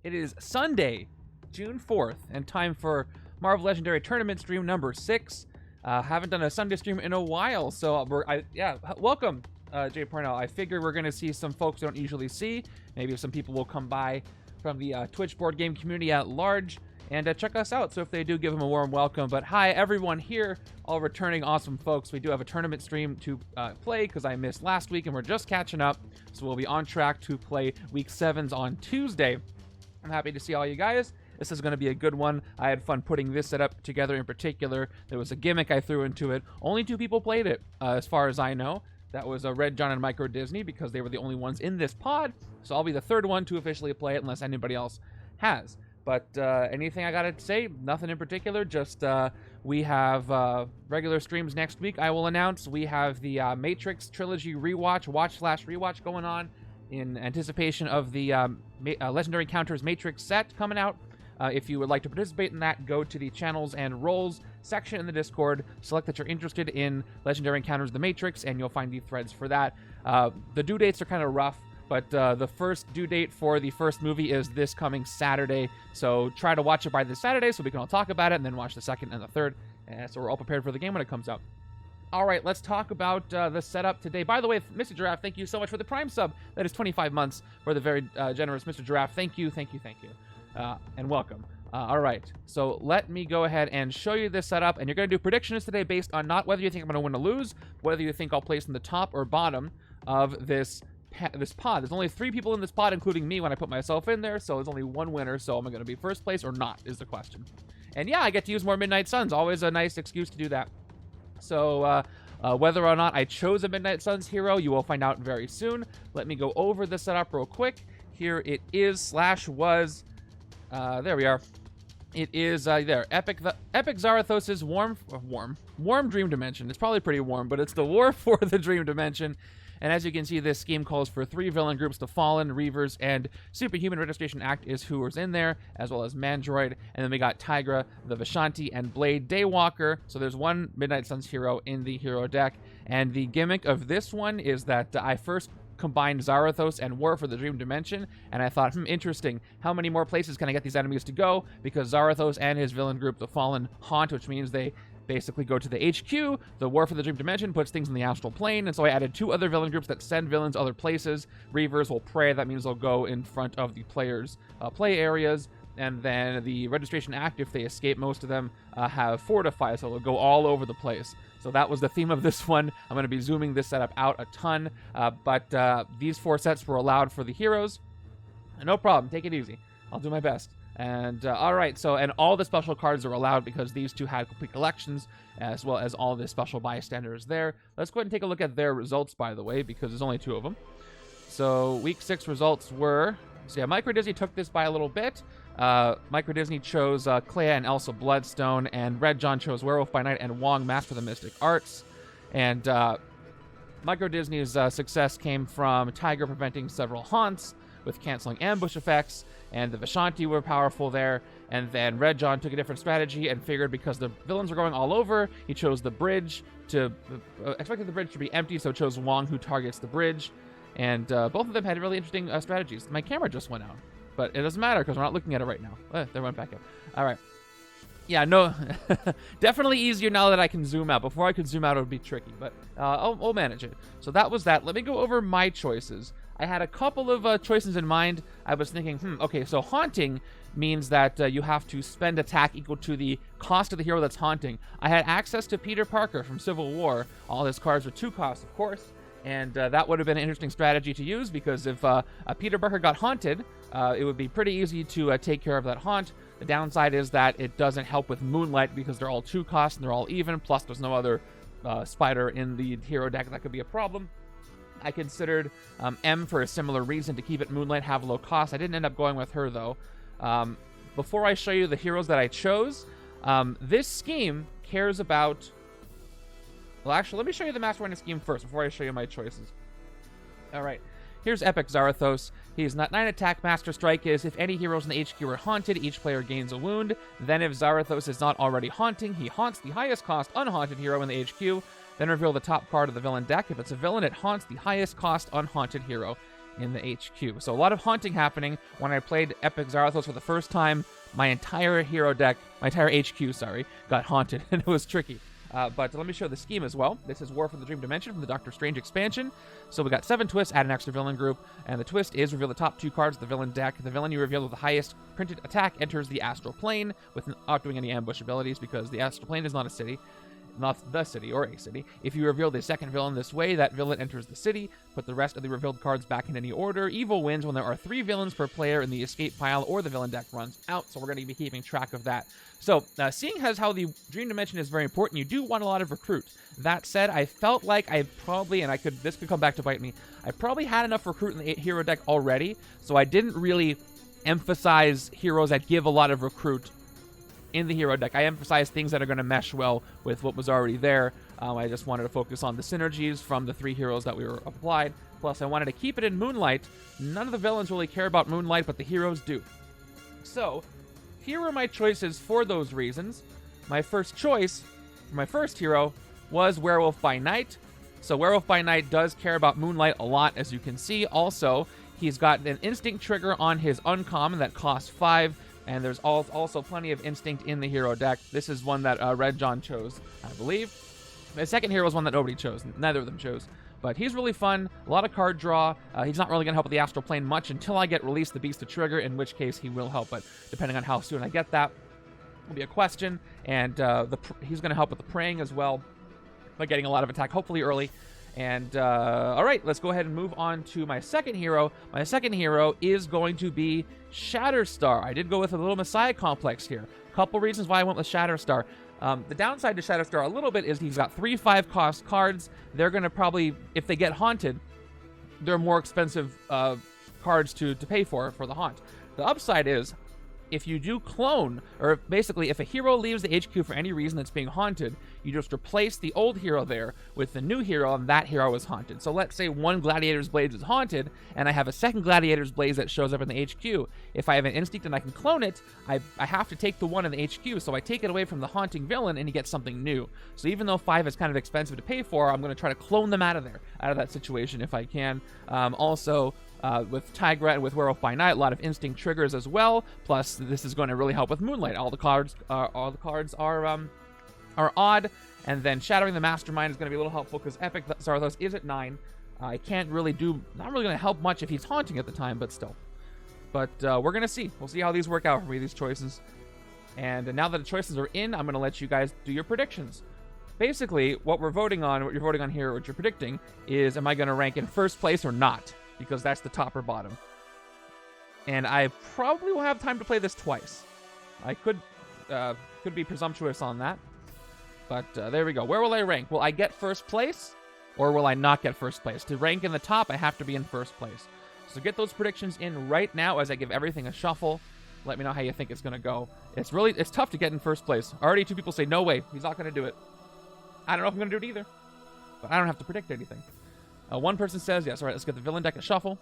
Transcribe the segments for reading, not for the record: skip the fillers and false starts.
It is Sunday, June 4th, and time for Marvel Legendary Tournament stream number 6. Haven't done a Sunday stream in a while, so welcome, Jay Parnell. I figure we're going to see some folks we don't usually see. Maybe some people will come by from the Twitch board game community at large and check us out. So if they do, give them a warm welcome. But hi, everyone here, all returning awesome folks. We do have a tournament stream to play because I missed last week, and we're just catching up. So we'll be on track to play Week 7s on Tuesday. I'm happy to see all you guys. This is going to be a good one. I had fun putting this setup together in particular. There was a gimmick I threw into it. Only 2 people played it, as far as I know. That was Red John and Micro Disney, because they were the only ones in this pod. So I'll be the 3rd one to officially play it, unless anybody else has. But anything I got to say? Nothing in particular. Just we have regular streams next week. I will announce we have the Matrix Trilogy watch/rewatch going on in anticipation of the Legendary Encounters Matrix set coming out. If you would like to participate in that, go to the channels and roles section in the Discord, select that you're interested in Legendary Encounters the Matrix, and you'll find the threads for that. The due dates are kind of rough, but the first due date for the first movie is this coming Saturday, so try to watch it by this Saturday so we can all talk about it, and then watch the second and the third, so we're all prepared for the game when it comes out. All right, let's talk about the setup today. By the way, Mr. Giraffe, thank you so much for the Prime sub. That is 25 months for the very generous Mr. Giraffe. Thank you. And welcome. All right, so let me go ahead and show you this setup, and you're going to do predictions today based on not whether you think I'm going to win or lose, whether you think I'll place in the top or bottom of this pod. There's only 3 people in this pod, including me when I put myself in there, so there's only 1 winner, so am I going to be first place or not is the question. And yeah, I get to use more Midnight Suns. Always a nice excuse to do that. So whether or not I chose a Midnight Suns hero, you will find out very soon. Let me go over the setup real quick. Here it is, /was... there we are. It is there. Epic Zarathos' warm Dream Dimension. It's probably pretty warm, but it's the war for the Dream Dimension. And as you can see, this scheme calls for 3 villain groups: the Fallen, Reavers, and Superhuman. Registration Act is who is in there, as well as Mandroid. And then we got Tigra, the Vishanti, and Blade Daywalker. So there's 1 Midnight Suns hero in the hero deck. And the gimmick of this one is that I first combined Zarathos and War for the Dream Dimension, and I thought, interesting, how many more places can I get these enemies to go? Because Zarathos and his villain group, the Fallen, haunt, which means they basically go to the HQ. The War for the Dream Dimension puts things in the astral plane, and so I added 2 other villain groups that send villains other places. Reavers will pray. That means they'll go in front of the players' play areas. And then the Registration Act, if they escape, most of them have Fortify, so they'll go all over the place. So that was the theme of this one. I'm going to be zooming this setup out a ton, but these 4 sets were allowed for the heroes. No problem, take it easy. I'll do my best. And all right, so and all the special cards are allowed because these 2 had complete collections, as well as all the special bystanders there. Let's go ahead and take a look at their results, by the way, because there's only 2 of them. So Week 6 results were... So yeah, Micro Disney took this by a little bit. Micro Disney chose Clea and Elsa Bloodstone, and Red John chose Werewolf by Night and Wong Master of the Mystic Arts. And Micro Disney's success came from Tigra preventing several haunts with canceling ambush effects, and the Vishanti were powerful there. And then Red John took a different strategy and figured because the villains were going all over, he chose the bridge to... expected the bridge to be empty, so chose Wong, who targets the bridge. And both of them had really interesting strategies. My camera just went out, but it doesn't matter because we're not looking at it right now. They went back up. All right. Yeah, no, definitely easier now that I can zoom out. Before I could zoom out, it would be tricky, but I'll manage it. So that was that. Let me go over my choices. I had a couple of choices in mind. I was thinking, okay, so haunting means that you have to spend attack equal to the cost of the hero that's haunting. I had access to Peter Parker from Civil War. All his cards were 2 costs, of course. And that would have been an interesting strategy to use, because if a Peter Parker got haunted, it would be pretty easy to take care of that haunt. The downside is that it doesn't help with Moonlight because they're all 2 costs and they're all even, plus there's no other spider in the hero deck. That could be a problem. I considered M for a similar reason, to keep it Moonlight, have low cost. I didn't end up going with her, though. Before I show you the heroes that I chose, this scheme cares about... Well, actually, let me show you the Mastermind scheme first before I show you my choices. All right. Here's Epic Zarathos. He's not 9 attack. Master Strike is if any heroes in the HQ are haunted, each player gains a wound. Then if Zarathos is not already haunting, he haunts the highest cost unhaunted hero in the HQ. Then reveal the top card of the villain deck. If it's a villain, it haunts the highest cost unhaunted hero in the HQ. So a lot of haunting happening. When I played Epic Zarathos for the first time, my entire hero deck, my entire HQ, sorry, got haunted, and it was tricky. But let me show the scheme as well. This is War from the Dream Dimension from the Doctor Strange expansion. So we got 7 twists, add an extra villain group, and the twist is reveal the top 2 cards of the villain deck. The villain you reveal with the highest printed attack enters the astral plane without doing any ambush abilities, because the astral plane is not a city. Not the city, or a city. If you reveal the second villain this way, that villain enters the city. Put the rest of the revealed cards back in any order. Evil wins when there are 3 villains per player in the escape pile or the villain deck runs out, so we're going to be keeping track of that. So, seeing as how the Dream Dimension is very important, you do want a lot of recruit. That said, I felt like I probably, and this could come back to bite me, I probably had enough recruit in the hero deck already, so I didn't really emphasize heroes that give a lot of recruit in the hero deck. I emphasize things that are going to mesh well with what was already there. I just wanted to focus on the synergies from the 3 heroes that we were applied. Plus, I wanted to keep it in Moonlight. None of the villains really care about Moonlight, but the heroes do. So, here are my choices for those reasons. My first choice for my first hero was Werewolf by Night. So, Werewolf by Night does care about Moonlight a lot, as you can see. Also, he's got an instinct trigger on his uncommon that costs 5. And there's also plenty of instinct in the hero deck. This is one that Red John chose, I believe. The second hero is one that nobody chose. Neither of them chose. But he's really fun. A lot of card draw. He's not really going to help with the astral plane much until I get Release the Beast to trigger, in which case he will help. But depending on how soon I get that, will be a question. And he's going to help with the praying as well by getting a lot of attack, hopefully early. And, all right, let's go ahead and move on to my second hero. My second hero is going to be Shatterstar. I did go with a little Messiah complex here. A couple reasons why I went with Shatterstar. The downside to Shatterstar a little bit is he's got 3 5-cost cards. They're going to probably, if they get haunted, they're more expensive cards to pay for the haunt. The upside is, if you do clone, or basically if a hero leaves the HQ for any reason that's being haunted, you just replace the old hero there with the new hero, and that hero is haunted. So let's say one Gladiator's Blades is haunted, and I have a second Gladiator's Blades that shows up in the HQ. If I have an instinct and I can clone it, I have to take the one in the HQ, so I take it away from the haunting villain, and he gets something new. So even though 5 is kind of expensive to pay for, I'm going to try to clone them out of that situation if I can. With Tigra and with Werewolf by Night, a lot of instinct triggers as well. Plus, this is going to really help with Moonlight. All the cards are odd, and then Shattering the Mastermind is going to be a little helpful because Epic Zarathos is at 9. I can't really not really going to help much if he's haunting at the time, but still. But we're going to see. We'll see how these work out for me, these choices. And now that the choices are in, I'm going to let you guys do your predictions. Basically, what you're voting on here, what you're predicting, is am I going to rank in first place or not? Because that's the top or bottom. And I probably will have time to play this twice. I could be presumptuous on that. But there we go. Where will I rank? Will I get first place? Or will I not get first place? To rank in the top, I have to be in first place. So get those predictions in right now as I give everything a shuffle. Let me know how you think it's going to go. It's tough to get in first place. Already 2 people say, no way, he's not going to do it. I don't know if I'm going to do it either. But I don't have to predict anything. One person says yes. All right, let's get the villain deck a shuffle.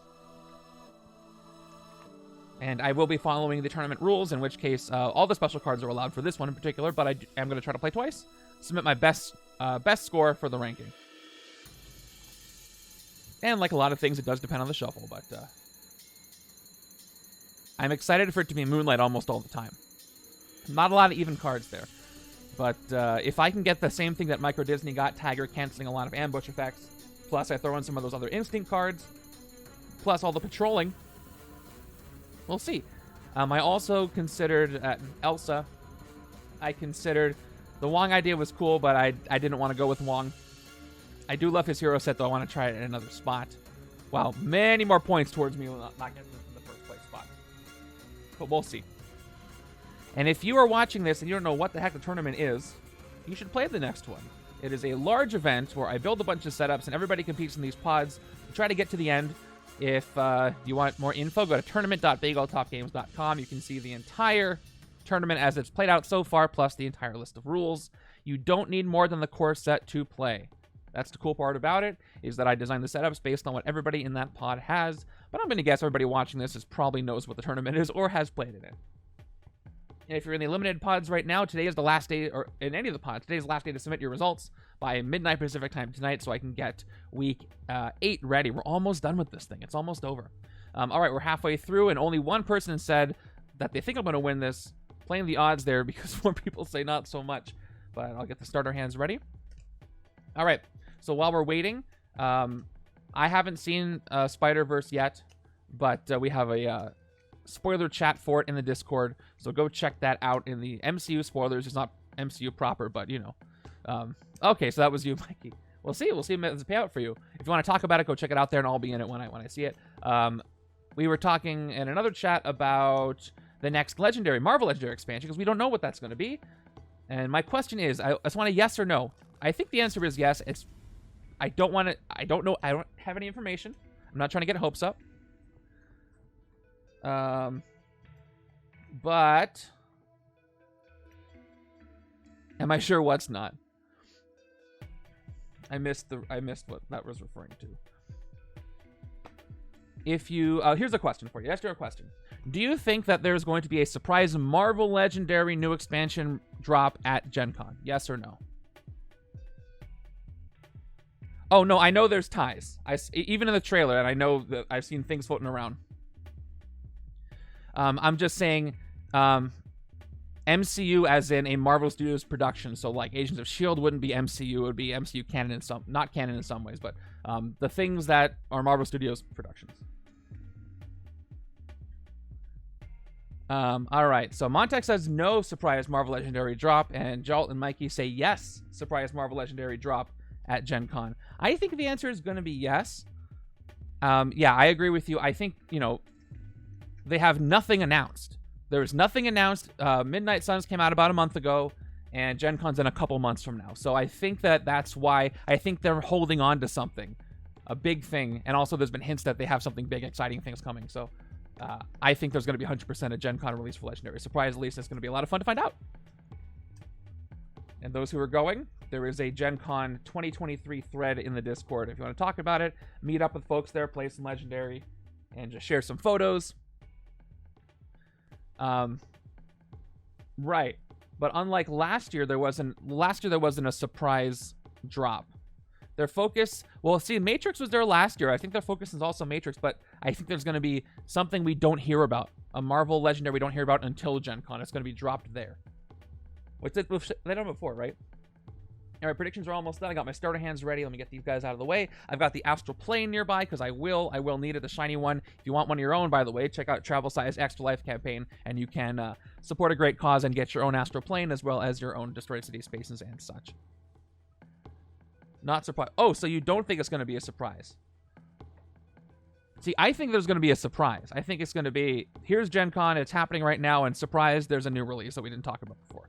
And I will be following the tournament rules, in which case all the special cards are allowed for this one in particular, but I am going to try to play twice. Submit my best score for the ranking. And like a lot of things, it does depend on the shuffle, but I'm excited for it to be Moonlight almost all the time. Not a lot of even cards there. But if I can get the same thing that Micro Disney got, Tigra canceling a lot of ambush effects, plus I throw in some of those other instinct cards, plus all the patrolling, we'll see. I also considered Elsa. I considered the Wong idea was cool, but I didn't want to go with Wong. I do love his hero set, though. I want to try it in another spot. Wow, many more points towards me will not get this in the first place spot. But we'll see. And if you are watching this and you don't know what the heck the tournament is, you should play the next one. It is a large event where I build a bunch of setups and everybody competes in these pods to try to get to the end. If you want more info, go to tournament.bagotopgames.com. You can see the entire tournament as it's played out so far, plus the entire list of rules. You don't need more than the core set to play. That's the cool part about it, is that I designed the setups based on what everybody in that pod has. But I'm going to guess everybody watching this probably knows what the tournament is or has played in it. And if you're in the eliminated pods right now, today is the last day, or in any of the pods, today is the last day to submit your results by midnight Pacific time tonight so I can get week 8 ready. We're almost done with this thing. It's almost over. All right, we're halfway through, and only one person said that they think I'm going to win this. Playing the odds there because more people say not so much. But I'll get the starter hands ready. All right, so while we're waiting, I haven't seen Spider-Verse yet, but we have a spoiler chat for it in the Discord, so go check that out in the MCU spoilers. It's not MCU proper, but you know. Okay, so that was you, Mikey. We'll see if it's a payout for you. If you want to talk about it, go check it out there, and I'll be in it when I see it. We were talking in another chat about the next Marvel Legendary expansion, because we don't know what that's going to be. And my question is, I just want a yes or no. I think the answer is yes. I don't know. I don't have any information. I'm not trying to get hopes up. But am I sure what's not? I missed what that was referring to. If you here's a question for you. Ask your question. Do you think that there's going to be a surprise Marvel Legendary new expansion drop at Gen Con? Yes or no? Oh, no, I know there's ties. Even in the trailer, and I know that I've seen things floating around. I'm just saying MCU as in a Marvel Studios production. So, like, Agents of S.H.I.E.L.D. wouldn't be MCU. It would be MCU canon not canon in some ways, but the things that are Marvel Studios productions. All right, so Montek says no surprise Marvel Legendary drop, and Jolt and Mikey say yes, surprise Marvel Legendary drop at Gen Con. I think the answer is going to be yes. Yeah, I agree with you. I think, you know, they have nothing announced. There's nothing announced. Midnight Suns came out about a month ago, and Gen Con's in a couple months from now. So I think that's why I think they're holding on to something, a big thing, and also there's been hints that they have something big, exciting things coming. So I think there's going to be 100% a Gen Con release for Legendary. Surprise release. It's going to be a lot of fun to find out. And those who are going, there is a Gen Con 2023 thread in the Discord. If you want to talk about it, meet up with folks there, play some Legendary, and just share some photos. Right. But unlike last year, there wasn't a surprise drop. Their focus, well, see, Matrix was there last year. I think their focus is also Matrix, but I think there's going to be something we don't hear about. A Marvel Legendary we don't hear about until Gen Con. It's going to be dropped there. What's it? They done before, right? All right, predictions are almost done. I got my starter hands ready. Let me get these guys out of the way. I've got the Astral Plane nearby because I will need it, the shiny one. If you want one of your own, by the way, check out Travel Size Extra Life campaign, and you can support a great cause and get your own Astral Plane as well as your own Destroyed City Spaces and such. Not surprised. Oh, so you don't think it's going to be a surprise? See, I think there's going to be a surprise. I think it's going to be, here's Gen Con, it's happening right now, and surprise, there's a new release that we didn't talk about before.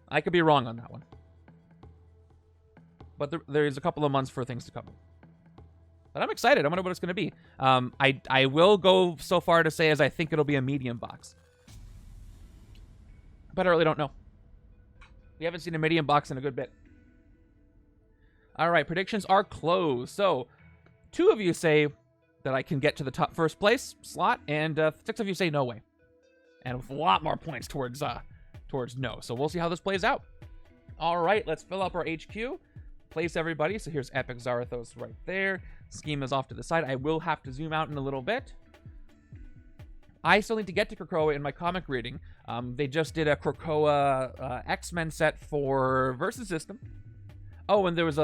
I could be wrong on that one. But there's a couple of months for things to come. But I'm excited. I wonder what it's going to be. I will go so far to say as I think it'll be a medium box. But I really don't know. We haven't seen a medium box in a good bit. All right, predictions are closed. So 2 of you say that I can get to the top first place slot, and 6 of you say no way. And with a lot more points towards no. So we'll see how this plays out. All right, let's fill up our HQ. Place everybody. So here's Epic Zarathos right there. Scheme is off to the side. I will have to zoom out in a little bit. I still need to get to Krakoa in my comic reading. They just did a Krakoa X-Men set for Versus System. Oh, and there was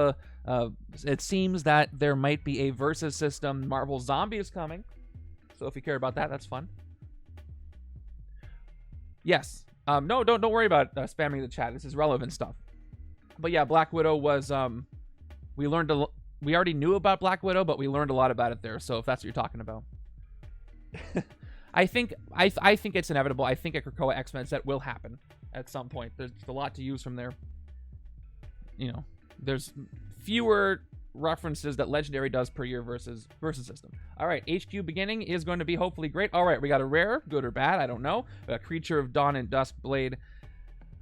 it seems that there might be a Versus System Marvel Zombie is coming. So if you care about that, that's fun. Yes. No, don't worry about spamming the chat. This is relevant stuff. But yeah, Black Widow was, we already knew about Black Widow, but we learned a lot about it there. So if that's what you're talking about. I think it's inevitable. I think a Krakoa X-Men set will happen at some point. There's a lot to use from there. You know, there's fewer references that Legendary does per year versus System. All right, HQ beginning is going to be hopefully great. All right, we got a rare, good or bad, I don't know. We got Creature of Dawn and Dusk Blade.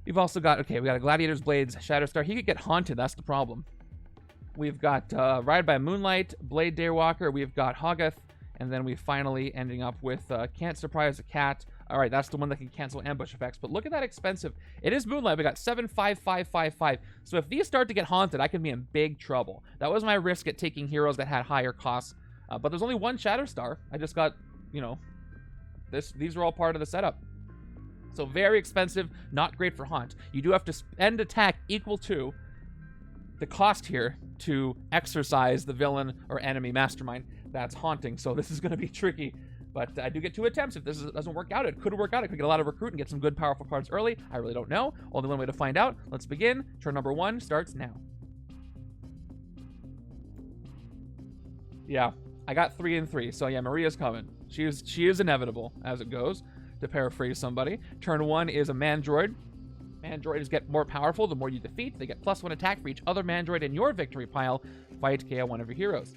We've also got, okay, we got a Gladiator's Blades, Shatterstar. He could get haunted, that's the problem. We've got Ride by Moonlight, Blade Daywalker. We've got Hoggoth. And then we finally ending up with Can't Surprise a Cat, All right, that's the one that can cancel ambush effects. But look at that expensive. It is Moonlight. We got 7, 5, 5, 5, 5. So if these start to get haunted, I can be in big trouble. That was my risk at taking heroes that had higher costs. But there's only one Shatterstar. I just got, you know, these are all part of the setup. So very expensive, not great for haunt. You do have to spend attack equal to the cost here to exercise the villain or enemy mastermind that's haunting. So this is going to be tricky. But I do get 2 attempts. If this doesn't work out, it could work out. I could get a lot of recruit and get some good, powerful cards early. I really don't know. Only one way to find out. Let's begin. Turn number 1 starts now. Yeah, I got 3 and 3. So yeah, Maria's coming. She is inevitable, as it goes, to paraphrase somebody. Turn 1 is a Mandroid. Mandroids get more powerful the more you defeat. They get +1 attack for each other Mandroid in your victory pile. Fight KO one of your heroes.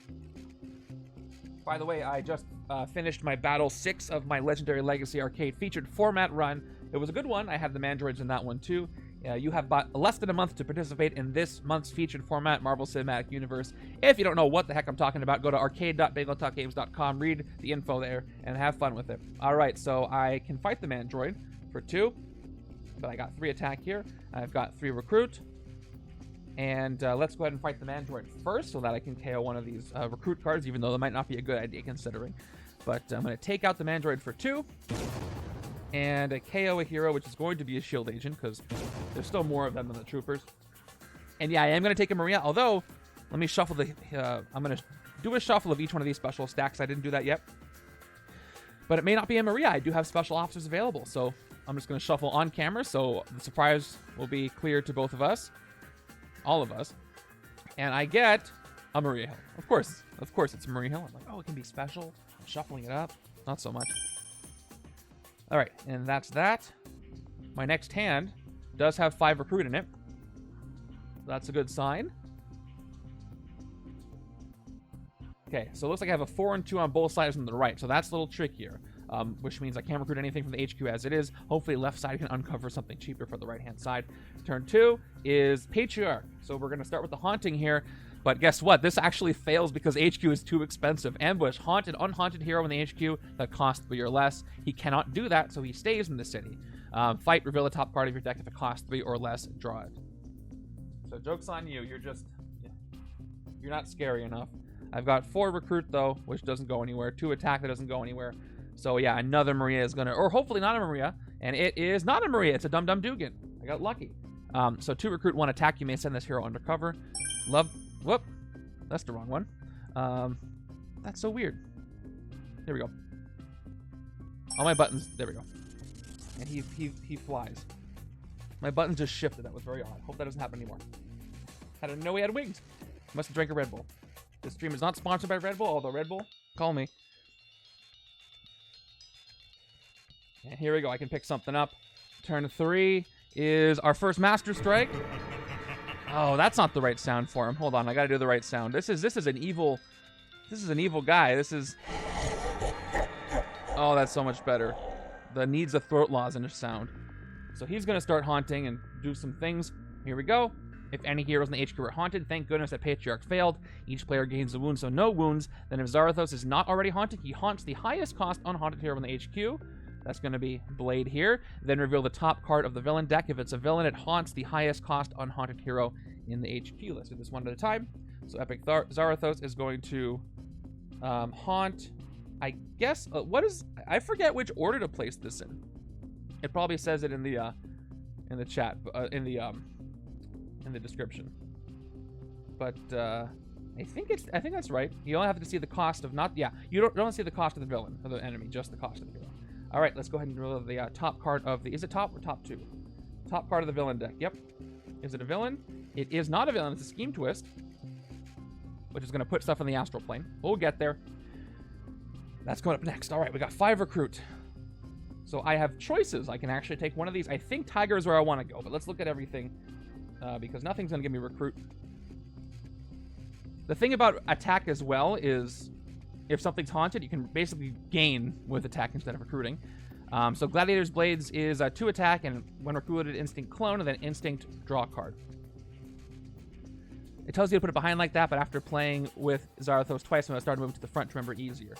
By the way, I just finished my Battle 6 of my Legendary Legacy Arcade featured format run. It was a good one. I had the Mandroids in that one too. You have about less than a month to participate in this month's featured format, Marvel Cinematic Universe. If you don't know what the heck I'm talking about, go to arcade.bageltalkgames.com, read the info there, and have fun with it. All right, so I can fight the Mandroid for 2, but I got 3 attack here. I've got 3 recruit. And let's go ahead and fight the Mandroid first so that I can KO one of these recruit cards, even though that might not be a good idea considering. But I'm going to take out the Mandroid for 2. And KO a hero, which is going to be a shield agent, because there's still more of them than the troopers. And yeah, I am going to take a Maria, although, let me shuffle the... I'm going to do a shuffle of each one of these special stacks. I didn't do that yet. But it may not be a Maria. I do have special officers available, so I'm just going to shuffle on camera, so the surprise will be clear to both of us. All of us. And I get a Maria Hill. Of course it's a Maria Hill. I'm like, oh, it can be special. I'm shuffling it up. Not so much. All right, and that's that. My next hand does have 5 recruit in it. That's a good sign. Okay, so it looks like I have a 4 and 2 on both sides on the right, so that's a little trickier. Which means I can't recruit anything from the HQ as it is. Hopefully left side can uncover something cheaper for the right-hand side. Turn 2 is Patriarch. So we're going to start with the Haunting here. But guess what? This actually fails because HQ is too expensive. Ambush, Haunted, Unhaunted hero in the HQ that costs 3 or less. He cannot do that, so he stays in the city. Fight, reveal the top card of your deck. If it costs 3 or less, draw it. So joke's on you. You're not scary enough. I've got 4 recruit, though, which doesn't go anywhere. 2 attack that doesn't go anywhere. So yeah, another Maria is gonna, or hopefully not a Maria, and it is not a Maria. It's a Dum Dum Dugan. I got lucky. So 2 recruit, 1 attack. You may send this hero undercover. Whoop, that's the wrong one. That's so weird. There we go. All my buttons. There we go. And he flies. My buttons just shifted. That was very odd. Hope that doesn't happen anymore. I didn't know he had wings. Must have drank a Red Bull. This stream is not sponsored by Red Bull, although Red Bull, call me. And here we go. I can pick something up. Turn 3 is our first Master Strike. Oh, that's not the right sound for him. Hold on, I gotta do the right sound. This is an evil guy. This is... Oh, that's so much better. The needs a throat lozenge sound. So he's gonna start haunting and do some things. Here we go. If any heroes in the HQ are haunted, thank goodness that Patriarch failed. Each player gains a wound, so no wounds. Then if Zarathos is not already haunted, he haunts the highest cost unhaunted hero in the HQ. That's going to be Blade here. Then reveal the top card of the villain deck. If it's a villain, it haunts the highest cost unhaunted hero in the HQ. Let's do this one at a time. So Epic Zarathos is going to haunt, I guess, I forget which order to place this in. It probably says it in the chat, in the description. But I think that's right. You only have to see the cost of you don't see the cost of the villain or the enemy, just the cost of the hero. All right, let's go ahead and reveal the top card of the... Is it top or top 2? Top card of the villain deck. Yep. Is it a villain? It is not a villain. It's a Scheme Twist, which is going to put stuff in the astral plane. We'll get there. That's going up next. All right, we got 5 recruit. So I have choices. I can actually take one of these. I think Tiger is where I want to go, but let's look at everything because nothing's going to give me recruit. The thing about attack as well is... If something's haunted, you can basically gain with attack instead of recruiting. So Gladiator's Blades is 2 attack, and when recruited, Instinct Clone, and then Instinct Draw a card. It tells you to put it behind like that, but after playing with Zarathos twice, when I started moving to the front to remember easier.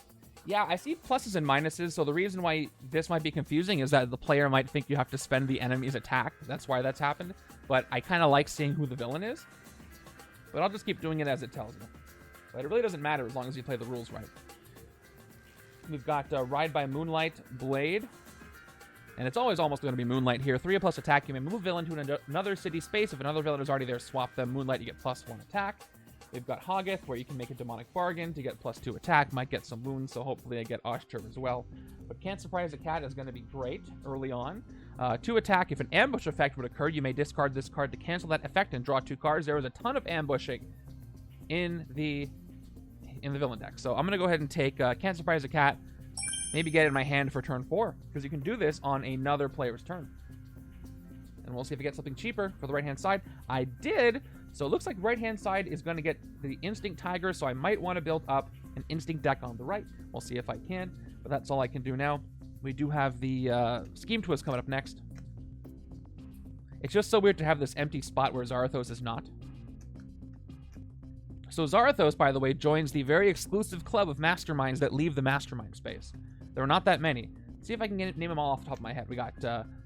Yeah, I see pluses and minuses, so the reason why this might be confusing is that the player might think you have to spend the enemy's attack. That's why that's happened. But I kind of like seeing who the villain is. But I'll just keep doing it as it tells me. But it really doesn't matter as long as you play the rules right. We've got Ride by Moonlight, Blade. And it's always almost going to be Moonlight here. 3+ attack. You may move a villain to another city space. If another villain is already there, swap them. Moonlight, you get +1 attack. We've got Hoggith, where you can make a demonic bargain to get +2 attack. Might get some wounds, so hopefully I get Oshturb as well. But Can't Surprise a Cat is going to be great early on. 2 attack. If an ambush effect would occur, you may discard this card to cancel that effect and draw 2 cards. There was a ton of ambushing in the villain deck. So I'm going to go ahead and take Can't Surprise a Cat. Maybe get it in my hand for turn 4, because you can do this on another player's turn. And we'll see if I get something cheaper for the right-hand side. I did, so it looks like right-hand side is going to get the Instinct Tiger, so I might want to build up an Instinct deck on the right. We'll see if I can, but that's all I can do now. We do have the Scheme Twist coming up next. It's just so weird to have this empty spot where Zarathos is not. So Zarathos, by the way, joins the very exclusive club of masterminds that leave the mastermind space. There are not that many. See if I can name them all off the top of my head. We got,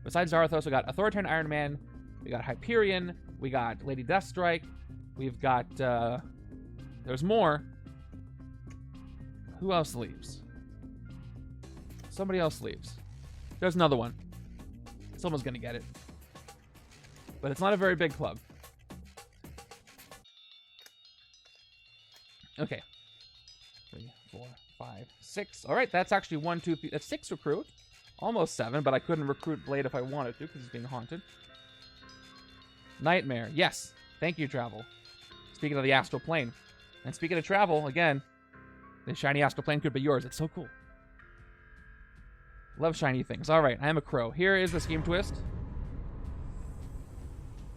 besides Zarathos, we got Authoritarian Iron Man, we got Hyperion, we got Lady Deathstrike, we've got, there's more. Who else leaves? Somebody else leaves. There's another one. Someone's gonna get it. But it's not a very big club. Okay. 3, 4, 5, 6. All right, that's actually 1, 2, 3. That's 6 recruit. Almost 7, but I couldn't recruit Blade if I wanted to because he's being haunted. Nightmare. Yes. Thank you, Travel. Speaking of the astral plane. And speaking of travel, again, the shiny astral plane could be yours. It's so cool. Love shiny things. All right, I am a crow. Here is the Scheme Twist.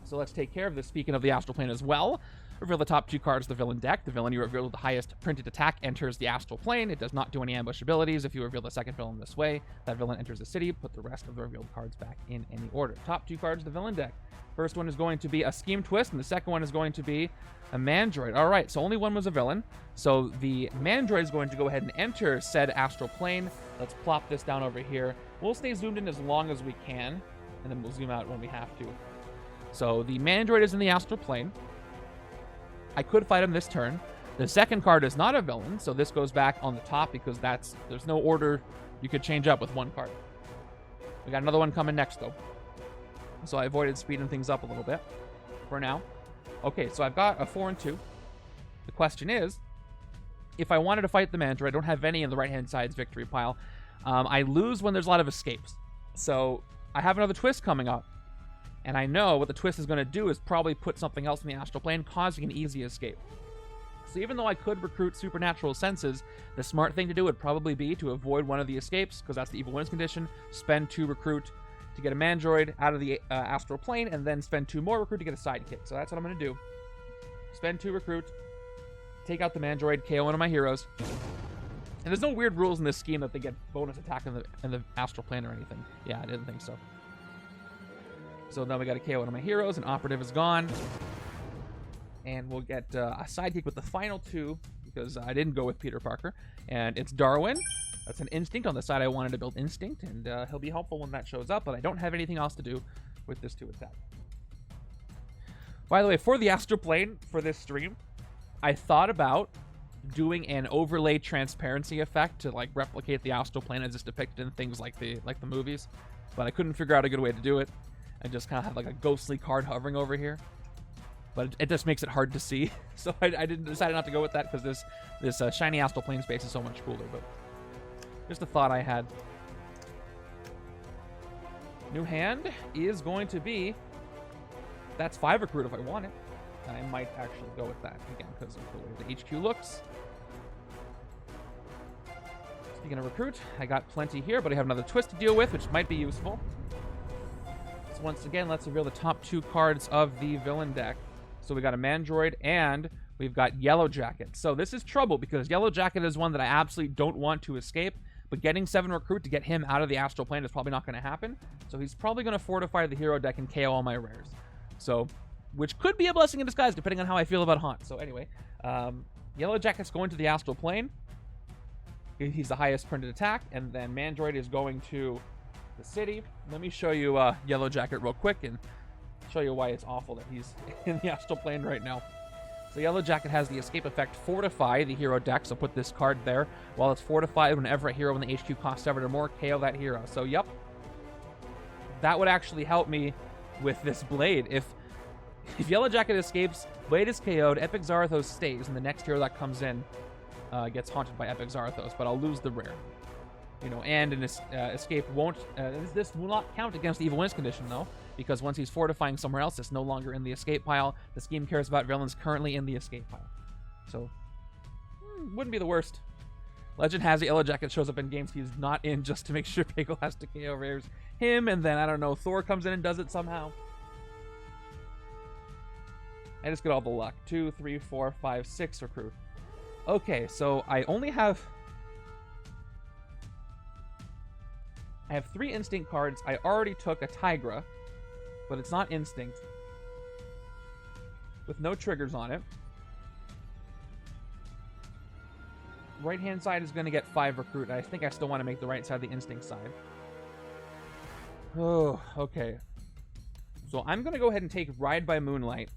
So let's take care of this. Speaking of the astral plane as well. Reveal the top 2 cards of the villain deck. The villain you reveal with the highest printed attack enters the astral plane. It does not do any ambush abilities. If you reveal the second villain this way, that villain enters the city. Put the rest of the revealed cards back in any order. Top 2 cards of the villain deck. First one is going to be a Scheme Twist, and the second one is going to be a Mandroid. All right, so only one was a villain. So the Mandroid is going to go ahead and enter said astral plane. Let's plop this down over here. We'll stay zoomed in as long as we can, and then we'll zoom out when we have to. So the Mandroid is in the astral plane. I could fight him this turn. The second card is not a villain, so this goes back on the top because there's no order you could change up with one card. We got another one coming next, though. So I avoided speeding things up a little bit for now. Okay, so I've got a 4 and 2. The question is, if I wanted to fight the Mandroid, I don't have any in the right-hand side's victory pile. I lose when there's a lot of escapes. So I have another twist coming up. And I know what the twist is going to do is probably put something else in the astral plane, causing an easy escape. So even though I could recruit supernatural senses, the smart thing to do would probably be to avoid one of the escapes, because that's the evil wins condition, spend 2 recruit to get a Mandroid out of the astral plane, and then spend 2 more recruit to get a sidekick. So that's what I'm going to do. Spend 2 recruit, take out the Mandroid, KO one of my heroes. And there's no weird rules in this scheme that they get bonus attack in the astral plane or anything. Yeah, I didn't think so. So now we got to KO one of my heroes, and Operative is gone. And we'll get a sidekick with the final 2, because I didn't go with Peter Parker. And it's Darwin. That's an Instinct. On the side I wanted to build Instinct, and he'll be helpful when that shows up, but I don't have anything else to do with this 2 attack. By the way, for the astral plane, for this stream, I thought about doing an overlay transparency effect to like replicate the astral plane as it's depicted in things like the movies, but I couldn't figure out a good way to do it. I just kind of have like a ghostly card hovering over here, but it just makes it hard to see. So I decided not to go with that because this shiny astral plane space is so much cooler. But just a thought I had. New hand is going to be, that's 5 recruit if I want it. I might actually go with that again because of the way the HQ looks. Speaking of recruit, I got plenty here, but I have another twist to deal with, which might be useful. Once again, let's reveal the top 2 cards of the villain deck. So we got a Mandroid and we've got Yellow Jacket. So this is trouble because Yellow Jacket is one that I absolutely don't want to escape, but getting 7 recruit to get him out of the astral plane is probably not going to happen. So he's probably going to fortify the hero deck and KO all my rares. So, which could be a blessing in disguise depending on how I feel about Haunt. So anyway, Yellow Jacket's going to the astral plane. He's the highest printed attack, and then Mandroid is going to the city. Let me show you Yellow Jacket real quick and show you why it's awful that he's in the astral plane right now. So Yellow Jacket has the escape effect Fortify the hero deck, so put this card there. While it's fortified, whenever a hero in the HQ costs 7 or more, KO that hero. So yep, that would actually help me with this Blade. If Yellow Jacket escapes, Blade is KO'd, Epic Zarathos stays, and the next hero that comes in gets haunted by Epic Zarathos, but I'll lose the rare. You know, and an escape won't... this will not count against the Evil Wins condition, though, because once he's fortifying somewhere else, it's no longer in the escape pile. The scheme cares about villains currently in the escape pile. So, wouldn't be the worst. Legend has it, Yellow Jacket shows up in games he's not in just to make sure Pagel has to KO Reavers him, and then, I don't know, Thor comes in and does it somehow. I just get all the luck. 2, 3, 4, 5, 6 recruit. Okay, so I only have... I have 3 instinct cards. I already took a Tigra, but it's not instinct. With no triggers on it. Right-hand side is going to get 5 recruit. I think I still want to make the right side the instinct side. Oh, okay. So I'm going to go ahead and take Ride by Moonlight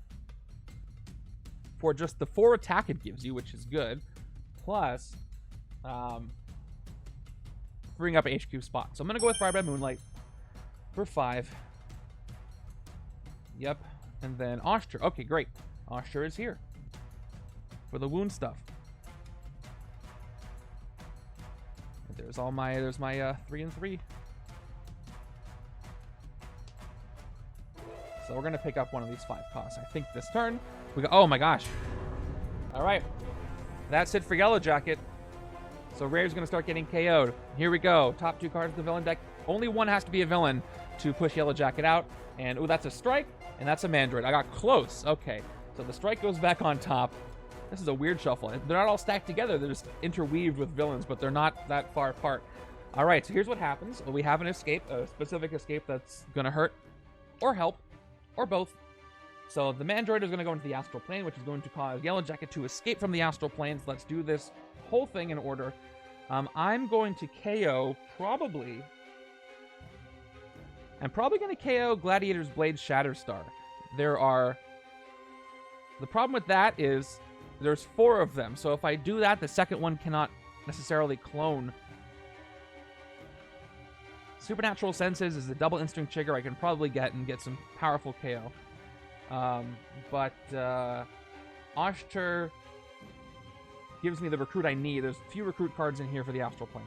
for just the 4 attack it gives you, which is good. Plus, freeing up an HQ spot. So I'm going to go with Ride by Moonlight for 5. Yep. And then Oster. Okay, great. Oster is here for the wound stuff. There's all my, there's my 3 and 3. So we're going to pick up one of these 5 costs. I think this turn, we go, oh my gosh. All right. That's it for Yellow Jacket. So Rare's going to start getting KO'd. Here we go. Top 2 cards of the villain deck. Only one has to be a villain to push Yellow Jacket out. And, oh, that's a strike, and that's a Mandroid. I got close. Okay. So the strike goes back on top. This is a weird shuffle. They're not all stacked together. They're just interweaved with villains, but they're not that far apart. All right, so here's what happens. We have an escape, a specific escape that's going to hurt or help or both. So the Mandroid is going to go into the astral plane, which is going to cause Yellow Jacket to escape from the astral planes. Let's do this whole thing in order. I'm going to KO probably... I'm probably going to KO Gladiator's Blade Shatterstar. There are... The problem with that is there's 4 of them. So if I do that, the second one cannot necessarily clone. Supernatural Senses is a double instinct trigger I can probably get and get some powerful KO. Oster gives me the recruit I need. There's a few recruit cards in here for the astral plane.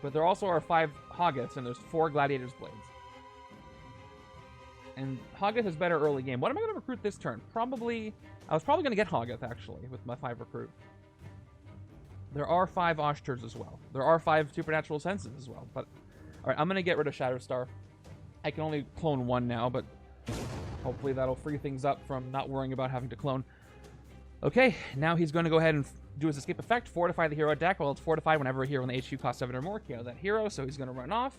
But there also are 5 Hoggiths, and there's 4 Gladiator's Blades. And Hoggith is better early game. What am I going to recruit this turn? Probably... I was probably going to get Hoggith, actually, with my 5 recruit. There are 5 Osters as well. There are 5 Supernatural Senses as well. But, alright, I'm going to get rid of Shatterstar. I can only clone 1 now, but hopefully that'll free things up from not worrying about having to clone. Okay, now he's going to go ahead and do his escape effect, Fortify the hero deck. Well, it's fortified whenever a hero in the HQ costs 7 or more. KO that hero, so he's going to run off.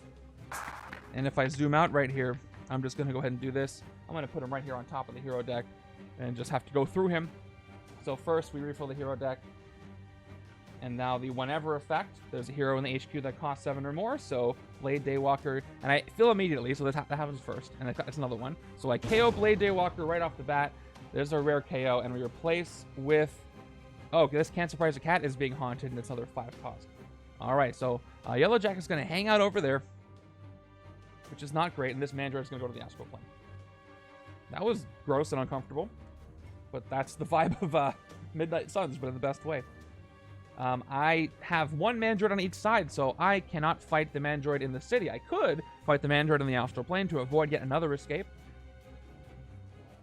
And if I zoom out right here, I'm just going to go ahead and do this. I'm going to put him right here on top of the hero deck and just have to go through him. So first, we refill the hero deck. And now the whenever effect, there's a hero in the HQ that costs 7 or more, so Blade Daywalker, and I fill immediately, so that happens first, and that's another one. So I KO Blade Daywalker right off the bat. There's a rare KO, and we replace with... Oh, this Can't Surprise a Cat is being haunted, and it's another 5 cost. Alright, so Yellow Jacket's going to hang out over there, which is not great, and this Mandroid's going to go to the astral plane. That was gross and uncomfortable, but that's the vibe of Midnight Suns, but in the best way. I have 1 Mandroid on each side, so I cannot fight the Mandroid in the city. I could fight the Mandroid in the astral plane to avoid yet another escape.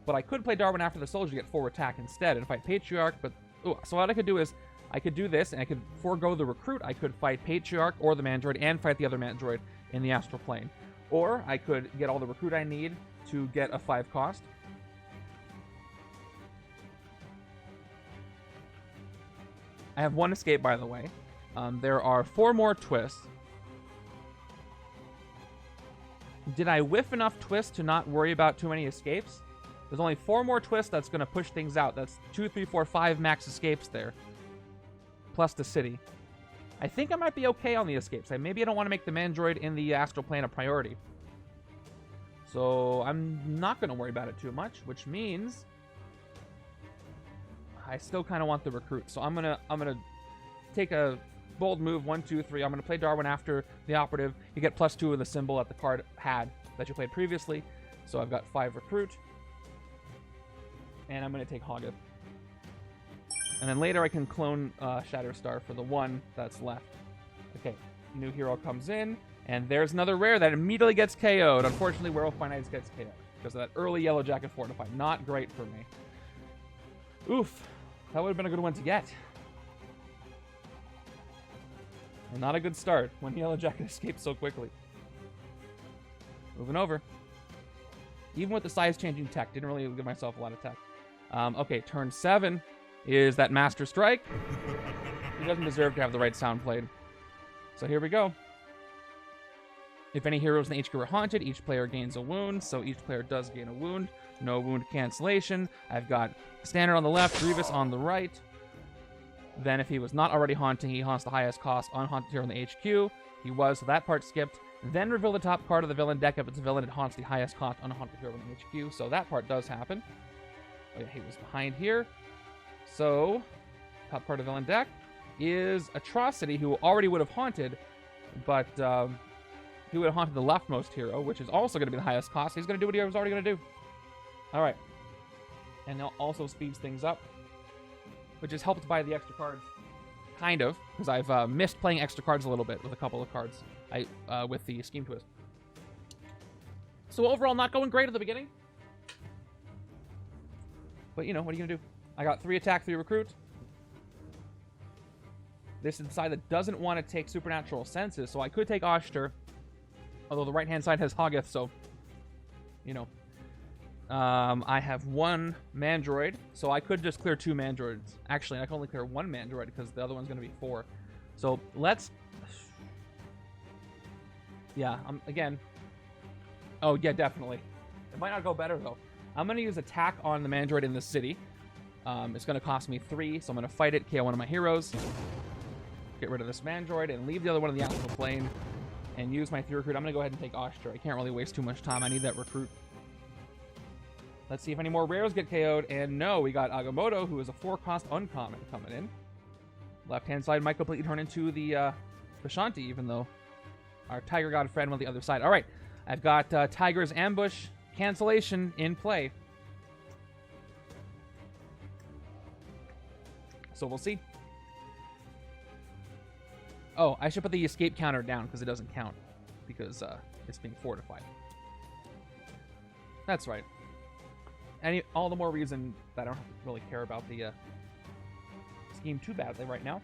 But I could play Darwin after the Soldier to get 4 attack instead and fight Patriarch. But so what I could do is I could do this and I could forego the recruit. I could fight Patriarch or the Mandroid and fight the other Mandroid in the astral plane. Or I could get all the recruit I need to get a 5 cost. I have 1 escape, by the way. There are 4 more twists. Did I whiff enough twists to not worry about too many escapes? There's only 4 more twists that's going to push things out. That's 2, 3, 4, 5 max escapes there. plus the city. I think I might be okay on the escapes. Maybe I don't want to make the Mandroid in the astral plane a priority. So I'm not going to worry about it too much, which means I still kind of want the recruit. So I'm gonna take a bold move. 1, 2, 3. I'm gonna play Darwin after the operative. You get +2 of the symbol that the card had that you played previously. So I've got 5 recruit, and I'm gonna take Hoggith. And then later I can clone Shatterstar for the 1 that's left. Okay, new hero comes in, and there's another rare that immediately gets KO'd. Unfortunately, Werewolf by Night gets KO'd because of that early Yellow Jacket Fortify. Not great for me. Oof, that would have been a good one to get. And not a good start when Yellow Jacket escaped so quickly. Moving over. Even with the size-changing tech, didn't really give myself a lot of tech. Okay, turn 7 is that Master Strike. He doesn't deserve to have the right sound played. So here we go. If any heroes in the HQ are haunted, each player gains a wound, so each player does gain a wound. No wound cancellation. I've got Standard on the left, Grievous on the right. Then if he was not already haunting, he haunts the highest cost unhaunted hero in the HQ. He was, so that part skipped. Then reveal the top card of the villain deck. If it's a villain, it haunts the highest cost unhaunted hero in the HQ, so that part does happen. Oh yeah, he was behind here. So, top card of the villain deck is Atrocity, who already would have haunted, but he would have haunted the leftmost hero, which is also going to be the highest cost. He's going to do what he was already going to do. Alright. And now also speeds things up, which is helped by the extra cards. Kind of, because I've missed playing extra cards a little bit with a couple of cards with the Scheme Twist. So overall, not going great at the beginning. But, you know, what are you going to do? I got 3 attack, 3 recruit. This is the side that doesn't want to take Supernatural Senses, so I could take Oshter. Although the right-hand side has Hoggith, so, you know. I have 1 Mandroid, so I could just clear 2 Mandroids. Actually, I can only clear 1 Mandroid because the other one's going to be 4. So let's... Yeah, again... Oh, yeah, definitely. It might not go better, though. I'm going to use attack on the Mandroid in the city. It's going to cost me 3, so I'm going to fight it, KO one of my heroes. Get rid of this Mandroid and leave the other one in the astral plane. And use my 3 recruit. I'm going to go ahead and take Oshter. I can't really waste too much time. I need that recruit. Let's see if any more rares get KO'd. And no, we got Agamotto, who is a 4-cost uncommon coming in. Left-hand side might completely turn into the Vishanti, even though our Tiger God friend went the other side. All right, I've got Tiger's Ambush cancellation in play. So we'll see. Oh, I should put the escape counter down because it doesn't count because it's being fortified. That's right. All the more reason that I don't really care about the scheme too badly right now.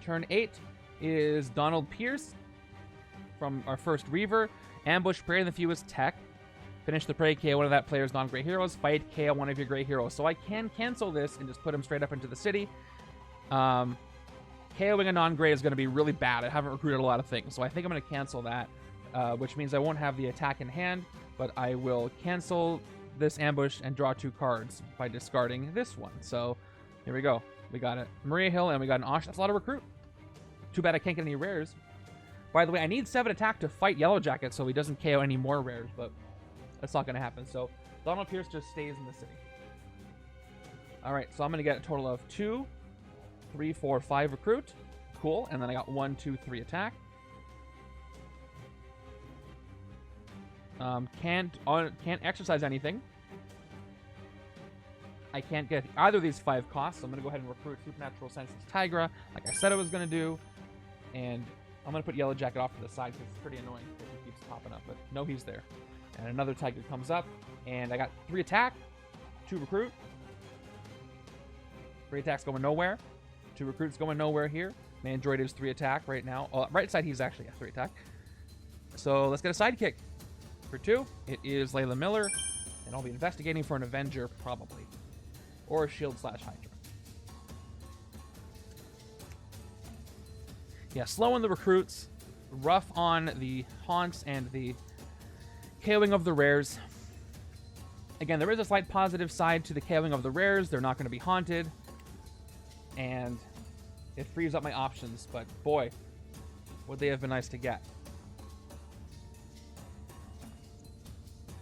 Turn 8 is Donald Pierce from our first Reaver. Ambush, prey the fewest tech. Finish the prey, KO one of that player's non-gray heroes. Fight, KO one of your gray heroes. So I can cancel this and just put him straight up into the city. KOing a non-gray is going to be really bad. I haven't recruited a lot of things, so I think I'm going to cancel that, which means I won't have the attack in hand, but I will cancel this ambush and draw 2 cards by discarding this one. So here we go. We got a Maria Hill and we got an Osh. That's a lot of recruit. Too bad I can't get any rares. By the way, I need 7 attack to fight Yellow Jacket so he doesn't KO any more rares, but that's not going to happen. So Donald Pierce just stays in the city. All right, so I'm going to get a total of 2, 3, 4, 5 recruit. Cool. And then I got 1, 2, 3 attack. Can't exercise anything. I can't get either of these 5 costs, so I'm going to go ahead and recruit Supernatural Senses Tigra, like I said I was going to do. And I'm going to put Yellow Jacket off to the side because it's pretty annoying because he keeps popping up. But no, he's there. And another Tiger comes up. And I got 3 attack, 2 recruit. 3 attacks going nowhere. 2 recruits going nowhere here. Mandroid is 3 attack right now. Oh, right side, he's actually at 3 attack. So let's get a sidekick. For 2, it is Layla Miller. And I'll be investigating for an Avenger, probably. Or a Shield/Hydra. Yeah, slow on the recruits. Rough on the haunts and the KOing of the rares. Again, there is a slight positive side to the KOing of the rares. They're not going to be haunted. And it frees up my options, but boy, would they have been nice to get.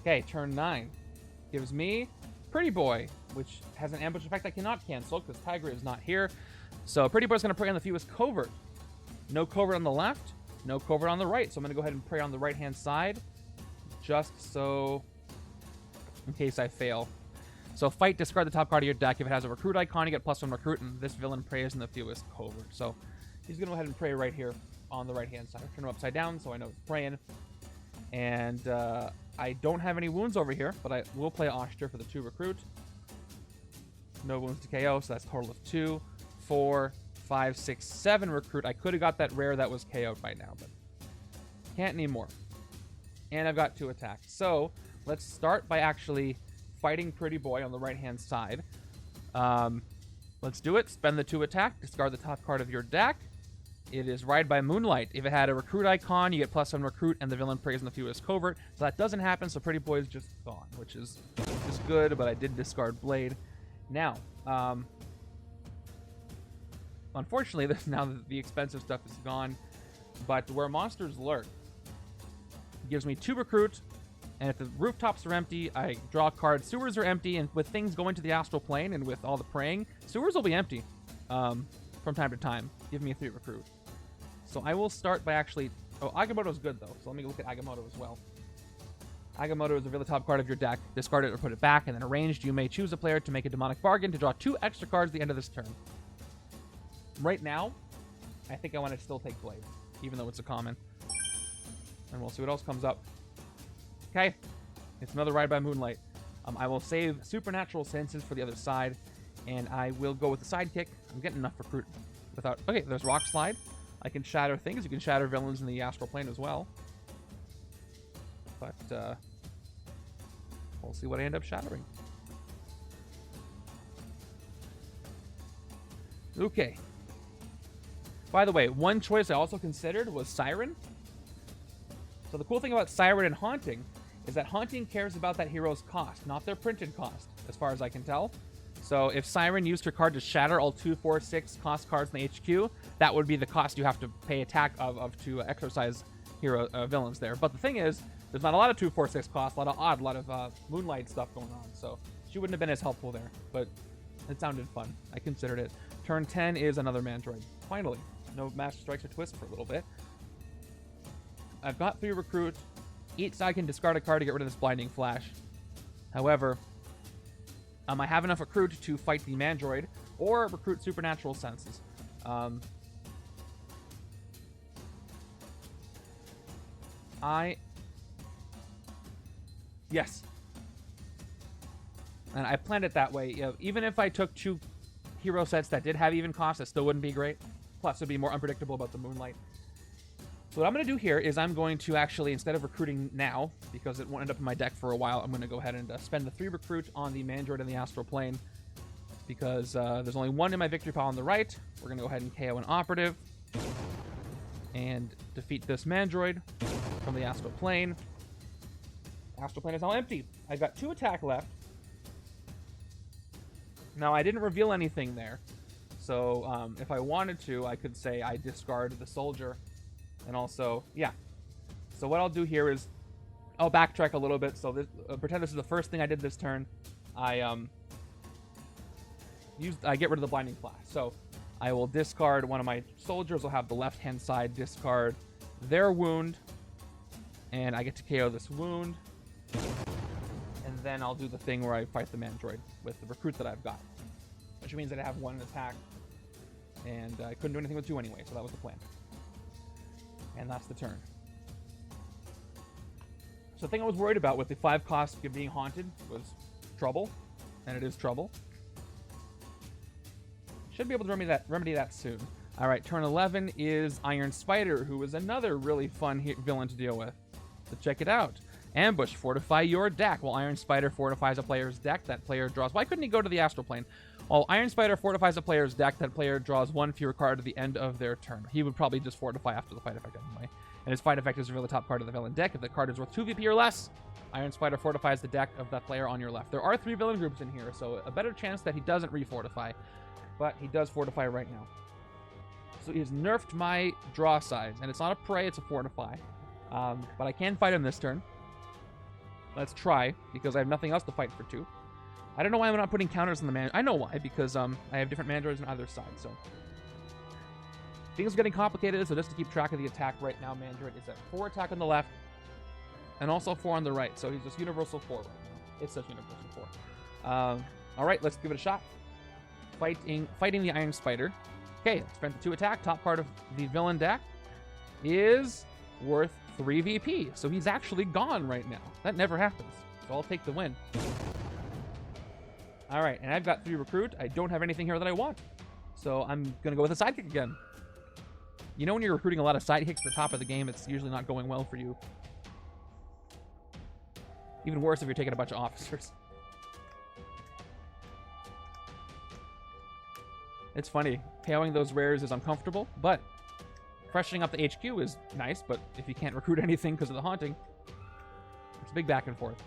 Okay, turn 9 gives me Pretty Boy, which has an ambush effect I cannot cancel because Tigra is not here. So Pretty Boy's going to prey on the fewest covert. No covert on the left, no covert on the right. So I'm going to go ahead and prey on the right-hand side, just so in case I fail. So fight, discard the top card of your deck. If it has a recruit icon, you get +1 recruit, and this villain preys in the fewest covert. So he's going to go ahead and prey right here on the right-hand side. Turn him upside down so I know it's praying. And I don't have any wounds over here, but I will play Oster for the 2 recruit. No wounds to KO, so that's a total of 2, 4, 5, 6, 7 recruit. I could have got that rare that was KO'd by now, but can't anymore. And I've got 2 attacks. So let's start by actually fighting Pretty Boy on the right-hand side. Let's do it. Spend the 2 attack. Discard the top card of your deck. It is Ride by Moonlight. If it had a recruit icon, you get +1 recruit, and the villain preys in the fewest covert. So that doesn't happen, so Pretty Boy is just gone, which is good, but I did discard Blade. Now, unfortunately, now the expensive stuff is gone, but where monsters lurk gives me 2 recruit, and if the rooftops are empty, I draw a card. Sewers are empty, and with things going to the astral plane and with all the praying, sewers will be empty from time to time. Give me a 3 recruit. So I will start by actually... Oh, Agamotto's good, though, so let me look at Agamotto as well. Agamotto is the really top card of your deck. Discard it or put it back, and then arranged, you may choose a player to make a demonic bargain to draw 2 extra cards at the end of this turn. Right now, I think I want to still take Blade, even though it's a common. And we'll see what else comes up. Okay, it's another Ride by Moonlight. I will save Supernatural Senses for the other side, and I will go with the sidekick. I'm getting enough recruit without... Okay, there's Rock Slide. I can shatter things. You can shatter villains in the astral plane as well. But we'll see what I end up shattering. Okay. By the way, one choice I also considered was Siren. So the cool thing about Siren and Haunting is that Haunting cares about that hero's cost, not their printed cost, as far as I can tell. So if Siren used her card to shatter all 2, 4, 6 cost cards in the HQ, that would be the cost you have to pay attack of to exorcise hero villains there. But the thing is, there's not a lot of 2, 4, 6 costs, a lot of odd, a lot of Moonlight stuff going on. So she wouldn't have been as helpful there, but it sounded fun. I considered it. Turn 10 is another Mandroid. Finally, no Master Strikes or Twists for a little bit. I've got 3 recruit. Each side can discard a card to get rid of this Blinding Flash. However, I have enough recruit to fight the Mandroid or recruit Supernatural Senses. Yes. And I planned it that way. You know, even if I took 2 hero sets that did have even costs, it still wouldn't be great. Plus, it would be more unpredictable about the Moonlight. So what I'm going to do here is I'm going to actually, instead of recruiting now, because it won't end up in my deck for a while, I'm going to go ahead and spend the 3 recruit on the Mandroid and the Astral Plane, because there's only 1 in my victory pile on the right. We're going to go ahead and KO an Operative and defeat this Mandroid from the Astral Plane. Astral Plane is now empty. I've got 2 attack left. Now, I didn't reveal anything there, so if I wanted to, I could say I discard the Soldier. And also, yeah. So what I'll do here is I'll backtrack a little bit. So this, pretend this is the first thing I did this turn. I get rid of the Blinding Flash. So I will discard one of my soldiers. I'll have the left-hand side discard their wound, and I get to KO this wound. And then I'll do the thing where I fight the Mandroid with the recruit that I've got, which means that I have 1 attack, and I couldn't do anything with 2 anyway. So that was the plan. And that's the turn. So the thing I was worried about with the 5 costs of being haunted was trouble. And it is trouble. Should be able to remedy that soon. Alright, turn 11 is Iron Spider, who is another really fun villain to deal with. So check it out. Ambush, fortify your deck. While Iron Spider fortifies a player's deck, that player draws... Why couldn't he go to the Astral Plane? While Iron Spider fortifies a player's deck, that player draws 1 fewer card at the end of their turn. He would probably just fortify after the fight effect anyway. And his fight effect is reveal the top card of the villain deck. If the card is worth 2 VP or less, Iron Spider fortifies the deck of that player on your left. There are 3 villain groups in here, so a better chance that he doesn't refortify. But he does fortify right now. So he's nerfed my draw size, and it's not a prey, it's a fortify. But I can fight him this turn. Let's try, because I have nothing else to fight for 2. I don't know why I'm not putting counters on the man. I know why, because I have different Mandroids on either side, so. Things are getting complicated, so just to keep track of the attack right now, Mandroid is at 4 attack on the left, and also 4 on the right, so he's just universal 4 right now. It's such universal 4. Alright, let's give it a shot. Fighting the Iron Spider. Okay, spent the 2 attack. Top card of the villain deck is worth 3 VP, so he's actually gone right now. That never happens, so I'll take the win. Alright, and I've got 3 recruit. I don't have anything here that I want, so I'm going to go with a sidekick again. You know when you're recruiting a lot of sidekicks at the top of the game, it's usually not going well for you. Even worse if you're taking a bunch of officers. It's funny. KOing those rares is uncomfortable, but freshening up the HQ is nice, but if you can't recruit anything because of the haunting, it's a big back and forth.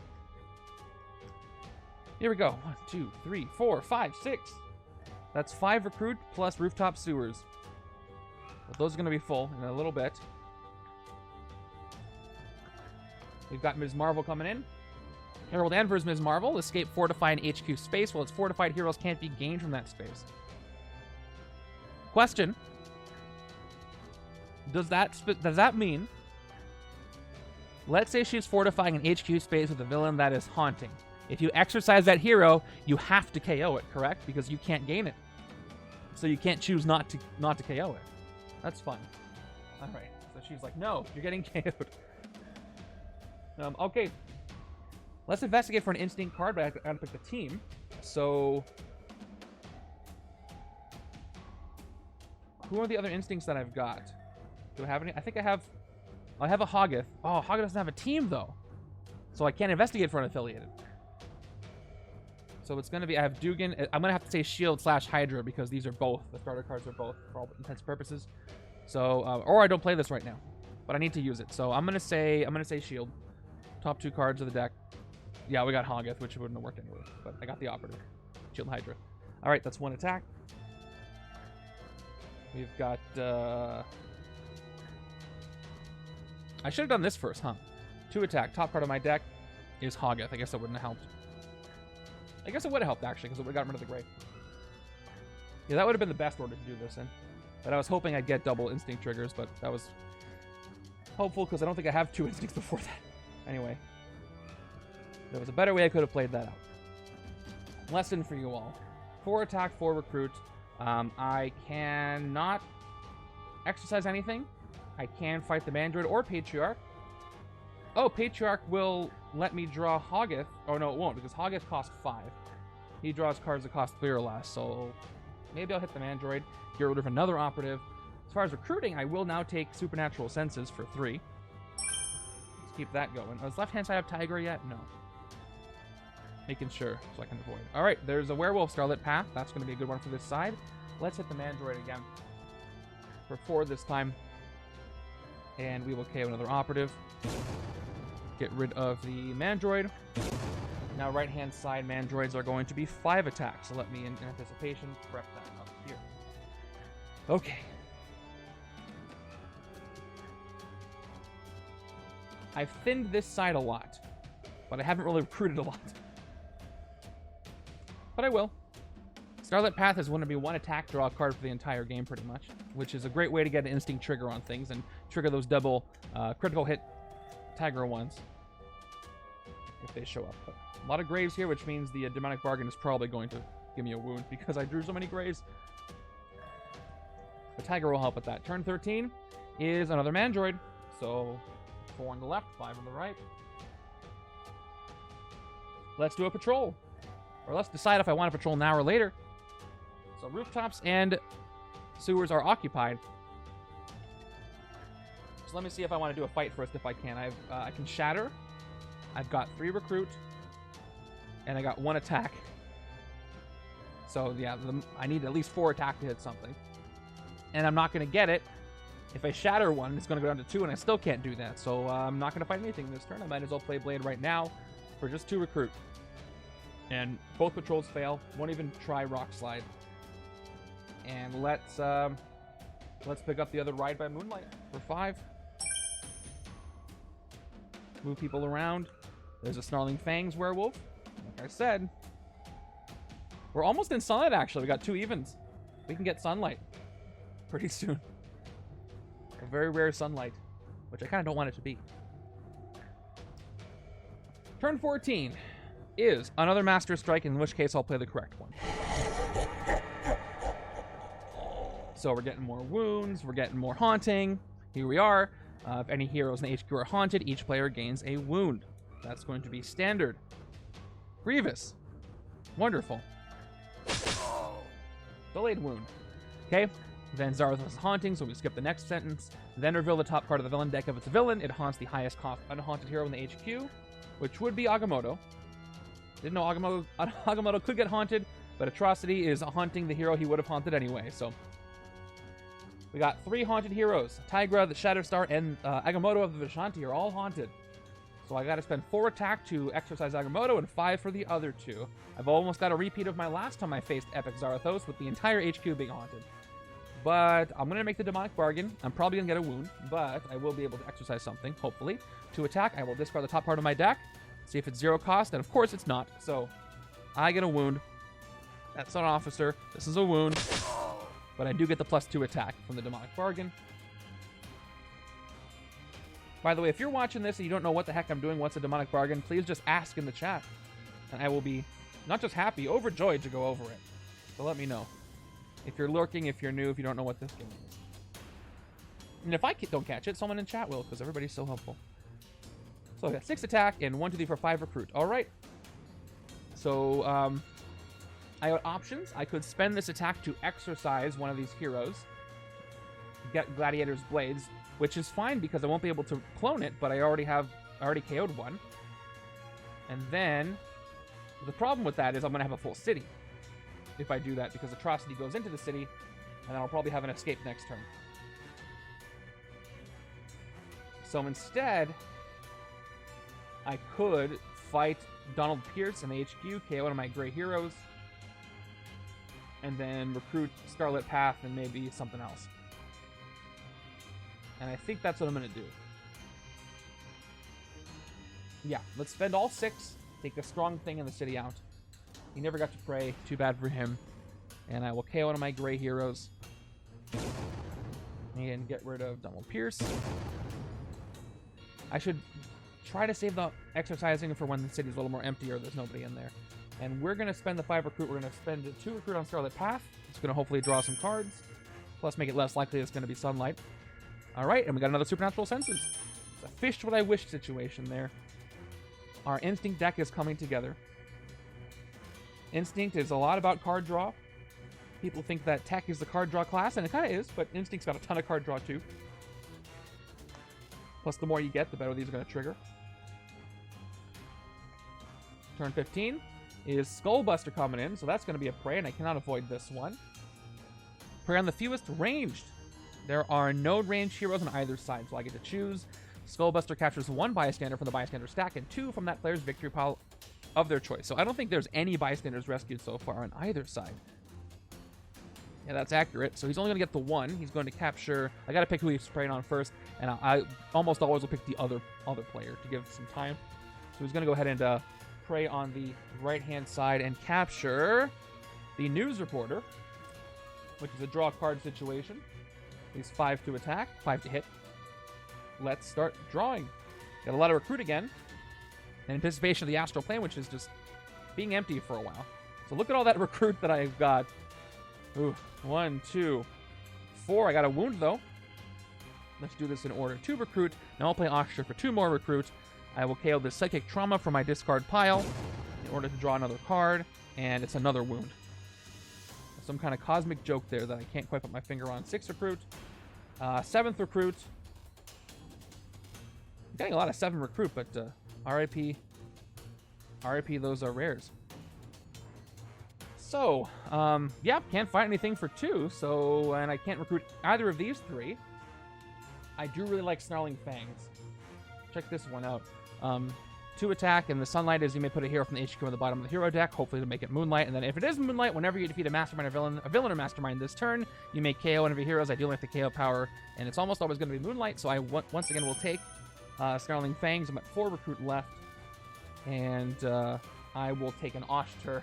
Here we go. 1, 2, 3, 4, 5, 6. That's 5 recruit plus rooftop sewers. But those are going to be full in a little bit. We've got Ms. Marvel coming in. Herald Anver's Ms. Marvel. Escape fortified HQ space. Well, its fortified heroes can't be gained from that space. Question. Does that mean... Let's say she's fortifying an HQ space with a villain that is haunting. If you exercise that hero, you have to KO it, correct? Because you can't gain it. So you can't choose not to KO it. That's fun. Alright, so she's like, no, you're getting KO'd. Okay. Let's investigate for an instinct card, but I gotta pick the team. So... who are the other instincts that I've got? Do I have any? I think I have a Hoggith. Oh, Hoggith doesn't have a team, though. So I can't investigate for unaffiliated. So it's going to be, I have Dugan. I'm going to have to say Shield / Hydra because these are both. The starter cards are both for all intents and purposes. So, or I don't play this right now. But I need to use it. So I'm going to say Shield. Top 2 cards of the deck. Yeah, we got Hoggith, which wouldn't have worked anyway. But I got the operative. Shield Hydra. Alright, that's 1 attack. We've got, I should have done this first, huh? 2 attack. Top card of my deck is Hoggith. I guess that wouldn't have helped. I guess it would have helped, actually, because it would have gotten rid of the gray. Yeah, that would have been the best order to do this in. But I was hoping I'd get double instinct triggers, but that was hopeful, because I don't think I have 2 instincts before that. Anyway. There was a better way I could have played that out. Lesson for you all. 4 attack, 4 recruit. I cannot exercise anything. I can fight the Mandroid or Patriarch. Oh, Patriarch will let me draw Hoggith. Oh, no, it won't, because Hoggith costs 5. He draws cards that cost 3 or less, so maybe I'll hit the Mandroid, get rid of another operative. As far as recruiting, I will now take Supernatural Senses for 3. Let's keep that going. Does left-hand side have Tigra yet? No. Making sure, so I can avoid. Alright, there's a Werewolf Scarlet Path. That's going to be a good one for this side. Let's hit the Mandroid again. For 4 this time. And we will KO another operative. Get rid of the Mandroid. Now right-hand side Mandroids are going to be 5 attacks. So let me, in anticipation, prep that up here. Okay. I've thinned this side a lot. But I haven't really recruited a lot. But I will. Scarlet Path is going to be 1 attack, draw a card for the entire game pretty much, which is a great way to get an instinct trigger on things and trigger those double critical hit Tigra ones if they show up. But a lot of graves here, which means the Demonic Bargain is probably going to give me a wound because I drew so many graves. The Tiger will help with that. Turn 13 is another Mandroid, so 4 on the left, 5 on the right. Let's do a patrol. Or let's decide if I want to patrol now or later. So rooftops and sewers are occupied. So let me see if I want to do a fight first if I can. I can shatter. I've got 3 recruit. And I got 1 attack. So yeah, I need at least 4 attack to hit something. And I'm not going to get it. If I shatter 1, it's going to go down to 2 and I still can't do that. So I'm not going to fight anything this turn. I might as well play Blade right now for just 2 recruit. And both patrols fail. Won't even try Rock Slide. And let's Let's pick up the other Ride by Moonlight for 5. Move people around. There's a Snarling Fangs Werewolf. Like I said, we're almost in Sunlight, actually. We got 2 evens. We can get Sunlight pretty soon. A very rare Sunlight, which I kind of don't want it to be. Turn 14 is another Master Strike, in which case I'll play the correct one. So we're getting more wounds, we're getting more haunting. Here we are. If any heroes in the HQ are haunted, each player gains a wound. That's going to be standard. Grievous. Wonderful. Delayed wound. Okay. Then Zarathos is haunting, so we skip the next sentence. Then reveal the top card of the villain deck. If it's a villain, it haunts the highest cost unhaunted hero in the HQ, which would be Agamotto. Didn't know Agamotto could get haunted, but Atrocity is haunting the hero he would have haunted anyway, so... We got 3 haunted heroes. Tigra, the Shatterstar, and Agamotto of the Vishanti are all haunted. So I got to spend 4 attack to exercise Agamotto and 5 for the other 2. I've almost got a repeat of my last time I faced Epic Zarathos with the entire HQ being haunted. But I'm going to make the demonic bargain. I'm probably going to get a wound, but I will be able to exercise something, hopefully. To attack, I will discard the top part of my deck, see if it's 0 cost, and of course it's not. So I get a wound. That's an officer. This is a wound. But I do get the +2 attack from the demonic bargain. By the way, if you're watching this and you don't know what the heck I'm doing, what's a demonic bargain, please just ask in the chat. And I will be not just happy, overjoyed to go over it. So let me know. If you're lurking, if you're new, if you don't know what this game is. And if I don't catch it, someone in chat will, because everybody's so helpful. So I got 6 attack and 1, 2, 3, 4, 5 recruit. All right. So, I got options. I could spend this attack to exercise one of these heroes. Get Gladiator's Blades, which is fine because I won't be able to clone it, but I already KO'd one. And then, the problem with that is I'm going to have a full city if I do that, because Atrocity goes into the city, and then I'll probably have an escape next turn. So instead, I could fight Donald Pierce in the HQ, KO one of my gray heroes, and then recruit Scarlet Path and maybe something else. And I think that's what I'm going to do. Yeah, let's spend all 6, take the strong thing in the city out. He never got to pray, too bad for him. And I will KO one of my gray heroes. And get rid of Donald Pierce. I should try to save the exercising for when the city's a little more empty or there's nobody in there. And we're going to spend the 5 recruit. We're going to spend 2 recruit on Scarlet Path. It's going to hopefully draw some cards. Plus make it less likely it's going to be Sunlight. Alright, and we got another Supernatural Senses. It's a fish what I wish situation there. Our Instinct deck is coming together. Instinct is a lot about card draw. People think that Tech is the card draw class, and it kind of is, but Instinct's got a ton of card draw too. Plus, the more you get, the better these are going to trigger. Turn 15 is Skullbuster coming in, so that's going to be a prey, and I cannot avoid this one. Prey on the fewest ranged. There are no ranged heroes on either side, so I get to choose. Skullbuster captures 1 bystander from the bystander stack and 2 from that player's victory pile of their choice. So I don't think there's any bystanders rescued so far on either side. Yeah, that's accurate. So he's only going to get the 1. He's going to capture... I got to pick who he's spraying on first, and I almost always will pick the other player to give some time. So he's going to go ahead and prey on the right-hand side and capture the news reporter, which is a draw card situation. He's 5 to attack, 5 to hit. Let's start drawing. Got a lot of recruit again. In anticipation of the astral plane, which is just being empty for a while. So look at all that recruit that I've got. Ooh, 1, 2, 4. I got a wound, though. Let's do this in order. 2 recruit. Now I'll play Oxtra for 2 more recruit. I will KO the Psychic Trauma from my discard pile in order to draw another card. And it's another wound. Some kind of cosmic joke there that I can't quite put my finger on. 6 recruit. 7th recruit. I'm getting a lot of 7 recruit, but RIP. RIP, those are rares. So, yeah, can't fight anything for 2, so, and I can't recruit either of these 3. I do really like Snarling Fangs. Check this one out. 2 attack, and the Sunlight is you may put a hero from the HQ on the bottom of the hero deck, hopefully to make it Moonlight, and then if it is Moonlight, whenever you defeat a Mastermind or villain or Mastermind this turn, You may KO one of your heroes. I deal with the KO power, and it's almost always going to be Moonlight, so I once again will take Snarling Fangs. I'm at 4 recruit left, and I will take an Oshtur,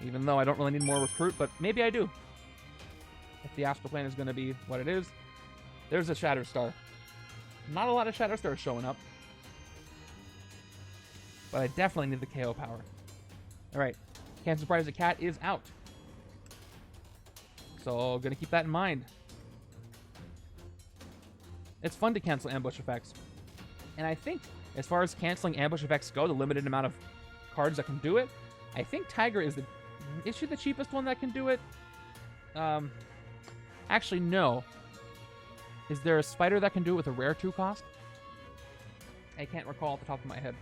even though I don't really need more recruit, but maybe I do. If the Astral Plane is going to be what it is. There's a Shatterstar. Not a lot of Shatterstars showing up, but I definitely need the KO power. All right, can't surprise the cat is out. So gonna keep that in mind. It's fun to cancel ambush effects. And I think as far as canceling ambush effects go, the limited amount of cards that can do it, I think Tigra is she the cheapest one that can do it? Actually, no. Is there a spider that can do it with a rare 2 cost? I can't recall off the top of my head.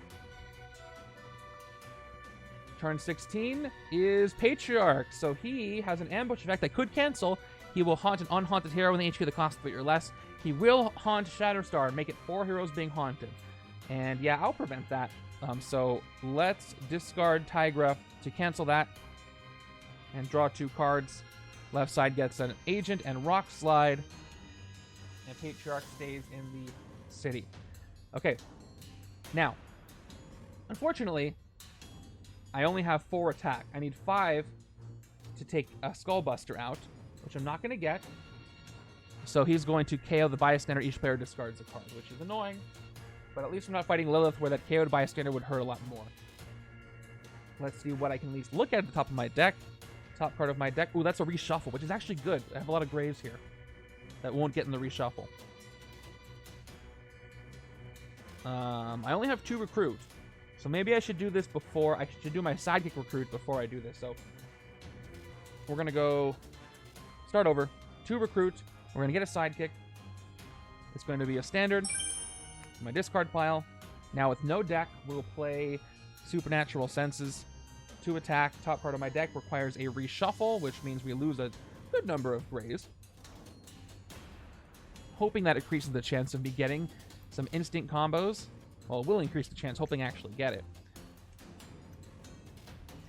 Turn 16 is Patriarch, so he has an ambush effect that could cancel. He will haunt an unhaunted hero with an HP that costs 3 or less. He will haunt Shatterstar, make it 4 heroes being haunted. And yeah, I'll prevent that. So let's discard Tigra to cancel that and draw 2 cards. Left side gets an Agent and Rock Slide, and Patriarch stays in the city. Okay, now, unfortunately, I only have 4 attack. I need 5 to take a Skullbuster out, which I'm not going to get. So he's going to KO the bystander. Each player discards a card, which is annoying. But at least I'm not fighting Lilith, where that KO'd bystander would hurt a lot more. Let's see what I can at least look at the top of my deck. Top card of my deck. Ooh, that's a reshuffle, which is actually good. I have a lot of graves here that won't get in the reshuffle. I only have 2 recruit. So maybe I should do this before. I should do my sidekick recruit before I do this. So we're going to go start over. 2 recruit. We're going to get a sidekick. It's going to be a standard. My discard pile. Now with no deck, we'll play Supernatural Senses. 2 attack. Top card of my deck requires a reshuffle, which means we lose a good number of grays. Hoping that increases the chance of me getting some instinct combos. Well, it will increase the chance, hoping I actually get it.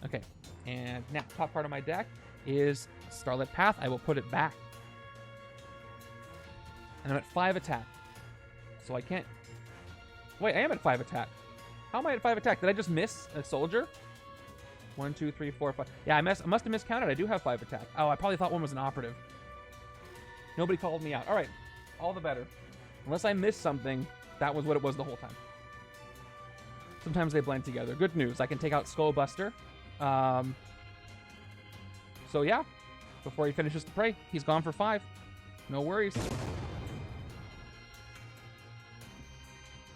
Okay, and now top part of my deck is Starlit Path. I will put it back. And I'm at 5 attack. So I can't... Wait, I am at 5 attack. How am I at 5 attack? Did I just miss a soldier? 1, 2, 3, 4, 5. Yeah, I must have miscounted. I do have 5 attack. Oh, I probably thought one was an operative. Nobody called me out. All right, all the better. Unless I missed something, that was what it was the whole time. Sometimes they blend together. Good news. I can take out Skullbuster. So yeah, before he finishes the prey, he's gone for 5. No worries.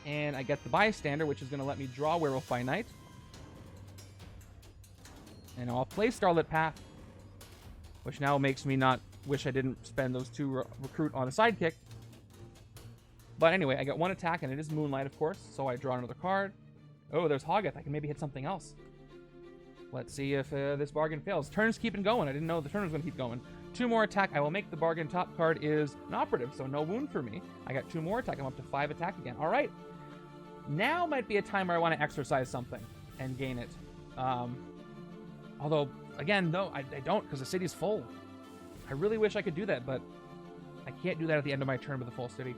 And I get the bystander, which is going to let me draw Werewolf by Night. And I'll play Starlit Path, which now makes me not wish I didn't spend those 2 recruit on a sidekick. But anyway, I got 1 attack, and it is Moonlight, of course, so I draw another card. Oh, there's Hoggith. I can maybe hit something else. Let's see if this bargain fails. Turn's keeping going. I didn't know the turn was going to keep going. 2 more attack. I will make the bargain. Top card is an operative, so no wound for me. I got 2 more attack. I'm up to 5 attack again. All right. Now might be a time where I want to exercise something and gain it. Although, again, no, I don't, because the city's full. I really wish I could do that, but I can't do that at the end of my turn with a full city.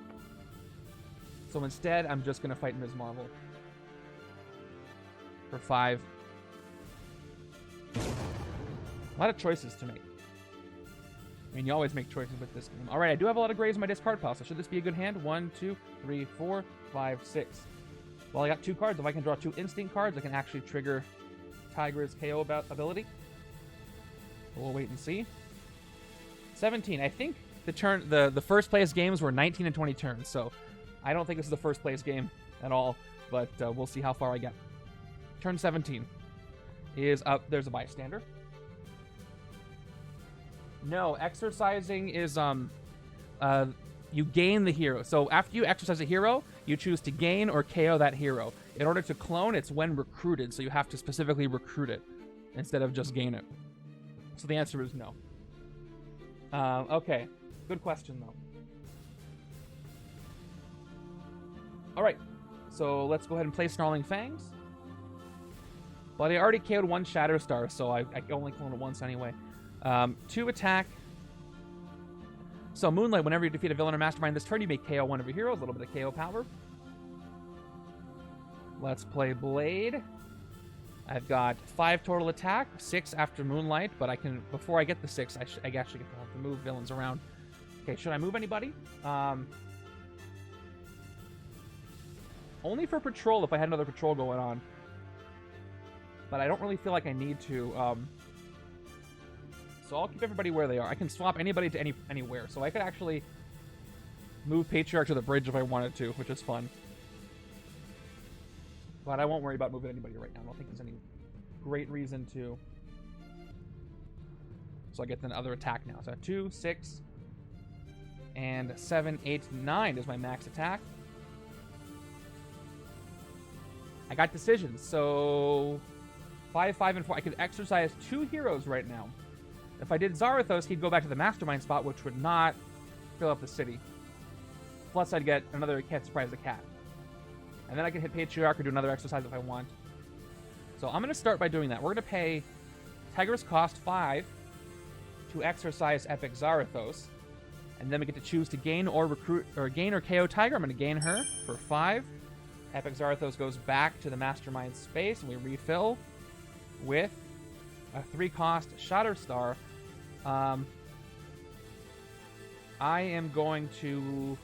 So instead, I'm just going to fight Ms. Marvel. For 5. A lot of choices to make. I mean, you always make choices with this game. All right, I do have a lot of grays in my discard pile, so should this be a good hand? 1, 2, 3, 4, 5, 6. Well, I got 2 cards. If I can draw 2 instinct cards, I can actually trigger Tigra's KO ability. We'll wait and see. 17. I think the first place games were 19 and 20 turns, so I don't think this is the first place game at all, but we'll see how far I get. Turn 17 is up. There's a bystander. No, exercising is you gain the hero. So after you exercise a hero, you choose to gain or KO that hero. In order to clone, it's when recruited, so you have to specifically recruit it instead of just gain it. So the answer is no. Okay, good question though. All right, so let's go ahead and play Snarling Fangs. But I already KO'd 1 Shatterstar, so I only clone it once anyway. 2 attack. So Moonlight, whenever you defeat a villain or mastermind this turn, you may KO one of your heroes. A little bit of KO power. Let's play Blade. I've got 5 total attack, 6 after Moonlight, but I can, before I get the 6, I actually get to have to move villains around. Okay, should I move anybody? Only for patrol if I had another patrol going on. But I don't really feel like I need to. So I'll keep everybody where they are. I can swap anybody to anywhere. So I could actually move Patriarch to the bridge if I wanted to, which is fun. But I won't worry about moving anybody right now. I don't think there's any great reason to. So I get the other attack now. So 2, 6, and 7, 8, 9 is my max attack. I got decisions. So 5, 5, and 4. I could exercise 2 heroes right now. If I did Zarathos, he'd go back to the Mastermind spot, which would not fill up the city. Plus, I'd get another Cat Surprise the Cat. And then I can hit Patriarch or do another exercise if I want. So I'm going to start by doing that. We're going to pay Tigra's cost 5 to exercise Epic Zarathos. And then we get to choose to gain or recruit or gain or KO Tigra. I'm going to gain her for 5. Epic Zarathos goes back to the Mastermind space, and we refill with a 3-cost Shatterstar. I am going to...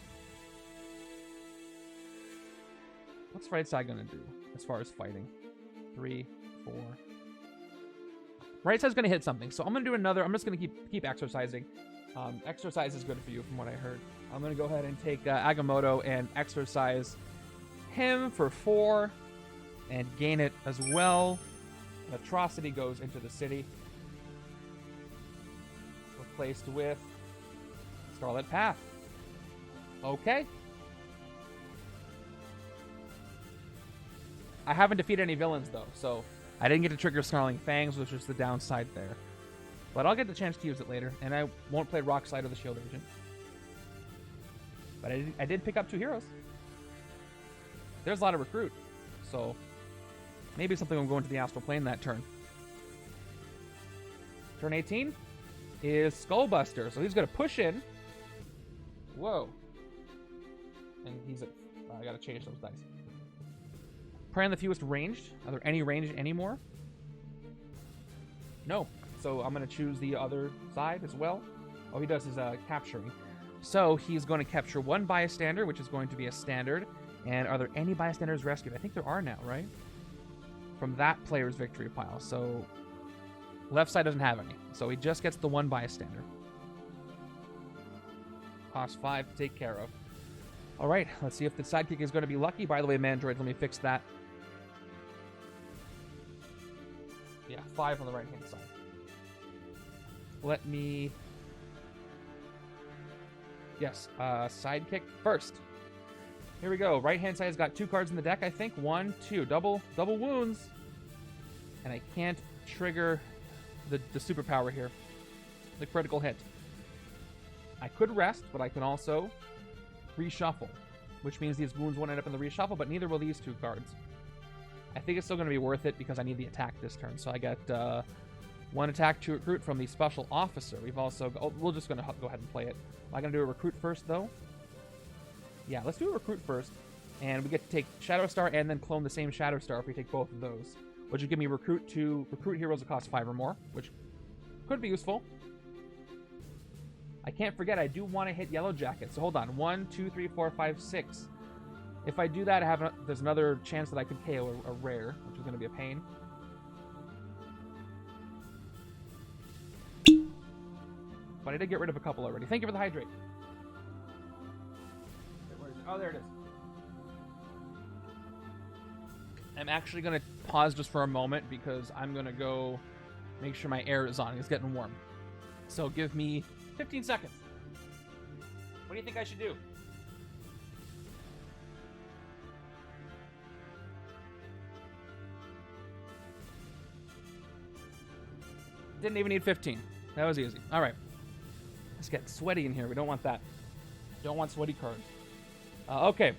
What's right side going to do as far as fighting? 3, 4. Right side's going to hit something, so I'm going to do another. I'm just going to keep exercising. Exercise is good for you, from what I heard. I'm going to go ahead and take Agamotto and exercise him for 4 and gain it as well. Atrocity goes into the city. Replaced with Scarlet Path. Okay. I haven't defeated any villains, though, so I didn't get to trigger Snarling Fangs, which is the downside there. But I'll get the chance to use it later, and I won't play Rock Slide or the Shield Agent. But I did pick up 2 heroes. There's a lot of recruit, so maybe something will go into the Astral Plane that turn. Turn 18 is Skullbuster, so he's going to push in. Whoa. And he's at... I got to change those dice. Prey on the fewest ranged. Are there any ranged anymore? No. So I'm going to choose the other side as well. Oh, he does his capturing. So he's going to capture 1 bystander, which is going to be a standard. And are there any bystanders rescued? I think there are now, right? From that player's victory pile. So left side doesn't have any. So he just gets the 1 bystander. Cost 5 to take care of. All right, let's see if the sidekick is going to be lucky. By the way, Mandroid, let me fix that. Yeah, 5 on the right-hand side. Let me... Yes, sidekick first. Here we go. Right-hand side's got 2 cards in the deck, I think. 1, 2. Double wounds. And I can't trigger the superpower here. The critical hit. I could rest, but I can also reshuffle, which means these wounds won't end up in the reshuffle, but neither will these 2 cards. I think it's still going to be worth it because I need the attack this turn. So I get 1 attack to recruit from the special officer. We've also... we're just going to go ahead and play it. Am I going to do a recruit first, though? Yeah, let's do a recruit first. And we get to take Shatterstar and then clone the same Shatterstar if we take both of those. Which would give me recruit heroes that cost 5 or more, which could be useful. I can't forget, I do want to hit Yellow Jacket. So hold on. 1, 2, 3, 4, 5, 6. If I do that, there's another chance that I could KO a rare, which is going to be a pain. But I did get rid of a couple already. Thank you for the hydrate. Where is it? Oh, there it is. I'm actually going to pause just for a moment because I'm going to go make sure my air is on. It's getting warm. So give me 15 seconds. What do you think I should do? Didn't even need 15. That was easy. All right. It's getting sweaty in here. We don't want that. Don't want sweaty cards. Okay.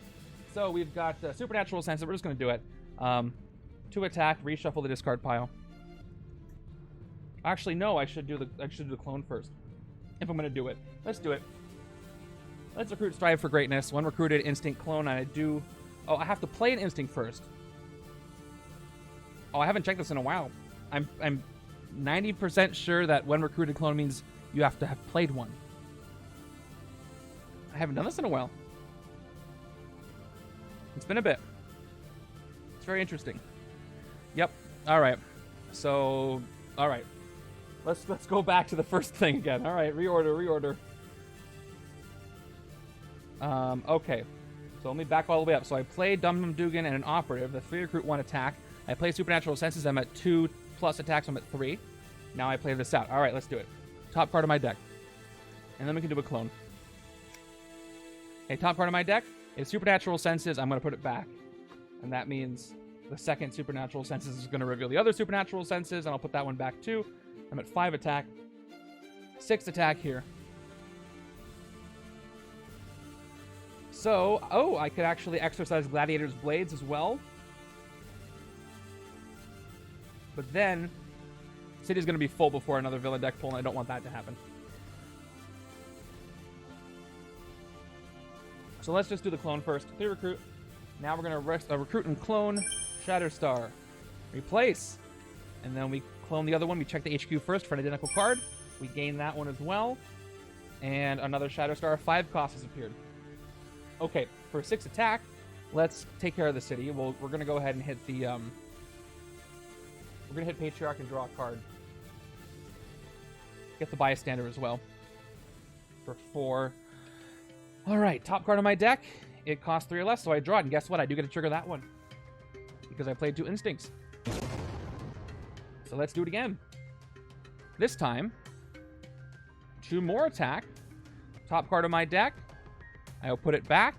So we've got Supernatural Sense. We're just going to do it. 2 attack. Reshuffle the discard pile. Actually, no. I should do the clone first. If I'm going to do it. Let's do it. Let's recruit Strive for Greatness. One recruited Instinct Clone, and I do... Oh, I have to play an Instinct first. Oh, I haven't checked this in a while. I'm 90% sure that when recruited clone means you have to have played one. I haven't done this in a while. It's been a bit. It's very interesting. Yep. All right. So, all right. Let's go back to the first thing again. All right, reorder. Okay. So let me back all the way up. So I played Dum Dum Dugan and an Operative. The 3 recruit 1 attack. I play Supernatural Senses. I'm at 2 plus attacks. I'm at 3. Now I play this out. All right, let's do it. Top card of my deck. And then we can do a clone. Okay, top card of my deck is Supernatural Senses. I'm going to put it back. And that means the second Supernatural Senses is going to reveal the other Supernatural Senses, and I'll put that one back too. I'm at 5 attack. 6 attack here. So, oh, I could actually exercise Gladiator's Blades as well. But then, City's going to be full before another villain deck pull, and I don't want that to happen. So let's just do the clone first. 3 recruit. Now we're going to recruit and clone Shatterstar. Replace. And then we clone the other one. We check the HQ first for an identical card. We gain that one as well. And another Shatterstar. 5 cost has appeared. Okay, for 6 attack, let's take care of the city. We're going to go ahead and hit the... we're going to hit Patriarch and draw a card. Get the Bystander as well. For 4. Alright, top card of my deck. It costs 3 or less, so I draw it. And guess what? I do get to trigger that one. Because I played 2 Instincts. So let's do it again. This time, 2 more attack. Top card of my deck. I'll put it back.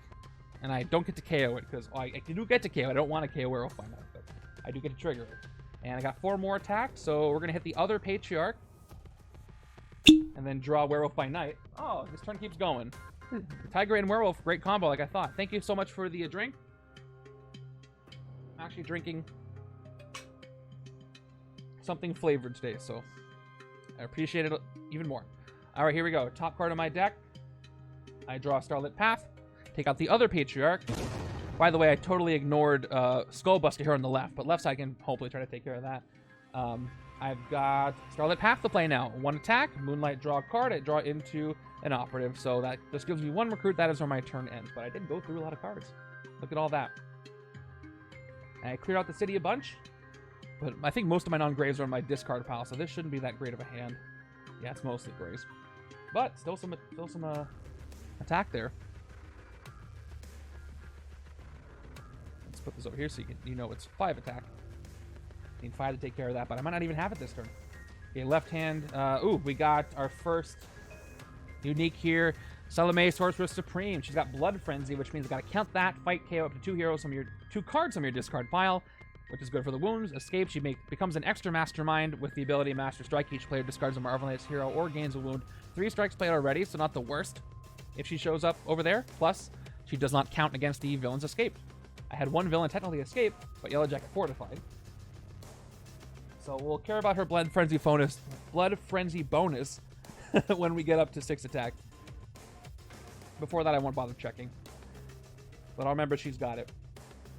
And I don't get to KO it, because I do get to KO it. I don't want to KO Werewolf by now, but I do get to trigger it. And I got 4 more attacks, so we're going to hit the other Patriarch. And then draw Werewolf by Night. Oh, this turn keeps going. Tigra and Werewolf, great combo like I thought. Thank you so much for the drink. I'm actually drinking something flavored today, so I appreciate it even more. All right, here we go. Top card of my deck. I draw Starlit Path. Take out the other Patriarch. By the way, I totally ignored Skullbuster here on the left, but left side can hopefully try to take care of that. I've got Starlit Path to play now. 1 attack, Moonlight, draw a card. I draw into an Operative, so that just gives me 1 recruit. That is where my turn ends, but I did go through a lot of cards. Look at all that. And I cleared out the city a bunch, but I think most of my non-graves are in my discard pile, so this shouldn't be that great of a hand. Yeah, it's mostly graves, but still some attack there. Let's put this over here so you know it's 5 attack. I need 5 to take care of that, but I might not even have it this turn. Okay, left hand. Ooh, we got our first unique here. Salome, Sorceress Supreme. She's got Blood Frenzy, which means I gotta count that. Fight KO up to 2 heroes from your 2 cards from your discard pile, which is good for the wounds. Escape, she becomes an extra Mastermind with the ability Master Strike. Each player discards a Marvelous hero or gains a wound. 3 strikes played already, so not the worst if she shows up over there. Plus, she does not count against the villain's escape. I had 1 villain technically escape, but Yellow Jacket fortified. So we'll care about her Blood Frenzy bonus when we get up to 6 attack. Before that, I won't bother checking. But I'll remember she's got it.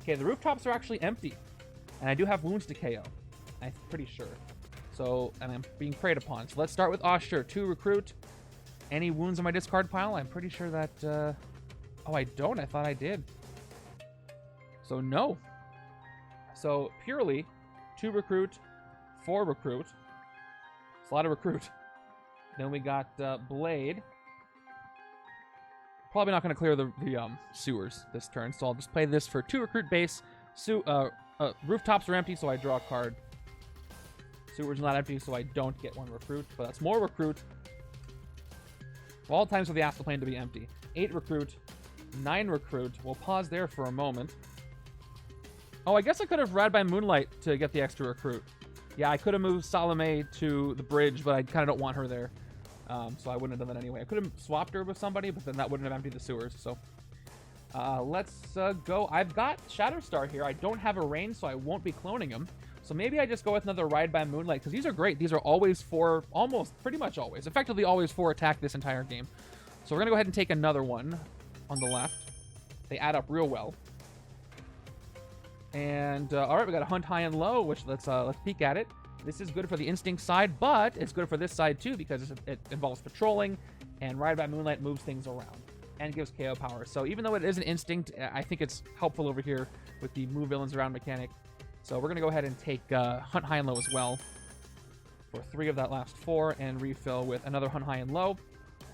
Okay, the rooftops are actually empty. And I do have wounds to KO. I'm pretty sure. So, and I'm being preyed upon. So let's start with Osher. 2 recruit. Any wounds on my discard pile? I'm pretty sure that... Oh, I don't. I thought I did. So, no. So, purely 2 recruit, 4 recruit. It's a lot of recruit. Then we got Blade. Probably not going to clear the sewers this turn, so I'll just play this for 2 recruit base. Rooftops are empty, so I draw a card. Sewers not empty, so I don't get 1 recruit, but that's more recruit. All times for the Astral Plane to be empty. 8 recruit, 9 recruit. We'll pause there for a moment. Oh, I guess I could have Rad by Moonlight to get the extra recruit. Yeah, I could have moved Salome to the bridge, but I kind of don't want her there. So I wouldn't have done that anyway. I could have swapped her with somebody, but then that wouldn't have emptied the sewers. So let's go. I've got Shatterstar here. I don't have a range, so I won't be cloning him. So maybe I just go with another Ride by Moonlight, because these are great. These are always 4, almost, pretty much always. Effectively always 4 attack this entire game. So we're going to go ahead and take another one on the left. They add up real well. And, all right, we got a hunt high and low, which let's peek at it. This is good for the instinct side, but it's good for this side too because it involves patrolling, and Ride by Moonlight moves things around and gives KO power. So even though it is an instinct, I think it's helpful over here with the move villains around mechanic. So we're going to go ahead and take Hunt High and Low as well for 3 of that last 4 and refill with another Hunt High and Low.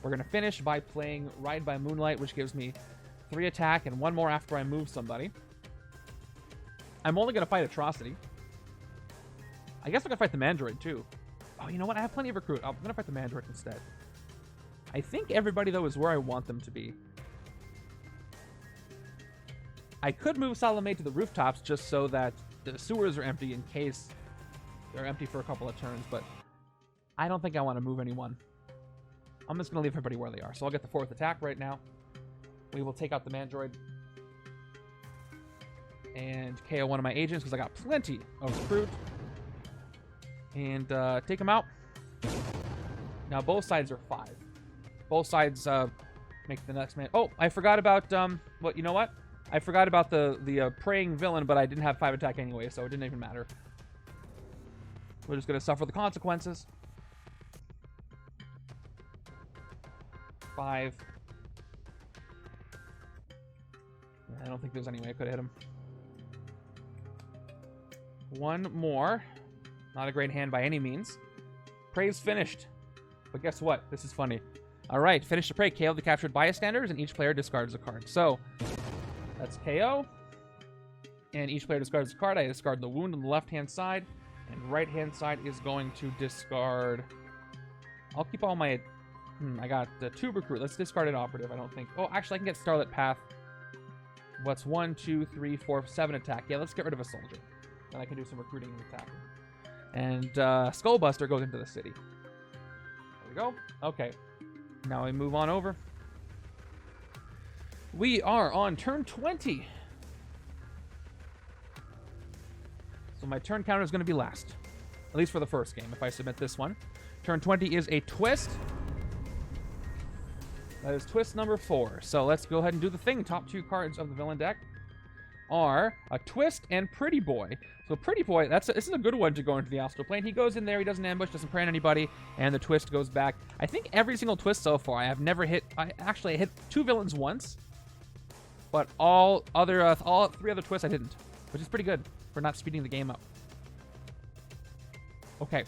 We're going to finish by playing Ride by Moonlight, which gives me 3 attack and 1 more after I move somebody. I'm only going to fight Atrocity. I guess I'm going to fight the Mandroid too. Oh, you know what? I have plenty of recruit. I'm going to fight the Mandroid instead. I think everybody, though, is where I want them to be. I could move Salome to the rooftops just so that the sewers are empty in case they're empty for a couple of turns, but I don't think I want to move anyone. I'm just going to leave everybody where they are. So I'll get the 4th attack right now. We will take out the Mandroid and KO one of my agents because I got plenty of recruit. And take them out. Now both sides are 5. Both sides make the next man. Oh, I forgot about what? You know what? I forgot about the praying villain, but I didn't have 5 attack anyway, so it didn't even matter. We're just gonna suffer the consequences. 5. I don't think there's any way I could have hit him. 1 more. Not a great hand by any means. Prey's finished. But guess what? This is funny. All right, finish the prey. KO the captured bystanders, and each player discards a card. So that's KO. And each player discards a card. I discard the wound on the left-hand side. And right-hand side is going to discard... I'll keep all my... I got 2 recruit. Let's discard an operative, I don't think. Oh, actually, I can get Starlit Path. What's 1, 2, 3, 4, 7 attack? Yeah, let's get rid of a soldier. Then I can do some recruiting and attacking. And Skullbuster goes into the city. There we go. Okay. Now we move on over. We are on turn 20. So my turn counter is going to be last. At least for the first game, if I submit this one. Turn 20 is a twist. That is twist number 4. So let's go ahead and do the thing. Top 2 cards of the villain deck are a Twist and Pretty Boy. So Pretty Boy, this is a good one to go into the astral plane. He goes in there, he doesn't ambush, doesn't prey on anybody, and the Twist goes back. I think every single Twist so far, I have never hit. I hit 2 villains once, but all 3 other Twists I didn't, which is pretty good for not speeding the game up. Okay.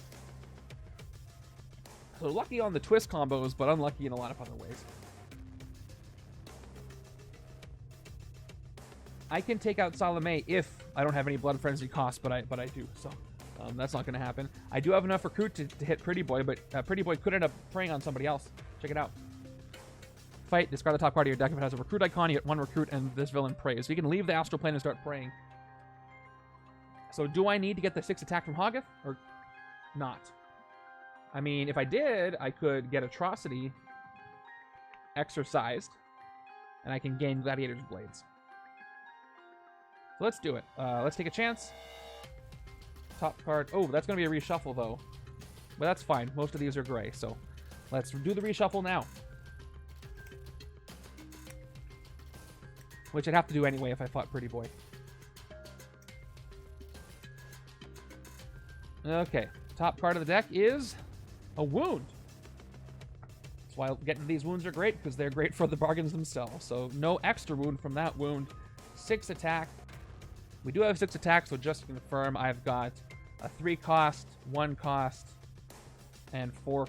So lucky on the Twist combos, but unlucky in a lot of other ways. I can take out Salome if I don't have any Blood Frenzy costs, but I do, so that's not going to happen. I do have enough recruit to hit Pretty Boy, but Pretty Boy could end up preying on somebody else. Check it out. Fight, discard the top card of your deck. If it has a recruit icon, you get 1 recruit, and this villain prays. So you can leave the astral plane and start praying. So do I need to get the 6 attack from Hoggoth, or not? I mean, if I did, I could get Atrocity exercised, and I can gain Gladiator's Blades. So let's do it. Let's take a chance. Top card. Oh, that's going to be a reshuffle, though. But that's fine. Most of these are gray, so let's do the reshuffle now. Which I'd have to do anyway if I fought Pretty Boy. Okay. Top card of the deck is a wound. That's why getting these wounds are great, because they're great for the bargains themselves. So no extra wound from that wound. 6 attack. We do have 6 attacks, so just to confirm, I've got a 3 cost, 1 cost, and 4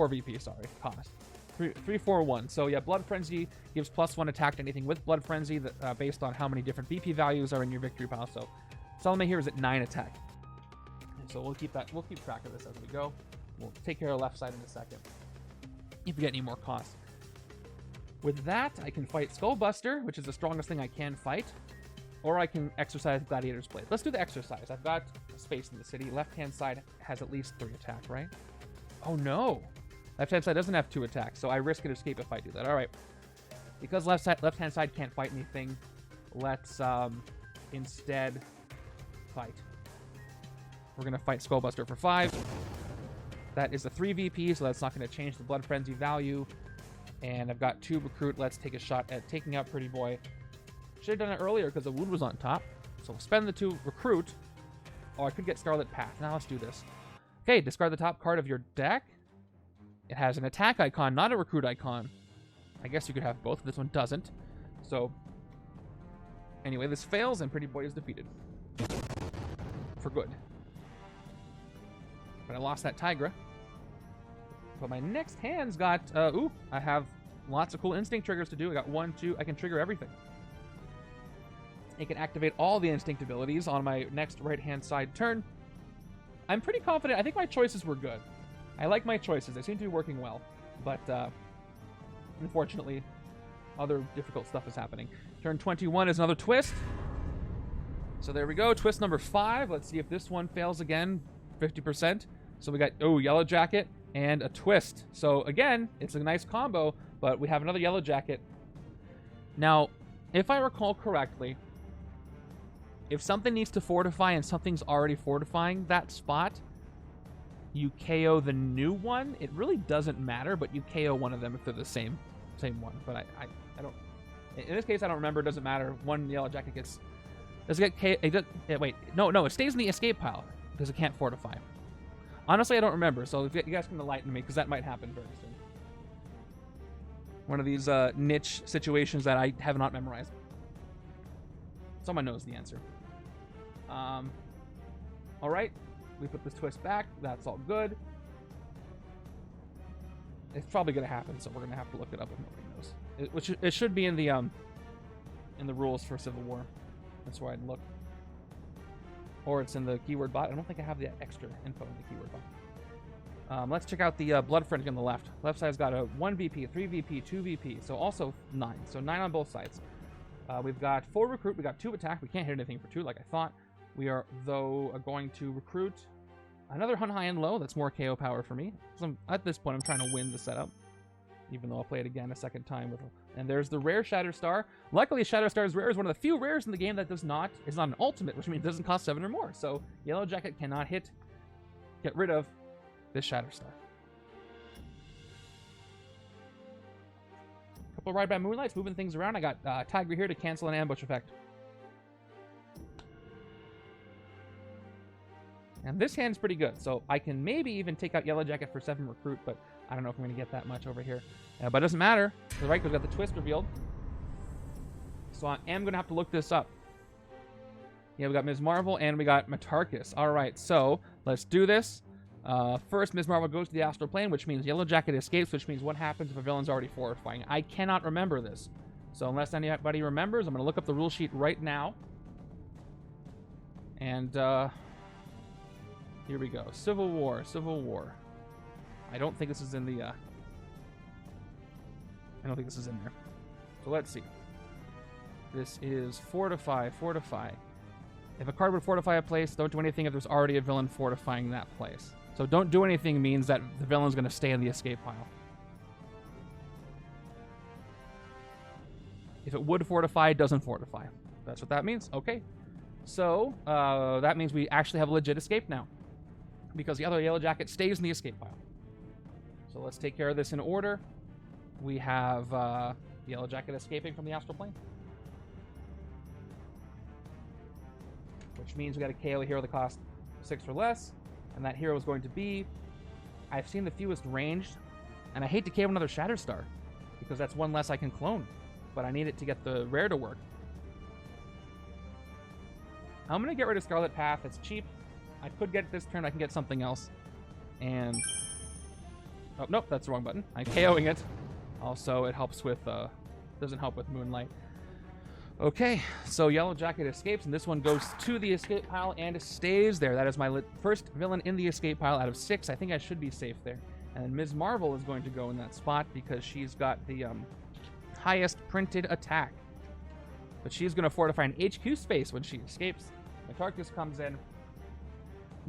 VP, sorry, cost. 3, 4, 1. So yeah, Blood Frenzy gives +1 attack to anything with Blood Frenzy that, based on how many different VP values are in your victory pile. So Salome here is at 9 attack. And so we'll keep track of this as we go. We'll take care of the left side in a second. If we get any more costs. With that, I can fight Skullbuster, which is the strongest thing I can fight. Or I can exercise Gladiator's Blade. Let's do the exercise. I've got space in the city. Left-hand side has at least 3 attack, right? Oh, no. Left-hand side doesn't have 2 attacks, so I risk an escape if I do that. All right. Because left-hand side can't fight anything, let's instead fight. We're going to fight Skullbuster for 5. That is a 3 VP, so that's not going to change the Blood Frenzy value. And I've got 2 recruit. Let's take a shot at taking out Pretty Boy. Should have done it earlier because the wound was on top. So we'll spend the 2 recruit. Oh, I could get Scarlet Path. Now let's do this. Okay, discard the top card of your deck. It has an attack icon, not a recruit icon. I guess you could have both. This one doesn't. So, anyway, this fails and Pretty Boy is defeated. For good. But I lost that Tigra. But my next hand's got, I have lots of cool instinct triggers to do. I got 1, 2, I can trigger everything. I can activate all the instinct abilities on my next right-hand side turn. I'm pretty confident. I think my choices were good. I like my choices. They seem to be working well. But, unfortunately, other difficult stuff is happening. Turn 21 is another twist. So there we go. Twist number 5. Let's see if this one fails again. 50%. So we got, Yellow Jacket and a twist. So again, it's a nice combo, but we have another Yellow Jacket. Now, if I recall correctly, if something needs to fortify and something's already fortifying that spot, you KO the new one. It really doesn't matter, but you KO one of them if they're the same one. But I don't. In this case, I don't remember. It doesn't matter. One Yellow Jacket gets. Does it get KO? Wait, no. It stays in the escape pile because it can't fortify. Honestly, I don't remember. So if you guys can enlighten me, because that might happen very soon. One of these niche situations that I have not memorized. Someone knows the answer. All right, we put this twist back. That's all good. It's probably going to happen, so we're going to have to look it up if nobody knows. It should be in the rules for Civil War. That's where I'd look. Or it's in the keyword bot. I don't think I have the extra info in the keyword bot. Let's check out the Blood Frenzy on the left. Left side's got a 1 VP, 3 VP, 2 VP, so also 9. So 9 on both sides. We've got 4 recruit. We got 2 attack. We can't hit anything for 2 like I thought. We are, though, going to recruit another Hun High and Low. That's more KO power for me. So at this point, I'm trying to win the setup, even though I'll play it again a second time. And there's the rare Shatterstar. Luckily, Shatterstar's rare is one of the few rares in the game that is not an ultimate, which means it doesn't cost 7 or more. So Yellow Jacket cannot get rid of this Shatterstar. Couple Ride by Moonlights, moving things around. I got Tigra here to cancel an ambush effect. And this hand's pretty good, so I can maybe even take out Yellow Jacket for 7 recruit, but I don't know if I'm going to get that much over here. But it doesn't matter. The right got the twist revealed. So I am going to have to look this up. Yeah, we got Ms. Marvel and we got Matarkus. All right, so let's do this. First, Ms. Marvel goes to the astral plane, which means Yellow Jacket escapes, which means what happens if a villain's already fortifying. I cannot remember this. So unless anybody remembers, I'm going to look up the rule sheet right now. And here we go. Civil War. I don't think this is in the... I don't think this is in there. So let's see. This is fortify. If a card would fortify a place, don't do anything if there's already a villain fortifying that place. So don't do anything means that the villain's going to stay in the escape pile. If it would fortify, it doesn't fortify. That's what that means. Okay. So that means we actually have a legit escape now, because the other Yellow Jacket stays in the escape pile. So let's take care of this in order. We have Yellow Jacket escaping from the astral plane, which means we got to KO a hero that costs 6 or less, and that hero is going to be... I've seen the fewest ranged, and I hate to KO another Shatterstar, because that's one less I can clone, but I need it to get the rare to work. I'm going to get rid of Scarlet Path. It's cheap. I could get it this turn. I can get something else. And... oh, nope, that's the wrong button. I'm KOing it. Also, it helps with... doesn't help with Moonlight. Okay, so Yellow Jacket escapes, and this one goes to the escape pile and stays there. That is my first villain in the escape pile out of 6. I think I should be safe there. And Ms. Marvel is going to go in that spot because she's got the highest printed attack. But she's going to fortify an HQ space when she escapes. Matarkus comes in.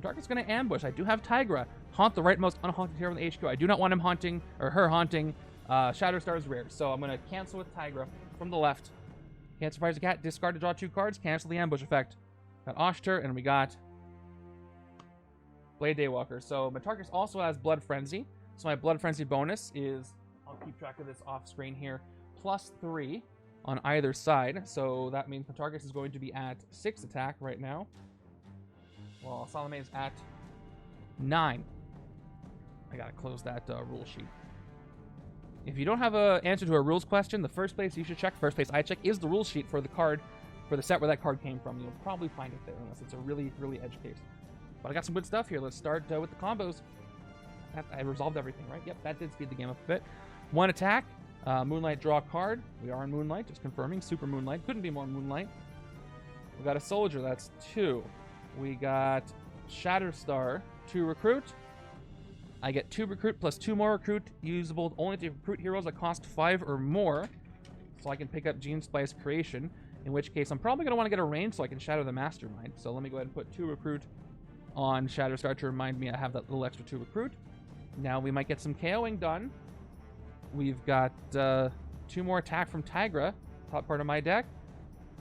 Matarkus is going to ambush. I do have Tigra. Haunt the rightmost unhaunted hero in the HQ. I do not want him haunting, or her haunting, Shatterstar's rare. So I'm going to cancel with Tigra from the left. Can't surprise the cat. Discard to draw 2 cards. Cancel the ambush effect. Got Oshter, and we got Blade Daywalker. So Matarkus also has Blood Frenzy. So my Blood Frenzy bonus is I'll keep track of this off screen here. +3 on either side. So that means Matargus is going to be at 6 attack right now. Well, Salome is at 9. I gotta close that rule sheet. If you don't have an answer to a rules question, the first place you should check, first place I check, is the rule sheet for the card, for the set where that card came from. You'll probably find it there, unless it's a really, really edge case. But I got some good stuff here. Let's start with the combos. I resolved everything, right? Yep, that did speed the game up a bit. 1 attack, Moonlight, draw a card. We are in Moonlight, just confirming. Super Moonlight, couldn't be more Moonlight. We got a Soldier, that's 2. We got Shatterstar, 2 recruit. I get 2 recruit plus 2 more recruit, usable only to recruit heroes that cost 5 or more. So I can pick up Gene Splice Creation, in which case I'm probably going to want to get a range so I can shatter the Mastermind. So let me go ahead and put 2 recruit on Shatterstar to remind me I have that little extra 2 recruit. Now we might get some KOing done. We've got 2 more attack from Tigra, top part of my deck.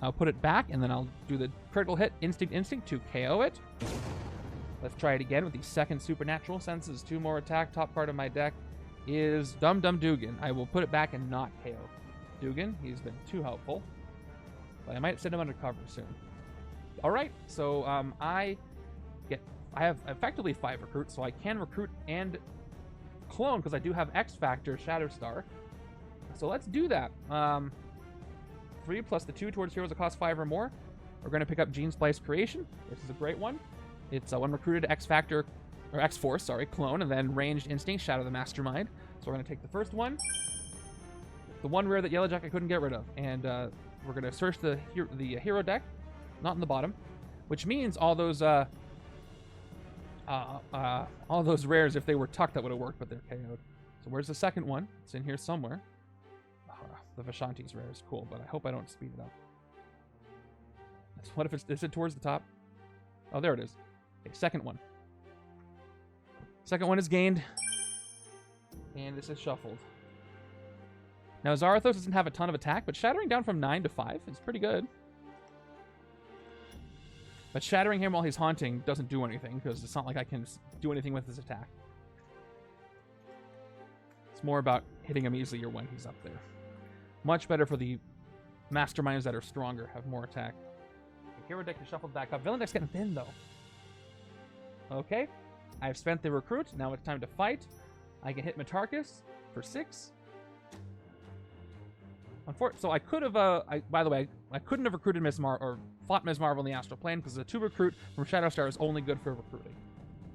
I'll put it back, and then I'll do the critical hit, Instinct to KO it. Let's try it again with the second Supernatural Senses. 2 more attack. Top part of my deck is Dum Dum Dugan. I will put it back and not KO Dugan. He's been too helpful. But I might send him under cover soon. Alright, so I have effectively 5 recruits, so I can recruit and clone because I do have X Factor Shatterstar. So let's do that. 3 plus the 2 towards heroes that cost 5 or more. We're going to pick up Gene Splice Creation. This is a great one. It's 1 recruited X Factor, or X Force, sorry, clone, and then ranged Instinct, Shadow the Mastermind. So we're going to take the first one, the 1 rare that Yellow Jacket couldn't get rid of, and we're going to search the hero deck, not in the bottom, which means all those rares, if they were tucked, that would have worked, but they're KO'd. So where's the second one? It's in here somewhere. The Vishanti's rare is cool, but I hope I don't speed it up. What if is it towards the top? Oh, there it is. Okay, second one. Second one is gained. And this is shuffled. Now, Zarathos doesn't have a ton of attack, but shattering down from 9 to 5 is pretty good. But shattering him while he's haunting doesn't do anything, because it's not like I can do anything with his attack. It's more about hitting him easier when he's up there. Much better for the Masterminds that are stronger, have more attack. The hero deck is shuffled back up. Villain deck's getting thin, though. Okay. I've spent the recruit. Now it's time to fight. I can hit Matargus for 6. So I could have, by the way, I couldn't have recruited or fought Ms. Marvel in the Astral Plane because the 2 recruit from Shatterstar is only good for recruiting.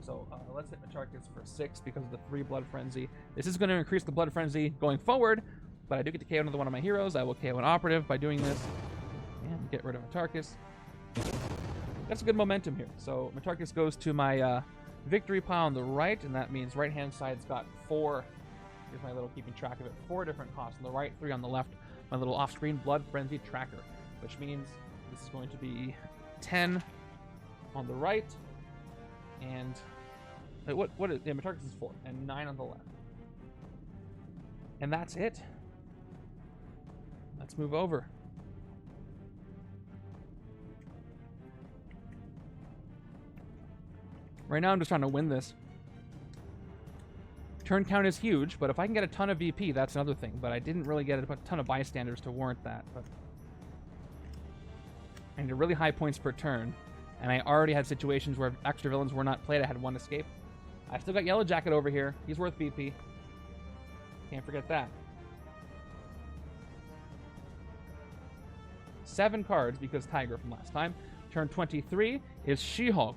So let's hit Matargus for 6 because of the 3 Blood Frenzy. This is going to increase the Blood Frenzy going forward, but I do get to KO another one of my heroes. I will KO an Operative by doing this. And get rid of Matargus. That's a good momentum here. So Matargus goes to my victory pile on the right, and that means right-hand side's got 4. Here's my little keeping track of it. 4 different costs on the right, 3 on the left. My little off-screen Blood Frenzy tracker, which means this is going to be 10 on the right, and what is Matargus is 4, and 9 on the left. And that's it. Let's move over. Right now I'm just trying to win this. Turn count is huge, but if I can get a ton of VP, that's another thing. But I didn't really get a ton of bystanders to warrant that. But I need really high points per turn, and I already had situations where extra villains were not played. I had 1 escape. I still got Yellow Jacket over here. He's worth VP. Can't forget that. 7 cards because Tigra from last time. Turn 23 is She-Hulk.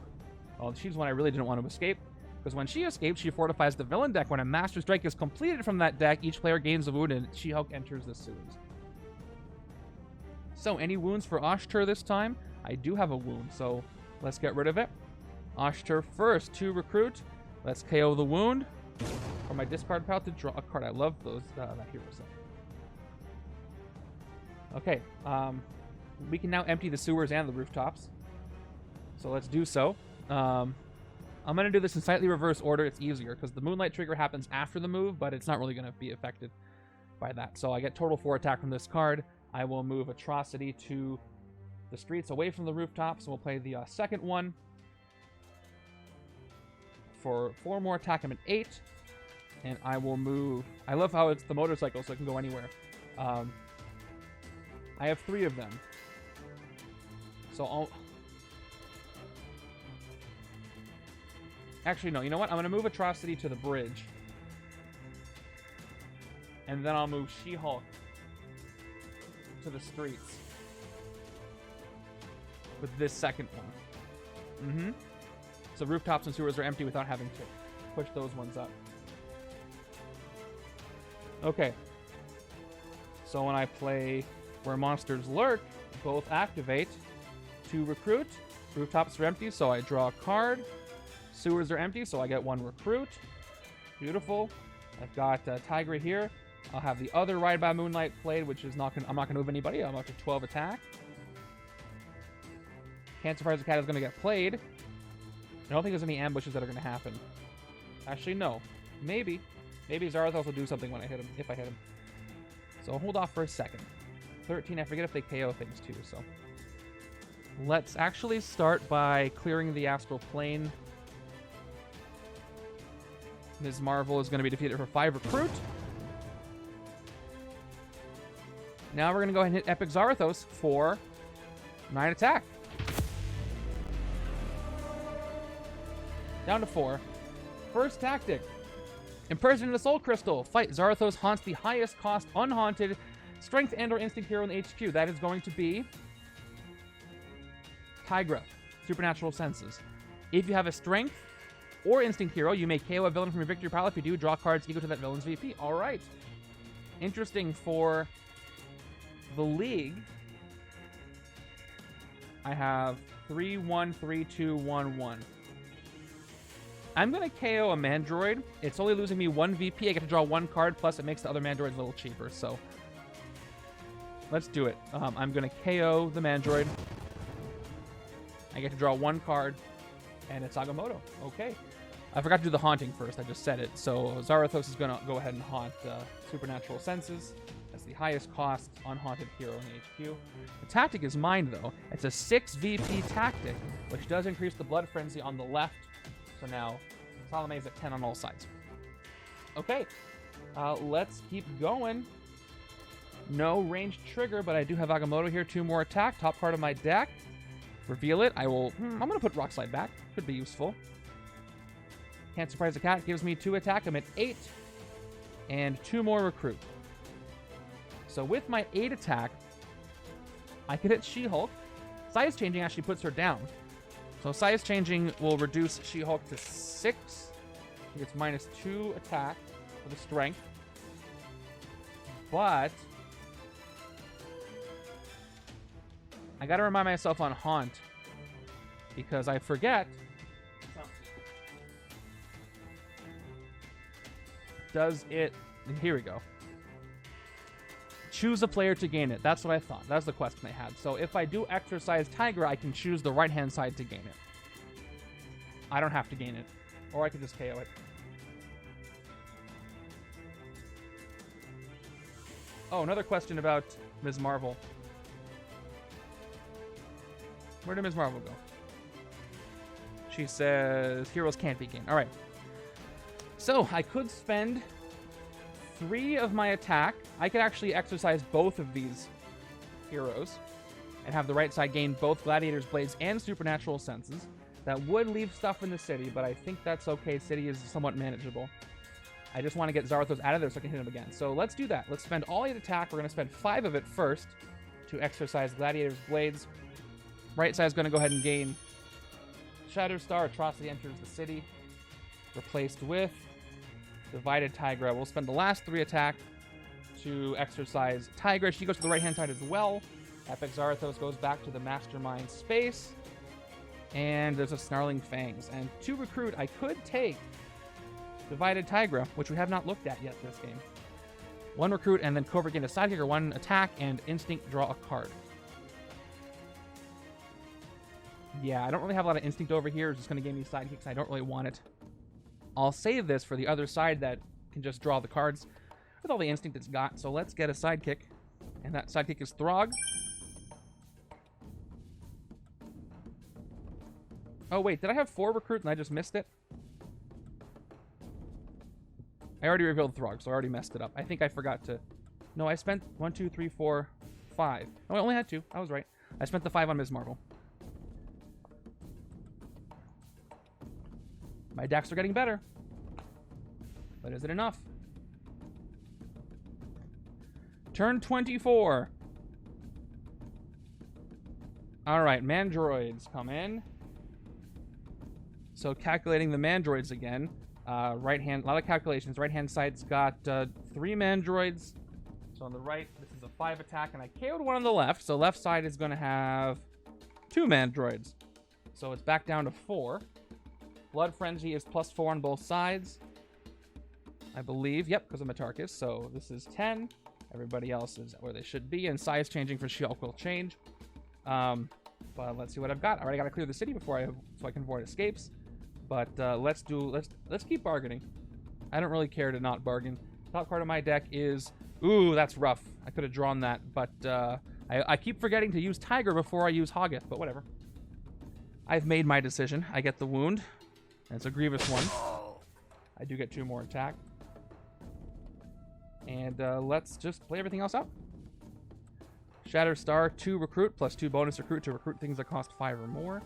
Well, she's one I really didn't want to escape, because when she escapes, she fortifies the villain deck. When a Master Strike is completed from that deck, each player gains a wound, and She-Hulk enters the sewers. So, any wounds for Oshtur this time? I do have a wound, so let's get rid of it. Oshtur first, 2 recruit. Let's KO the wound. Or my discard pile to draw a card. I love those that hero set. Okay, we can now empty the sewers and the rooftops. So let's do so. I'm going to do this in slightly reverse order. It's easier because the Moonlight trigger happens after the move, but it's not really going to be affected by that. So I get total 4 attack from this card. I will move Atrocity to the streets away from the rooftops. We'll play the second one. For 4 more attack, I'm at 8. And I will move. I love how it's the motorcycle, so it can go anywhere. I have 3 of them. So I'll... Actually, no. You know what? I'm going to move Atrocity to the bridge. And then I'll move She-Hulk to the streets. With this second one. Mm-hmm. So rooftops and sewers are empty without having to push those ones up. Okay. So when I play Where Monsters Lurk, both activate to recruit. Rooftops are empty, so I draw a card. Sewers are empty, so I get 1 recruit. Beautiful. I've got Tigra here. I'll have the other Ride by Moonlight played, which is not gonna, I'm not going to move anybody. I'm up to 12 attack. Cancer Fires the Cat is going to get played. I don't think there's any ambushes that are going to happen. Actually, no. Maybe. Maybe Zarathos will do something when I hit him, if I hit him. So I'll hold off for a second. 13, I forget if they KO things too, so. Let's actually start by clearing the Astral Plane. Ms. Marvel is going to be defeated for 5 recruit. Now we're going to go ahead and hit Epic Zarathos for 9 attack. Down to 4. First tactic. Impersonate a Soul Crystal. Fight. Zarathos haunts the highest cost unhaunted strength and or instinct hero in the HQ. That is going to be Tigra. Supernatural Senses. If you have a strength or instinct hero, you may KO a villain from your victory pile. If you do, draw cards equal to that villain's VP. All right. Interesting for the League. I have 3-1, 3-2, 1-1. I'm going to KO a Mandroid. It's only losing me 1 VP. I get to draw 1 card, plus it makes the other Mandroids a little cheaper, so let's do it. I'm going to KO the Mandroid. I get to draw 1 card, and it's Agamotto. Okay. I forgot to do the haunting first. I just said it. So Zarathos is going to go ahead and haunt Supernatural Senses. That's the highest cost unhaunted hero in HQ. The tactic is mine, though. It's a 6 VP tactic, which does increase the Blood Frenzy on the left. So now Salome's at 10 on all sides. Okay. Let's keep going. No ranged trigger, but I do have Agamotto here. 2 more attack. Top part of my deck. Reveal it. I will... I'm going to put Rock Slide back. Could be useful. Can't Surprise the Cat. Gives me 2 attack. I'm at 8. And 2 more recruit. So with my 8 attack, I could hit She-Hulk. Size changing actually puts her down. So size changing will reduce She-Hulk to 6. She gets -2 attack for the strength. But I gotta remind myself on Haunt, because I forget. Does it... Here we go. Choose a player to gain it. That's what I thought. That's the question I had. So if I do exercise Tigra, I can choose the right-hand side to gain it. I don't have to gain it. Or I could just KO it. Oh, another question about Ms. Marvel. Where did Ms. Marvel go? She says heroes can't be gained. All right. So I could spend 3 of my attack. I could actually exercise both of these heroes and have the right side gain both Gladiator's Blades and Supernatural Senses. That would leave stuff in the city, but I think that's okay. City is somewhat manageable. I just want to get Zarathos out of there so I can hit him again. So let's do that. Let's spend all 8 attack. We're going to spend 5 of it first to exercise Gladiator's Blades. Right side is going to go ahead and gain Shatterstar. Atrocity enters the city. Replaced with Divided Tigra. We'll spend the last 3 attack to exercise Tigra. She goes to the right-hand side as well. Epic Zarathos goes back to the Mastermind space. And there's a Snarling Fangs. And to recruit, I could take Divided Tigra, which we have not looked at yet this game. 1 recruit, and then Covert gain a sidekick, or 1 attack, and Instinct draw a card. Yeah, I don't really have a lot of Instinct over here. It's just going to give me sidekicks. I don't really want it. I'll save this for the other side that can just draw the cards with all the instinct it's got. So let's get a sidekick. And that sidekick is Throg. Oh, wait. Did I have 4 recruits and I just missed it? I already revealed Throg, so I already messed it up. I think I forgot to... No, I spent 1, 2, 3, 4, 5. No, I only had 2. I was right. I spent the 5 on Ms. Marvel. My decks are getting better. But is it enough? Turn 24. All right, Mandroids come in. So calculating the Mandroids again. Right hand, a lot of calculations. Right hand side's got 3 Mandroids. So on the right, this is a 5 attack, and I KO'd one on the left. So left side is going to have 2 Mandroids. So it's back down to 4. Blood Frenzy is +4 on both sides, I believe. Yep, because of Matarkus. So this is 10. Everybody else is where they should be, and size changing for She-Hulk will change. But let's see what I've got. I already got to clear the city before so I can avoid escapes. But let's keep bargaining. I don't really care to not bargain. Top card of my deck is... Ooh, that's rough. I could have drawn that, but I keep forgetting to use Tigra before I use Hoggith, but whatever. I've made my decision. I get the wound. And it's a grievous one. I do get 2 more attack. And let's just play everything else out. Shatterstar, 2 recruit, plus 2 bonus recruit to recruit things that cost 5 or more.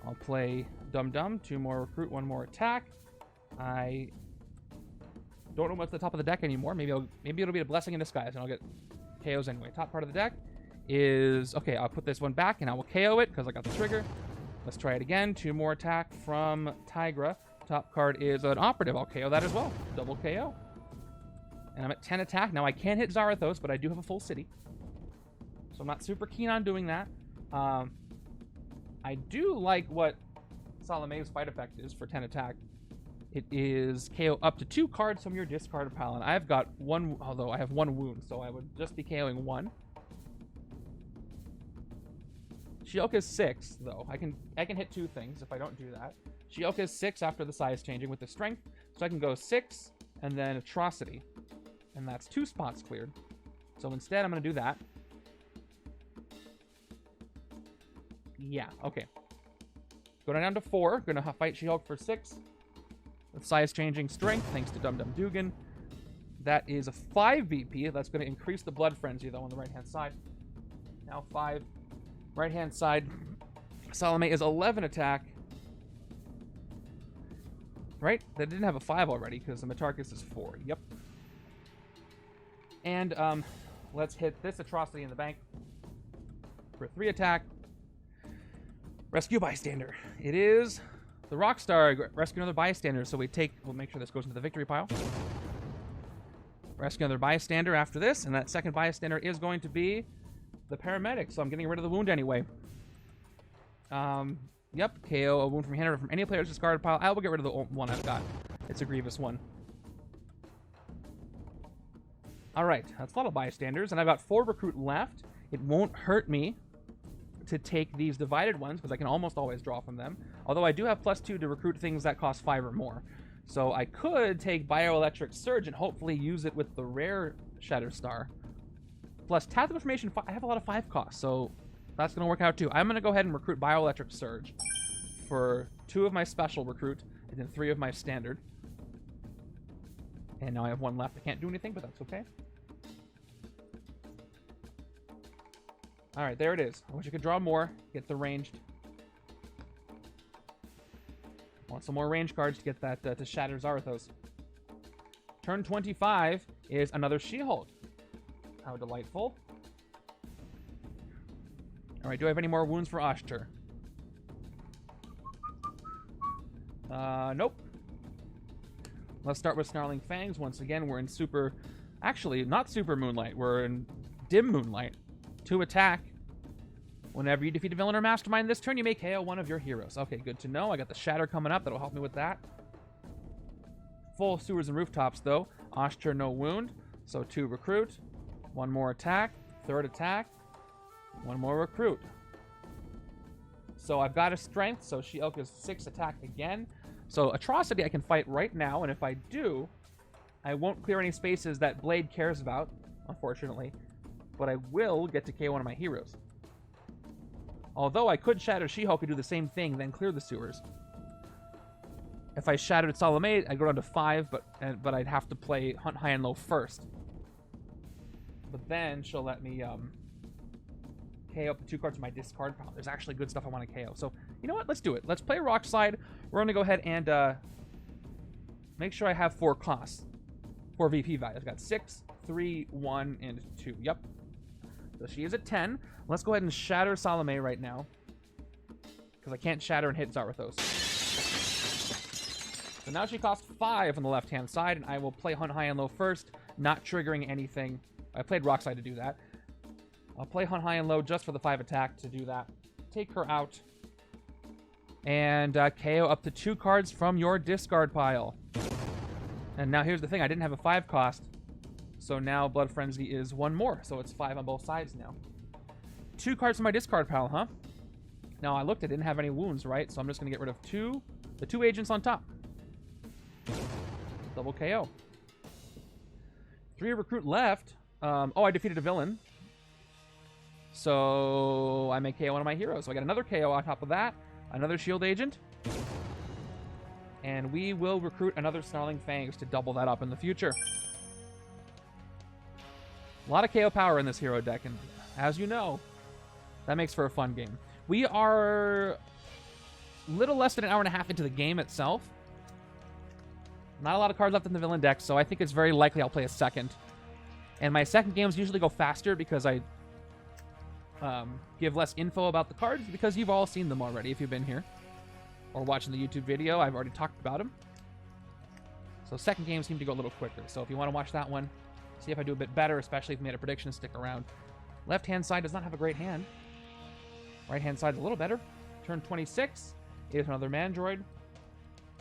I'll play Dum Dum, 2 more recruit, 1 more attack. I don't know what's the top of the deck anymore. Maybe it'll be a blessing in disguise, and I'll get KOs anyway. Top part of the deck is... Okay, I'll put this one back, and I will KO it, because I got the trigger. Let's try it again. 2 more attack from Tigra. Top card is an operative. I'll KO that as well. Double KO. And I'm at 10 attack. Now, I can't hit Zarathos, but I do have a full city. So I'm not super keen on doing that. I do like what Salome's fight effect is for 10 attack. It is KO up to 2 cards from your discard pile. And I've got 1, although I have 1 wound, so I would just be KOing 1. She-Hulk is 6, though. I can hit 2 things if I don't do that. She-Hulk is 6 after the size changing with the strength. So I can go 6 and then Atrocity. And that's 2 spots cleared. So instead, I'm going to do that. Yeah, okay. Going down to 4. Going to fight She-Hulk for 6. With size changing strength, thanks to Dum Dum Dugan. That is a 5 VP. That's going to increase the Blood Frenzy, though, on the right-hand side. Now 5. Right-hand side. Salome is 11 attack. Right? That didn't have a 5 already, because the Matarkus is 4. Yep. And let's hit this Atrocity in the bank for 3 attack. Rescue Bystander. It is the Rockstar. Rescue another Bystander. So we'll make sure this goes into the victory pile. Rescue another Bystander after this. And that second Bystander is going to be the Paramedic. So I'm getting rid of the wound anyway. Yep. KO a wound from hand or from any player's discarded pile. I will get rid of the one I've got. It's a grievous one. Alright. That's a lot of Bystanders. And I've got 4 recruit left. It won't hurt me to take these divided ones, because I can almost always draw from them. Although I do have +2 to recruit things that cost 5 or more. So I could take Bioelectric Surge and hopefully use it with the rare Shatterstar. Plus, Tap Information, I have a lot of 5 costs, so that's going to work out too. I'm going to go ahead and recruit Bioelectric Surge for 2 of my special recruit, and then 3 of my standard. And now I have 1 left. I can't do anything, but that's okay. Alright, there it is. I wish I could draw more, get the ranged. Want some more range cards to get that to shatter Zarathos. Turn 25 is another She-Hulk. How delightful. Alright, do I have any more wounds for Oshtur? Nope. Let's start with Snarling Fangs. Once again, we're in super... Actually, not super Moonlight. We're in dim Moonlight. 2 attack. Whenever you defeat a villain or mastermind this turn, you may KO one of your heroes. Okay, good to know. I got the Shatter coming up. That'll help me with that. Full sewers and rooftops, though. Oshtur, no wound. So 2 recruit. 1 more attack. 3rd attack. 1 more recruit. So I've got a strength. So She-Hulk is 6 attack again. So Atrocity I can fight right now. And if I do, I won't clear any spaces that Blade cares about, unfortunately. But I will get to KO one of my heroes. Although I could Shatter She-Hulk and do the same thing, then clear the sewers. If I shattered Salome, I'd go down to 5, but I'd have to play Hunt High and Low first. But then she'll let me KO up the 2 cards of my discard pile. There's actually good stuff I want to KO. So, you know what? Let's do it. Let's play Rock Slide. We're going to go ahead and make sure I have 4 costs. 4 VP values. I've got 6, 3, 1, and 2. Yep. So she is at 10. Let's go ahead and shatter Salome right now. Because I can't shatter and hit Zarathos. So now she costs 5 on the left-hand side, and I will play Hunt High and Low first, not triggering anything. I played Rock Slide to do that. I'll play Hunt High and Low just for the 5 attack to do that. Take her out. And KO up to 2 cards from your discard pile. And now here's the thing. I didn't have a 5 cost. So now Blood Frenzy is 1 more. So it's 5 on both sides now. 2 cards from my discard pile, huh? Now I looked, I didn't have any wounds, right? So I'm just going to get rid of the 2 agents on top. Double KO. 3 recruit left. Oh, I defeated a villain. So I may KO one of my heroes. So I got another KO on top of that. Another shield agent. And we will recruit another Snarling Fangs to double that up in the future. A lot of KO power in this hero deck. And as you know, that makes for a fun game. We are a little less than an hour and a half into the game itself. Not a lot of cards left in the villain deck, so I think it's very likely I'll play a second. And my second games usually go faster because I give less info about the cards, because you've all seen them already if you've been here. Or watching the YouTube video, I've already talked about them. So second games seem to go a little quicker. So if you want to watch that one, see if I do a bit better, especially if you made a prediction, stick around. Left-hand side does not have a great hand. Right-hand side's a little better. Turn 26 is another Mandroid.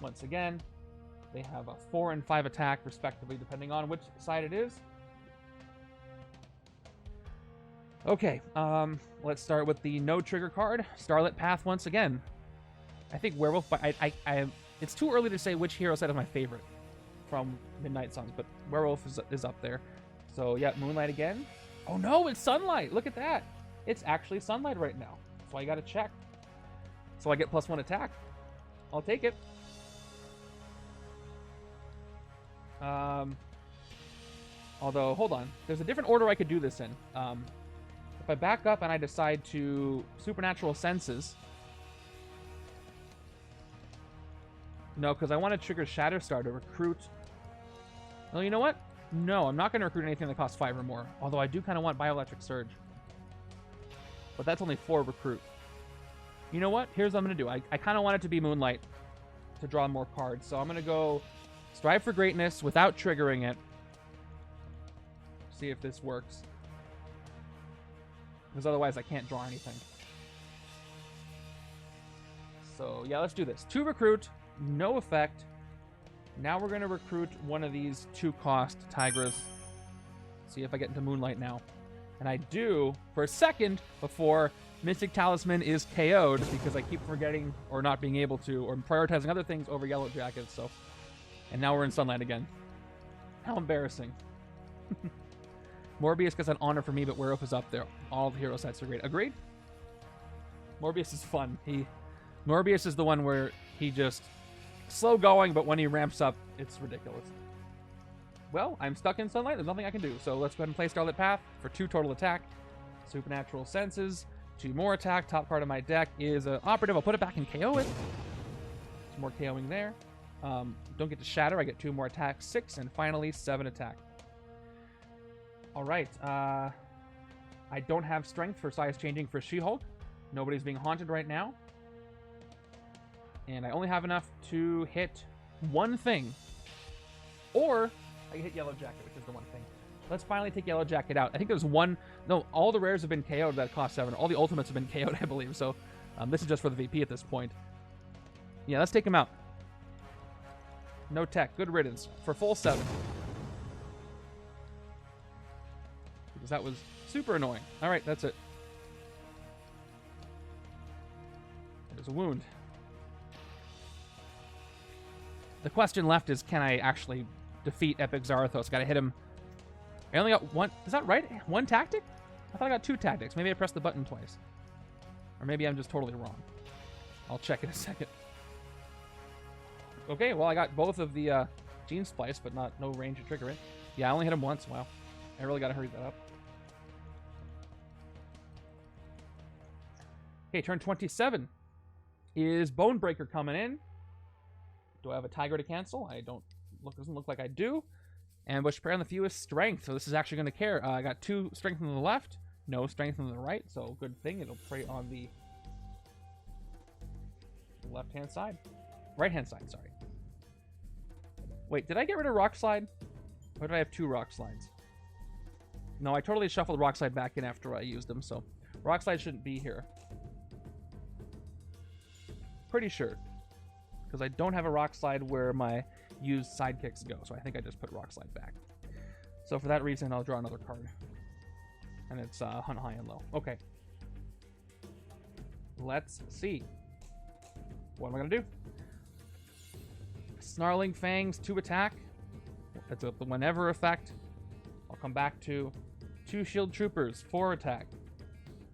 Once again, they have a 4 and 5 attack, respectively, depending on which side it is. Okay, let's start with the no trigger card, Starlit Path once again. I think Werewolf, but it's too early to say which hero set is my favorite from Midnight Suns, but Werewolf is up there. So yeah, Moonlight again. Oh no, it's Sunlight! Look at that! It's actually Sunlight right now. That's why I gotta check. So I get +1 attack. I'll take it. Although, hold on. There's a different order I could do this in. If I back up and I decide to Supernatural Senses... No, because I want to trigger Shatterstar to recruit... Well, you know what? No, I'm not going to recruit anything that costs 5 or more. Although I do kind of want Bioelectric Surge. But that's only 4 recruit. You know what? Here's what I'm going to do. I kind of want it to be Moonlight to draw more cards. So I'm going to go Strive for Greatness without triggering it. See if this works. Because otherwise I can't draw anything. So yeah, let's do this. 2 recruit, no effect. Now we're going to recruit one of these 2-cost Tigras. See if I get into Moonlight now. And I do for a second before Mystic Talisman is KO'd, because I keep forgetting or not being able to, or prioritizing other things over Yellow Jackets. So, and now we're in Sunlight again. How embarrassing. Morbius gets an honor for me, but Werewolf is up there. All the hero sets are great. Agreed? Morbius is fun. Morbius is the one where he just slow going, but when he ramps up, it's ridiculous. Well, I'm stuck in Sunlight. There's nothing I can do. So let's go ahead and play Starlit Path for 2 total attack. Supernatural Senses, 2 more attack. Top card of my deck is Operative. I'll put it back and KO it. Some more KOing there. Don't get to Shatter. I get 2 more attack. 6, and finally 7 attack. All right. I don't have strength for size changing for She-Hulk. Nobody's being haunted right now. And I only have enough to hit 1 thing. Or I can hit Yellow Jacket, which is the 1 thing. Let's finally take Yellow Jacket out. I think there's 1... No, all the rares have been KO'd that cost 7. All the ultimates have been KO'd, I believe. So this is just for the VP at this point. Yeah, let's take him out. No tech. Good riddance. For full 7. Because that was super annoying. All right, that's it. There's a wound. The question left is, can I actually defeat Epic Zarathos? Gotta hit him. I only got 1. Is that right? 1 tactic? I thought I got 2 tactics. Maybe I pressed the button twice. Or maybe I'm just totally wrong. I'll check in a second. Okay, well, I got both of the Gene Splice, but no range to trigger it. Yeah, I only hit him once. Wow. I really got to hurry that up. Okay, turn 27. Is Bonebreaker coming in? Do I have a Tigra to cancel? Doesn't look like I do. Ambush prayer on the fewest strength, so this is actually going to care. I got 2 strength on the left, no strength on the right, so good thing. It'll prey on the left-hand side. Right-hand side, sorry. Wait, did I get rid of Rock Slide? Or did I have 2 Rock Slides? No, I totally shuffled Rock Slide back in after I used them, so Rock Slide shouldn't be here. Pretty sure. Because I don't have a Rock Slide where my used sidekicks go, so I think I just put Rock Slide back. So for that reason, I'll draw another card. And it's Hunt High and Low. Okay. Let's see. What am I going to do? Snarling Fangs, 2 attack. That's a whenever effect. I'll come back to 2 Shield Troopers, 4 attack.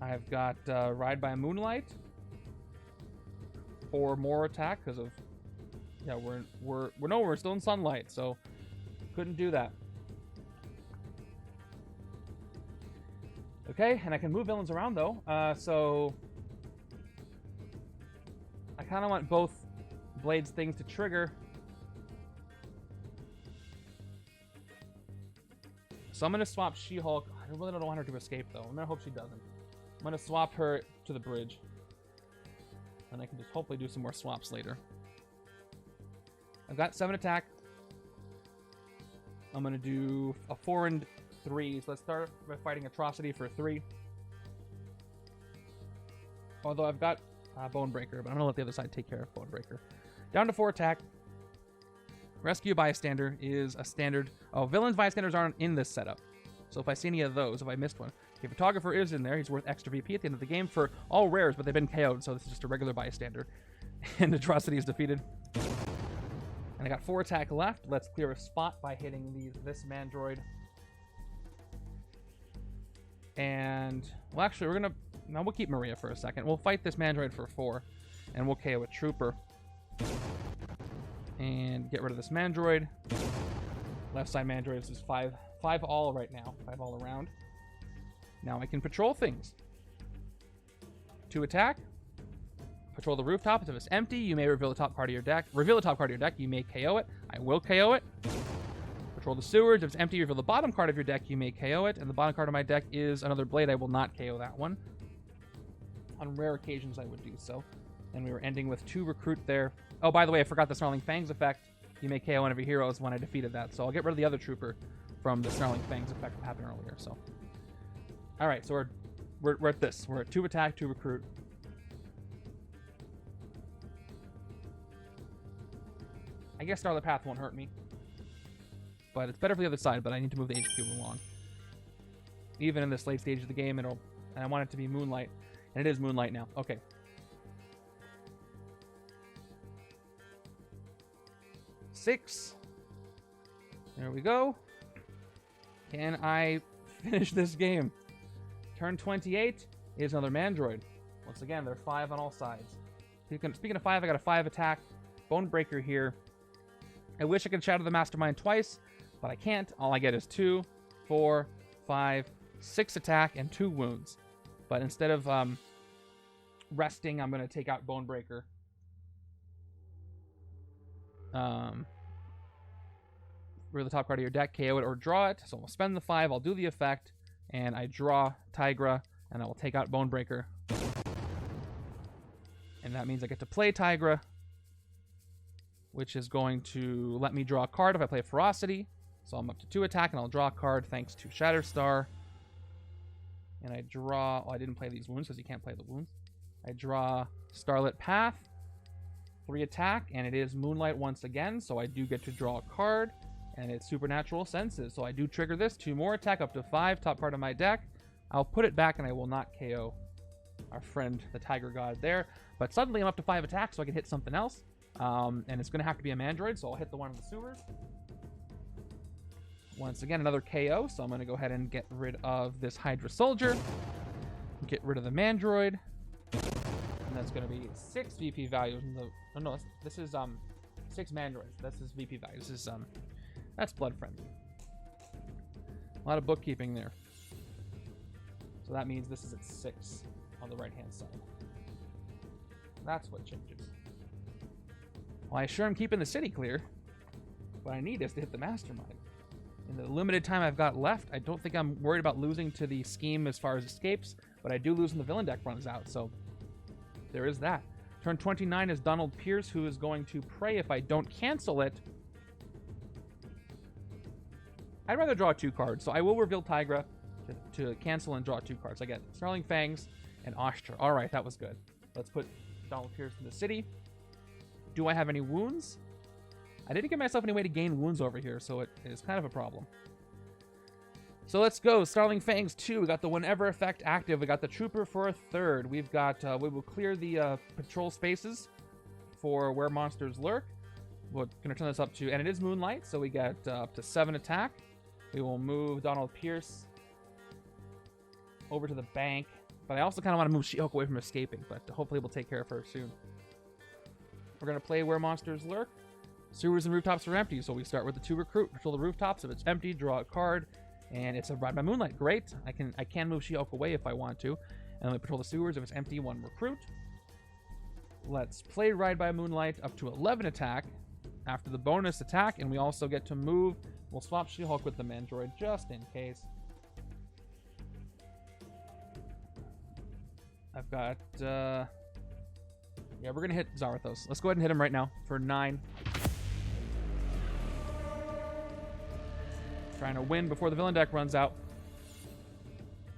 I've got Ride by Moonlight. 4 more attack because of... Yeah, we're still in sunlight, so couldn't do that. Okay, and I can move villains around though. So I kind of want both Blades things to trigger. So I'm gonna swap She-Hulk. I really don't want her to escape though. I'm gonna hope she doesn't. I'm gonna swap her to the bridge, and I can just hopefully do some more swaps later. I've got 7 attack. I'm going to do a 4 and 3. So let's start by fighting Atrocity for 3. Although I've got Bonebreaker, but I'm going to let the other side take care of Bonebreaker. Down to 4 attack. Rescue Bystander is a standard. Oh, villains bystanders aren't in this setup. So if I see any of those, if I missed one. Okay, Photographer is in there. He's worth extra VP at the end of the game for all rares, but they've been KO'd, so this is just a regular bystander. And Atrocity is defeated. And I got 4 attack left. Let's clear a spot by hitting this Mandroid. And, well, actually, we'll keep Maria for a second. We'll fight this Mandroid for 4, and we'll KO a Trooper. And get rid of this Mandroid. Left side Mandroids is 5 all right now. 5 all around. Now I can patrol things. 2 attack. Patrol the rooftop. If it's empty, you may reveal the top card of your deck. Reveal the top card of your deck. You may KO it. I will KO it. Patrol the sewers. If it's empty, reveal the bottom card of your deck. You may KO it. And the bottom card of my deck is another Blade. I will not KO that one. On rare occasions, I would do so. And we were ending with 2 recruit there. Oh, by the way, I forgot the Snarling Fangs effect. You may KO one of your heroes when I defeated that. So I'll get rid of the other trooper from the Snarling Fangs effect that happened earlier. So, all right. So we're at this. We're at 2 attack, 2 recruit. I guess Starlit Path won't hurt me. But it's better for the other side, but I need to move the HQ along. Even in this late stage of the game, and I want it to be Moonlight. And it is Moonlight now. Okay. Six. There we go. Can I finish this game? Turn 28 is another Mandroid. Once again, they're 5 on all sides. Speaking of 5, I got a 5 attack. Bonebreaker here. I wish I could shatter the Mastermind twice, but I can't. All I get is 2, 4, 5, 6 attack, and 2 wounds. But instead of resting, I'm going to take out Bonebreaker. Reveal the top card of your deck, KO it, or draw it. So I'll spend the 5, I'll do the effect, and I draw Tigra, and I will take out Bonebreaker. And that means I get to play Tigra, which is going to let me draw a card if I play Ferocity. So I'm up to 2 attack, and I'll draw a card thanks to Shatterstar. And I draw... Oh, I didn't play these wounds because you can't play the wounds. I draw Starlit Path, 3 attack, and it is Moonlight once again, so I do get to draw a card, and it's Supernatural Senses. So I do trigger this, 2 more attack, up to 5, top part of my deck. I'll put it back, and I will not KO our friend, the Tiger God, there. But suddenly I'm up to 5 attacks, so I can hit something else. And it's going to have to be a Mandroid, so I'll hit the one in the sewers. Once again, another KO, so I'm going to go ahead and get rid of this Hydra Soldier. Get rid of the Mandroid. And that's going to be 6 VP values. Oh, no, this is 6 Mandroids. That's his VP value. This is, that's Blood Frenzy. A lot of bookkeeping there. So that means this is at 6 on the right-hand side. That's what changes. Well, I sure am keeping the city clear. What I need is to hit the Mastermind. In the limited time I've got left, I don't think I'm worried about losing to the scheme as far as escapes, but I do lose when the villain deck runs out, so there is that. Turn 29 is Donald Pierce, who is going to pray if I don't cancel it. I'd rather draw 2 cards, so I will reveal Tigra to cancel and draw 2 cards. I get Snarling Fangs and Oshter. All right, that was good. Let's put Donald Pierce in the city. Do I have any wounds? I didn't give myself any way to gain wounds over here, so it is kind of a problem. So let's go. Snarling Fangs 2. We got the whenever effect active. We got the Trooper for a 3rd. We've got, we will clear the patrol spaces for where monsters lurk. We're going to turn this up to, and it is Moonlight, so we get up to 7 attack. We will move Donald Pierce over to the bank, but I also kind of want to move She-Hulk away from escaping, but hopefully we'll take care of her soon. We're going to play where monsters lurk. Sewers and rooftops are empty, so we start with the 2 recruit. Patrol the rooftops. If it's empty, draw a card. And it's a Ride by Moonlight. Great. I can move She-Hulk away if I want to. And then we patrol the sewers. If it's empty, 1 recruit. Let's play Ride by Moonlight up to 11 attack after the bonus attack. And we also get to move. We'll swap She-Hulk with the Mandroid just in case. I've got... yeah, we're going to hit Zarathos. Let's go ahead and hit him right now for 9. Trying to win before the villain deck runs out.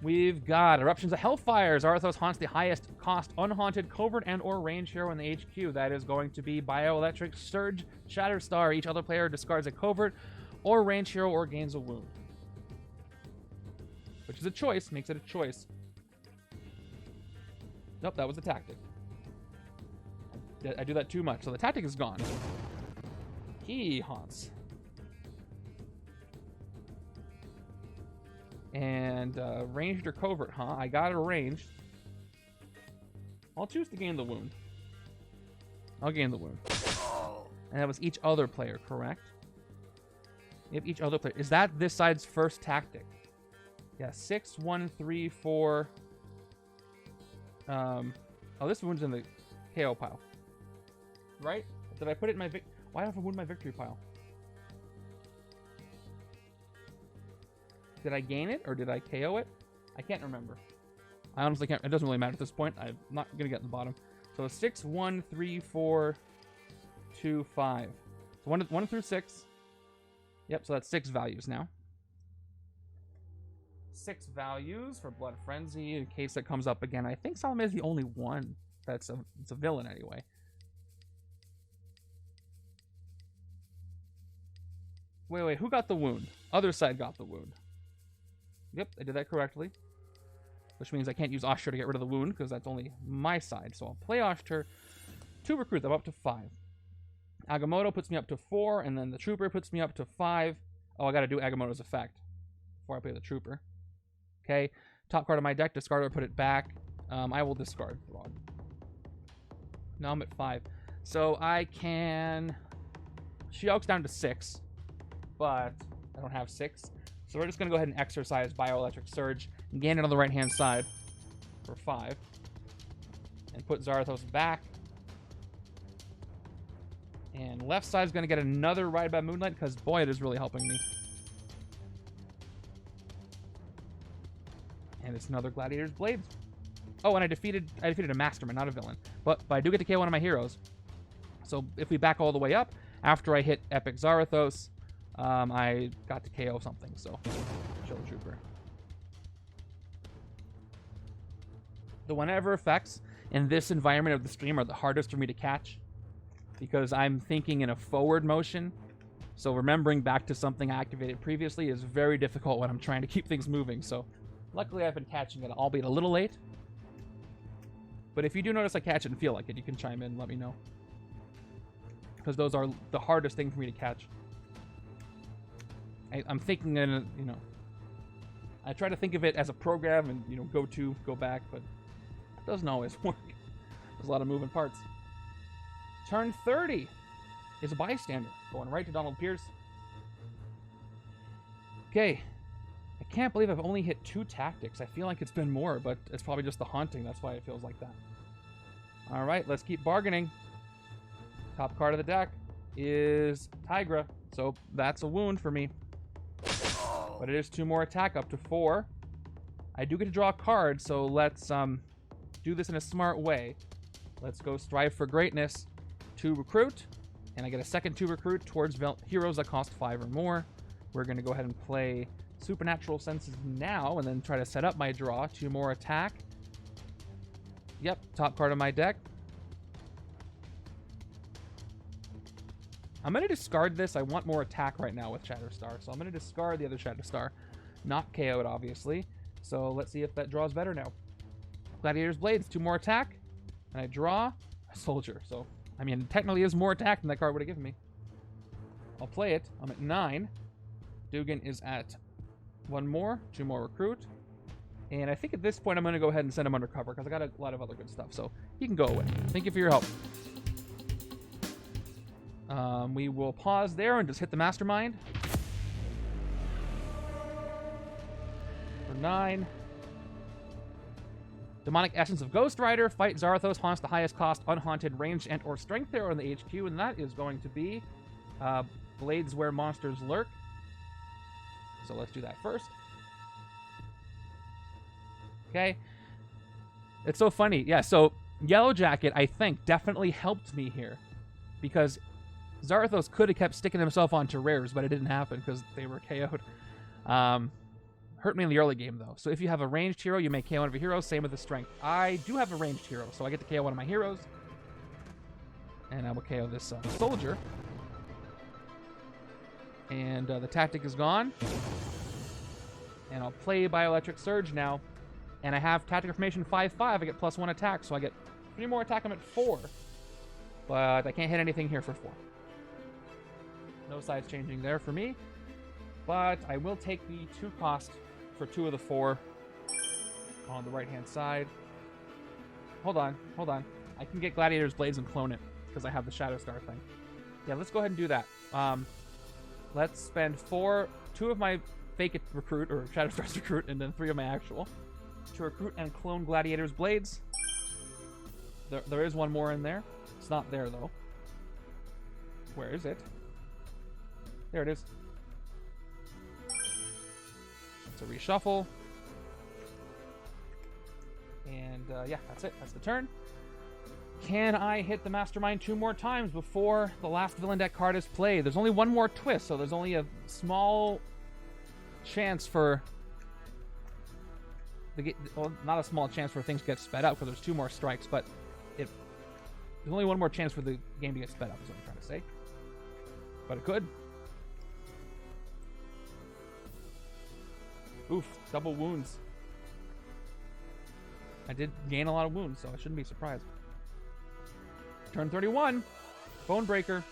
We've got Eruptions of Hellfire. Zarathos haunts the highest cost unhaunted covert and or range hero in the HQ. That is going to be Bioelectric Surge Shatterstar. Each other player discards a covert or range hero or gains a wound. Which is a choice. Makes it a choice. Nope, that was the tactic. I do that too much, so the tactic is gone. He haunts. And ranged or covert, huh? I got it ranged. I'll choose to gain the wound. I'll gain the wound. And that was each other player, correct? Yep, each other player. Is that this side's first tactic? Yeah, 6, 1, 3, 4. Oh, this wound's in the KO pile. Right? Did I put it in my why do I have a wound in my victory pile? Did I gain it or did I KO it? I can't remember. I honestly can't. It doesn't really matter at this point. I'm not going to get in the bottom. So 6, 1, 3, 4, 2, 5. So 1 through 6. Yep, so that's 6 values now. 6 values for Blood Frenzy in case that comes up again. I think Salome is the only one that's it's a villain anyway. Wait, who got the wound? Other side got the wound. Yep, I did that correctly. Which means I can't use Oshter to get rid of the wound, because that's only my side. So I'll play Oshter to recruit them up to 5. Agamotto puts me up to 4, and then the Trooper puts me up to 5. Oh, I gotta do Agamotto's effect before I play the Trooper. Okay, top card of my deck, discard or put it back. I will discard Throg. Now I'm at 5. So I can... She-Hulk's down to 6, but I don't have 6. So we're just going to go ahead and exercise Bioelectric Surge and gain it on the right-hand side for 5. And put Zarathos back. And left side's going to get another Ride by Moonlight because, boy, it is really helping me. And it's another Gladiator's Blade. Oh, and I defeated a Mastermind, not a villain. But I do get to KO one of my heroes. So if we back all the way up, after I hit Epic Zarathos, I got to KO something, so Chill Trooper. The whenever effects in this environment of the stream are the hardest for me to catch because I'm thinking in a forward motion. So remembering back to something I activated previously is very difficult when I'm trying to keep things moving. So luckily I've been catching it, albeit a little late. But if you do notice I catch it and feel like it, you can chime in and let me know. Because those are the hardest thing for me to catch. I'm thinking in a, I try to think of it as a program and, go back, but it doesn't always work. There's a lot of moving parts. Turn 30. is a bystander. Going right to Donald Pierce. Okay. I can't believe I've only hit 2 tactics. I feel like it's been more, but it's probably just the haunting. That's why it feels like that. All right, let's keep bargaining. Top card of the deck is Tigra, so that's a wound for me. But it is 2 more attack, up to 4. I do get to draw a card, so let's do this in a smart way. Let's go Strive for Greatness to recruit, and I get a second to recruit towards heroes that cost 5 or more. We're going to go ahead and play Supernatural Senses now, and then try to set up my draw. 2 more attack. Yep, top card of my deck. I'm going to discard this. I want more attack right now with Shatterstar, so I'm going to discard the other Shatterstar. Not KO it, obviously. So let's see if that draws better now. Gladiator's Blades, 2 more attack. And I draw a Soldier. So, I mean, it technically is more attack than that card would have given me. I'll play it. I'm at 9. Dugan is at 1 more. 2 more recruit. And I think at this point I'm going to go ahead and send him undercover because I got a lot of other good stuff. So he can go away. Thank you for your help. We will pause there and just hit the Mastermind. For 9. Demonic Essence of Ghost Rider. Fight Zarathos. Haunts the highest cost unhaunted ranged and or strength arrow in the HQ. And that is going to be Blades Where Monsters Lurk. So let's do that first. Okay. It's so funny. Yeah, so Yellow Jacket, I think, definitely helped me here. Because Zarathos could have kept sticking himself onto rares, but it didn't happen because they were KO'd. Hurt me in the early game, though. So if you have a ranged hero, you may KO one of your heroes. Same with the strength. I do have a ranged hero, so I get to KO one of my heroes. And I will KO this soldier. And the tactic is gone. And I'll play Bioelectric Surge now. And I have Tactic Information 5/5. I get +1 attack, so I get 3 more attack. I'm at 4. But I can't hit anything here for 4. No sides changing there for me. But I will take the 2 cost for 2 of the 4 on the right-hand side. Hold on. I can get Gladiator's Blades and clone it because I have the Shatterstar thing. Yeah, let's go ahead and do that. Let's spend 2 of my fake recruit, or Shatterstar's recruit, and then 3 of my actual to recruit and clone Gladiator's Blades. There is 1 more in there. It's not there, though. Where is it? There it is. It's a reshuffle. And, yeah, that's it. That's the turn. Can I hit the Mastermind 2 more times before the last villain deck card is played? There's only 1 more twist, so there's only a small chance for... well, not a small chance for things to get sped up because there's 2 more strikes, but there's only 1 more chance for the game to get sped up, is what I'm trying to say. But it could. Oof, double wounds. I did gain a lot of wounds, so I shouldn't be surprised. Turn 31. Bonebreaker.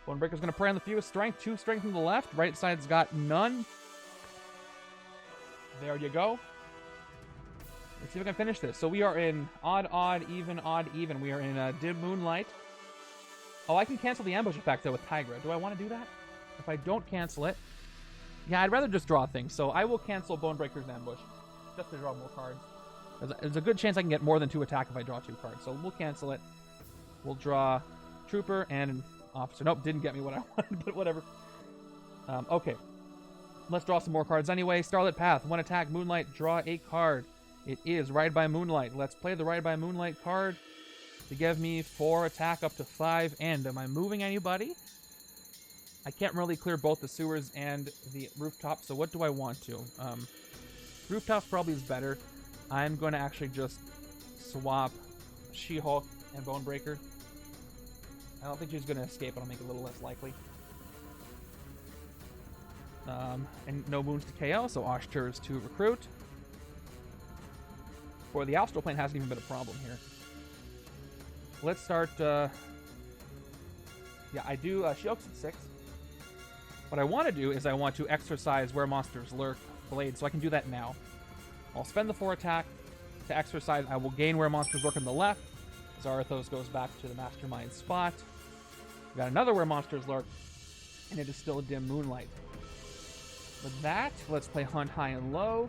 Bonebreaker's going to prey on the fewest strength. 2 strength on the left. Right side's got none. There you go. Let's see if I can finish this. So we are in odd, even. We are in dim moonlight. Oh, I can cancel the ambush effect, though, with Tigra. Do I want to do that? If I don't cancel it... yeah, I'd rather just draw things. So I will cancel Bonebreaker's ambush. Just to draw more cards. There's a good chance I can get more than 2 attack if I draw 2 cards. So we'll cancel it. We'll draw Trooper and an Officer. Nope, didn't get me what I wanted, but whatever. Okay. Let's draw some more cards anyway. Starlit Path, 1 attack, Moonlight, draw a card. It is Ride by Moonlight. Let's play the Ride by Moonlight card to give me 4 attack up to 5 end. Am I moving anybody? I can't really clear both the sewers and the rooftop, so what do I want to? Rooftop probably is better. I'm going to actually just swap She-Hulk and Bonebreaker. I don't think she's going to escape, but I'll make it a little less likely. And no wounds to KO, so Oshtur is to recruit. For the Astral Plane hasn't even been a problem here. Let's start... yeah, I do She-Hulk's at 6. What I want to do is I want to exercise Where Monsters Lurk Blade, so I can do that now. I'll spend the 4 attack to exercise. I will gain Where Monsters Lurk on the left. Zarathos goes back to the Mastermind spot. We got another Where Monsters Lurk, and it is still Dim Moonlight. With that, let's play Hunt High and Low.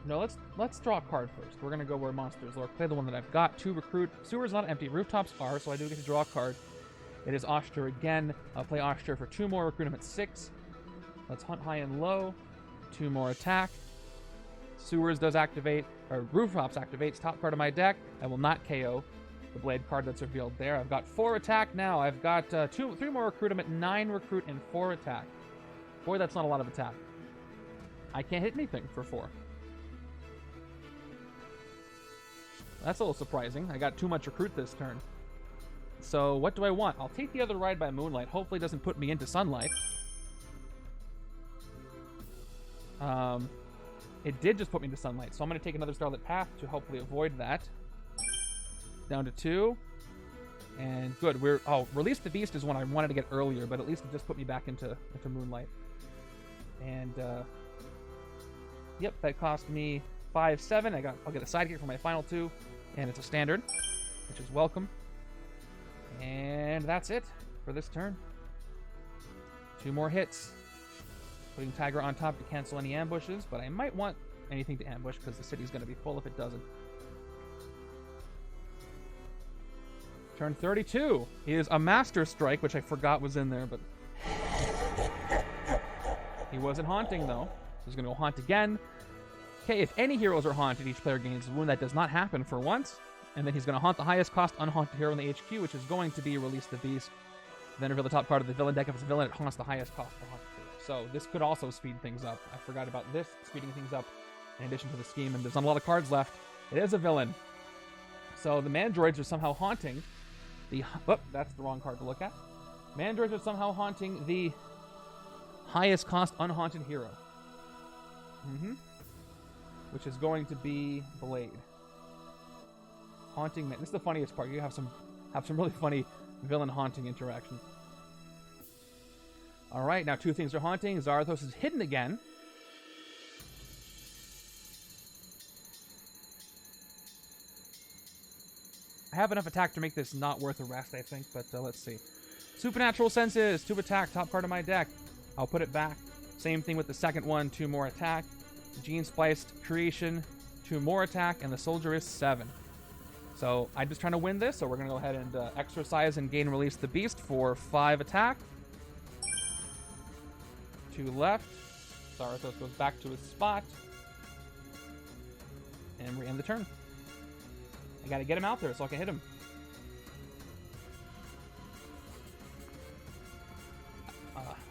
No, let's draw a card first. We're gonna go Where Monsters Lurk. Play the one that I've got. 2 recruit. Sewer's not empty. Rooftops are, so I do get to draw a card. It is Oster again. I'll play Oster for 2 more. Recruit him at 6. Let's Hunt High and Low. 2 more attack. Sewers does activate, or Rooftops activates. Top card of my deck. I will not KO the blade card that's revealed there. I've got 4 attack now. I've got 3 more recruit him at 9 recruit and 4 attack. Boy, that's not a lot of attack. I can't hit anything for 4. That's a little surprising. I got too much recruit this turn. So what do I want? I'll take the other Ride by Moonlight. Hopefully it doesn't put me into Sunlight. It did just put me into Sunlight, so I'm going to take another Starlit Path to hopefully avoid that. Down to 2. And good. Release the Beast is one I wanted to get earlier, but at least it just put me back into Moonlight. And, yep, that cost me 5-7. I'll get a sidekick for my final 2, and it's a standard, which is welcome. And that's it for this turn. 2 more hits. Putting Tigra on top to cancel any ambushes, but I might want anything to ambush because the city's going to be full if it doesn't. Turn 32 is a Master Strike, which I forgot was in there, but he wasn't haunting though. He's going to go haunt again. Okay, if any heroes are haunted, each player gains a wound. That does not happen for once. And then he's going to haunt the highest cost unhaunted hero in the HQ, which is going to be Release the Beast. Then reveal the top card of the villain deck. If it's a villain, it haunts the highest cost unhaunted hero. So this could also speed things up. I forgot about this, speeding things up in addition to the scheme. And there's not a lot of cards left. It is a villain. So the Mandroids are somehow haunting the... Oh, that's the wrong card to look at. Mandroids are somehow haunting the highest cost unhaunted hero. Which is going to be Blade. Haunting man. This is the funniest part. You have some really funny villain haunting interactions. Alright, now 2 things are haunting. Zarathos is hidden again. I have enough attack to make this not worth a rest, I think, but let's see. Supernatural Senses, 2 attack, top card of my deck. I'll put it back. Same thing with the second one, 2 more attack. Gene Spliced Creation, 2 more attack, and the Soldier is 7. So I'm just trying to win this, so we're going to go ahead and exercise and gain Release the Beast for 5 attack. 2 left. Zarathos goes back to his spot. And we end the turn. I got to get him out there so I can hit him.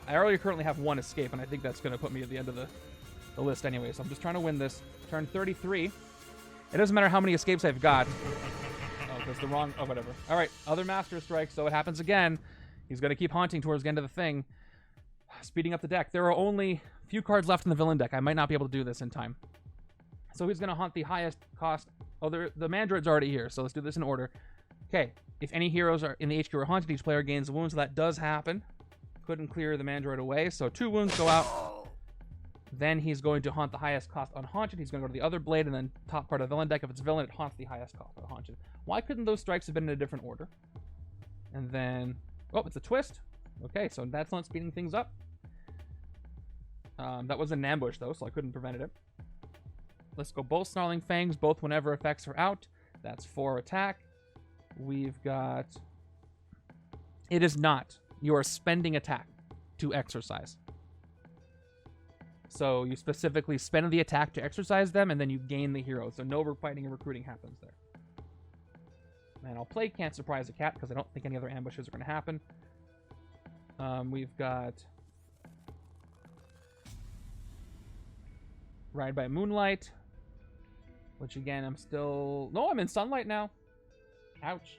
I already currently have 1 escape, and I think that's going to put me at the end of the list anyway, so I'm just trying to win this. Turn 33. It doesn't matter how many escapes I've got. Oh, that's the wrong... Oh, whatever. All right, other Master Strike, so it happens again. He's going to keep haunting towards the end of the thing. Speeding up the deck. There are only a few cards left in the villain deck. I might not be able to do this in time. So he's going to haunt the highest cost... Oh, the Mandroid's already here, so let's do this in order. Okay, if any heroes are in the HQ are haunted, each player gains a wound, so that does happen. Couldn't clear the Mandroid away, so 2 wounds go out. Then he's going to haunt the highest cost unhaunted. He's going to go to the other blade, and then top part of the villain deck. If it's villain, it haunts the highest cost unhaunted. Why couldn't those strikes have been in a different order? And then... Oh, it's a twist. Okay, so that's not speeding things up. That was an ambush, though, so I couldn't prevent it. Let's go both Snarling Fangs, both whenever effects are out. That's 4 attack. We've got... It is not. You are spending attack to exercise. So you specifically spend the attack to exercise them, and then you gain the hero. So no fighting and recruiting happens there. And I'll play Can't Surprise a Cat, because I don't think any other ambushes are going to happen. We've got... Ride by Moonlight. Which, again, I'm still... No, I'm in Sunlight now. Ouch.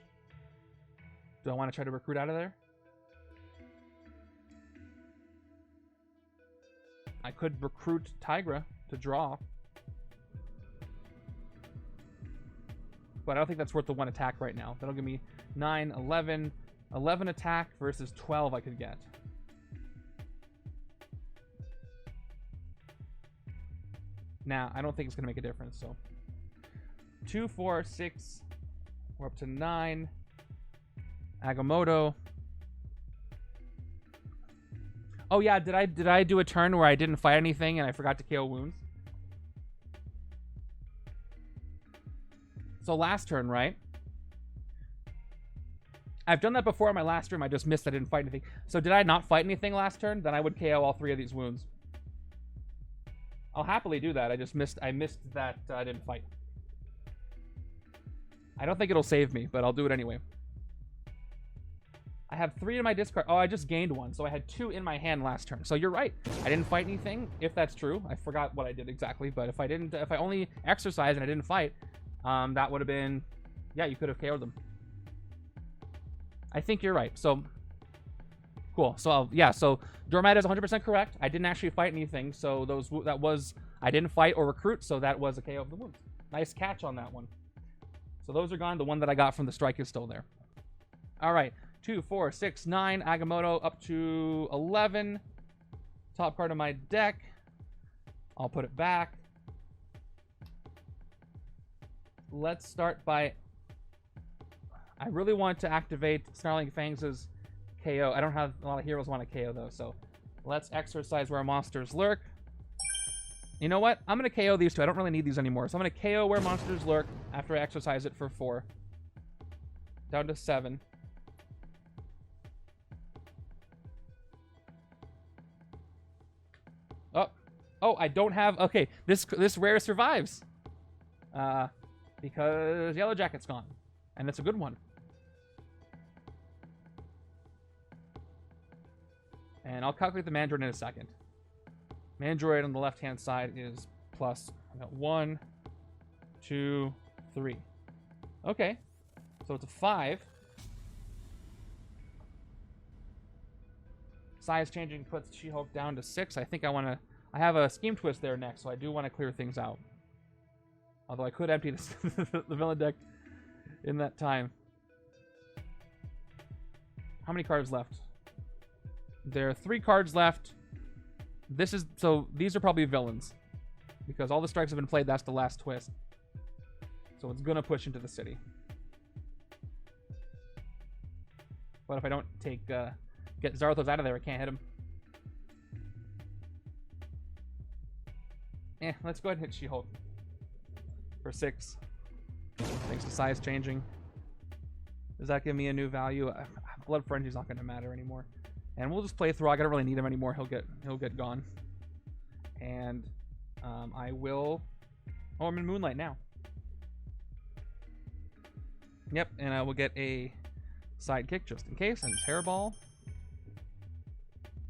Do I want to try to recruit out of there? I could recruit Tigra to draw. But I don't think that's worth the 1 attack right now. That'll give me 9, 11. 11 attack versus 12 I could get. Nah, I don't think it's going to make a difference, so... 2, 4, 6. We're up to 9. Agamotto. Oh yeah, did I do a turn where I didn't fight anything and I forgot to KO wounds? So last turn, right? I've done that before on my last stream. I just missed. I didn't fight anything. So did I not fight anything last turn? Then I would KO all 3 of these wounds. I'll happily do that. I missed that I didn't fight. I don't think it'll save me, but I'll do it anyway. I have 3 in my discard. Oh, I just gained 1. So I had 2 in my hand last turn. So you're right. I didn't fight anything, if that's true. I forgot what I did exactly. But if I only exercised and I didn't fight, that would have been, yeah, you could have KO'd them. I think you're right. So, cool. So, yeah, so Dormad is 100% correct. I didn't actually fight anything. So I didn't fight or recruit. So that was a KO of the wounds. Nice catch on that one. So those are gone. The one that I got from the strike is still there. All right. 2, 4, 6, 9. Agamotto up to 11. Top card of my deck. I'll put it back. Let's start by... I really want to activate Snarling Fangs' KO. I don't have a lot of heroes want to KO, though, so let's exercise Where Monsters Lurk. You know what? I'm going to KO these 2. I don't really need these anymore. So I'm going to KO Where Monsters Lurk after I exercise it for 4. Down to 7. Oh, I don't have... Okay, this rare survives. Because Yellow Jacket's gone. And it's a good one. And I'll calculate the Mandroid in a second. Mandroid on the left-hand side is plus... I got 1, 2, 3. Okay. So it's a 5. Size changing puts She-Hulk down to 6. I think I want to... I have a Scheme Twist there next, so I do want to clear things out. Although I could empty this, the villain deck in that time. How many cards left? There are 3 cards left. So these are probably villains. Because all the strikes have been played, that's the last twist. So it's going to push into the city. But if I don't get Zarathos out of there, I can't hit him. Let's go ahead and hit She-Hulk. For 6. Thanks to size changing. Does that give me a new value? Blood Frenzy's not going to matter anymore. And we'll just play Throg. I don't really need him anymore. He'll get gone. And I will... Oh, I'm in Moonlight now. Yep, and I will get a sidekick just in case. And Hairball.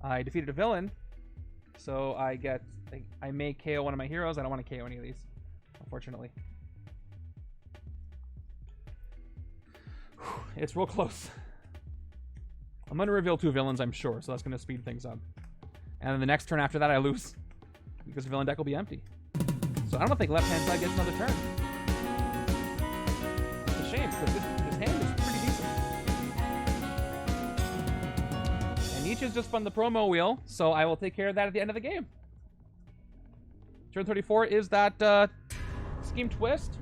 I defeated a villain. So I may KO one of my heroes. I don't want to KO any of these, unfortunately. It's real close. I'm going to reveal 2 villains, I'm sure, so that's going to speed things up. And then the next turn after that, I lose. Because the villain deck will be empty. So I don't think left-hand side gets another turn. It's a shame, because this hand is pretty decent. And Nietzsche has just spun the promo wheel, so I will take care of that at the end of the game. Turn 34 is that Scheme Twist.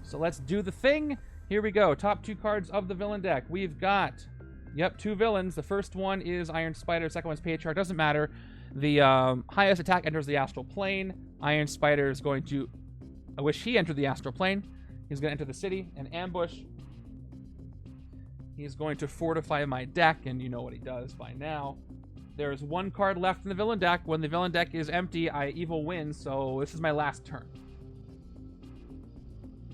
So let's do the thing. Here we go. Top 2 cards of the villain deck. We've got, 2 villains. The first one is Iron Spider. Second one's Patriarch. Doesn't matter. The highest attack enters the astral plane. Iron Spider is going to... I wish he entered the astral plane. He's going to enter the city and ambush. He's going to fortify my deck, and you know what he does by now. There is 1 card left in the villain deck. When the villain deck is empty, I evil win, so this is my last turn.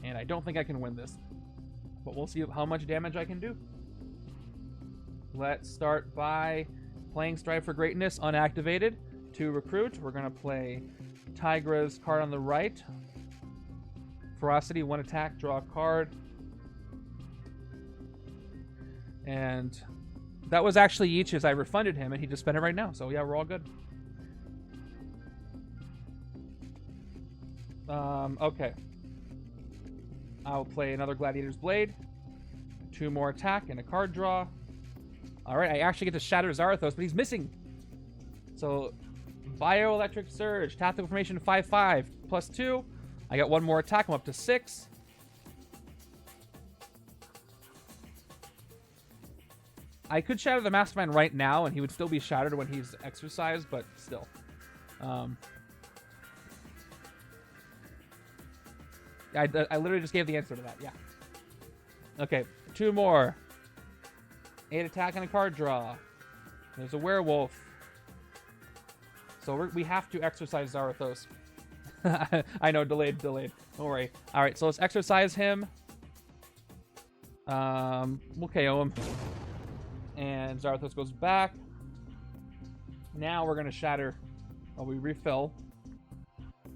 And I don't think I can win this. But we'll see how much damage I can do. Let's start by playing Strive for Greatness unactivated. To recruit, we're going to play Tigra's card on the right. Ferocity, 1 attack, draw a card. And that was actually Yeech's. I refunded him, and he just spent it right now. So yeah, we're all good. Okay. I'll play another Gladiator's Blade. 2 more attack and a card draw. Alright, I actually get to shatter Zarathos, but he's missing. So, Bioelectric Surge. Tactical Formation 5/5 plus 2. I got 1 more attack. I'm up to 6. I could shatter the Mastermind right now, and he would still be shattered when he's exercised, but still. I literally just gave the answer to that, yeah. Okay, 2 more. 8 attack and a card draw. There's a Werewolf. So we have to exercise Zarathos. I know, delayed. Don't worry. All right, so let's exercise him. We'll KO him. And Zarathos goes back. Now we're going to shatter. Oh, we refill.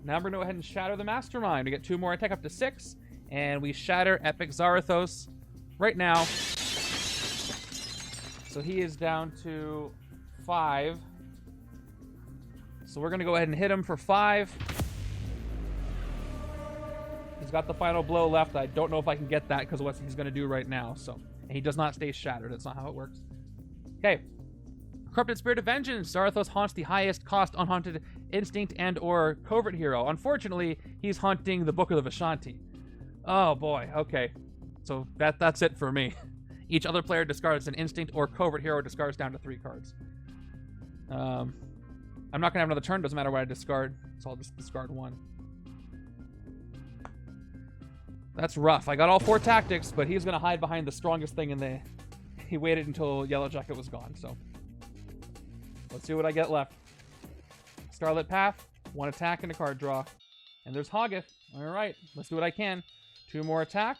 Now we're going to go ahead and shatter the Mastermind. We get 2 more attack up to 6. And we shatter Epic Zarathos right now. So he is down to 5. So we're going to go ahead and hit him for 5. He's got the final blow left. I don't know if I can get that because of what he's going to do right now. So, and he does not stay shattered. That's not how it works. Okay. Corrupted Spirit of Vengeance. Zarathos haunts the highest cost unhaunted instinct and or covert hero. Unfortunately, he's haunting the Book of the Vishanti. Oh boy. Okay. So that's it for me. Each other player discards an instinct or covert hero, discards down to 3 cards. I'm not gonna have another turn. Doesn't matter what I discard. So I'll just discard 1. That's rough. I got all 4 tactics, but he's gonna hide behind the strongest thing in the. He waited until Yellow Jacket was gone. So let's see what I get left. Starlit Path, 1 attack and a card draw, and there's Hoggith. All right, let's do what I can. 2 more attack.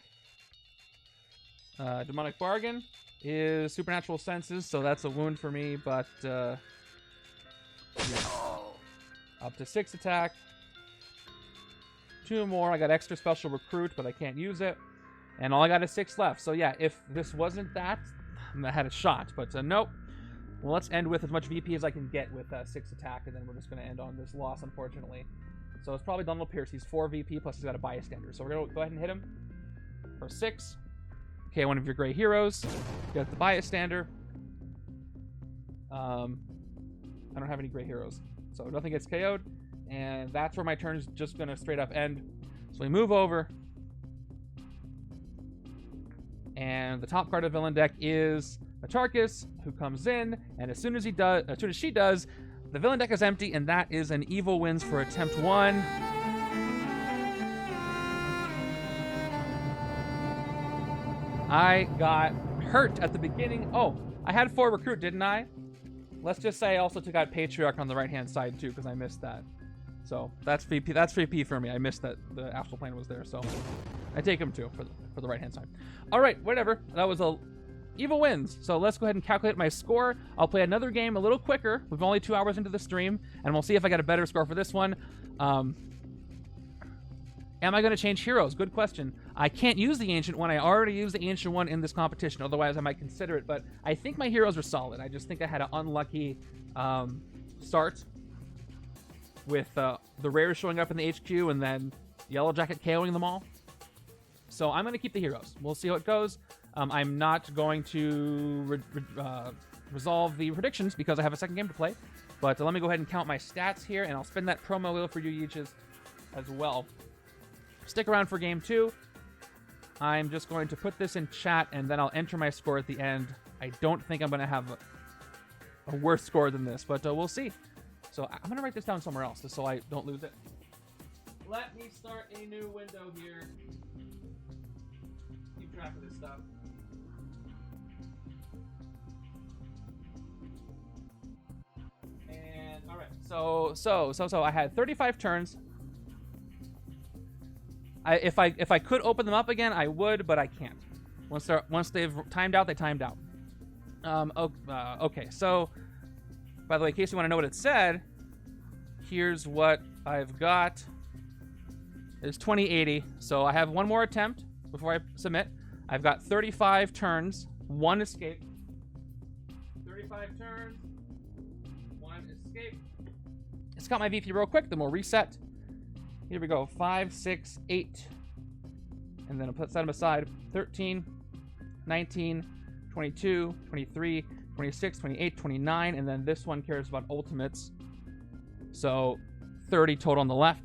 Demonic Bargain is Supernatural Senses, so that's a wound for me, but yeah. Up to 6 attack. 2 more. I got extra special recruit, but I can't use it. And all I got is 6 left. So yeah, if this wasn't that, I had a shot, but nope. Well, let's end with as much VP as I can get with 6 attack, and then we're just going to end on this loss, unfortunately. So it's probably Donald Pierce. He's 4 VP, plus he's got a bystander. So we're going to go ahead and hit him for 6. Okay, one of your gray heroes. Got the bystander. I don't have any gray heroes, so nothing gets KO'd. And that's where my turn is just going to straight up end. So we move over. And the top card of villain deck is Macharkis, who comes in, and as soon as she does, the villain deck is empty, and that is an Evil Wins for attempt 1. I got hurt at the beginning. Oh, I had 4 recruit, didn't I? Let's just say I also took out Patriarch on the right-hand side, too, because I missed that. So that's VP. That's VP for me. I missed that the Astral Plane was there, so I take him, too, for the right-hand side. All right, whatever. That was a Evil Wins. So let's go ahead and calculate my score. I'll play another game a little quicker. We've only 2 hours into the stream, and we'll see if I get a better score for this one. Am I going to change heroes? Good question. I can't use the Ancient one. I already used the Ancient one in this competition. Otherwise, I might consider it. But I think my heroes are solid. I just think I had an unlucky start with the Rares showing up in the HQ and then Yellow Jacket KOing them all. So I'm going to keep the heroes. We'll see how it goes. I'm not going to resolve the predictions because I have a second game to play. But let me go ahead and count my stats here, and I'll spin that promo wheel for you Yeeches as well. Stick around for game 2. I'm just going to put this in chat, and then I'll enter my score at the end. I don't think I'm going to have a worse score than this, but we'll see. So I'm going to write this down somewhere else just so I don't lose it. Let me start a new window here. Keep track of this stuff. And all right, so I had 35 turns. If I could open them up again, I would, but I can't. Once they've timed out, they timed out. Okay, so by the way, in case you want to know what it said, here's what I've got. It's 2080, so I have 1 more attempt before I submit. I've got 35 turns, 1 escape. 35 turns, 1 escape. Let's count my VP real quick, then we'll reset. Here we go, 5, 6, 8. And then I'll set them aside. 13, 19, 22, 23, 26, 28, 29. And then this one cares about ultimates. So 30 total on the left.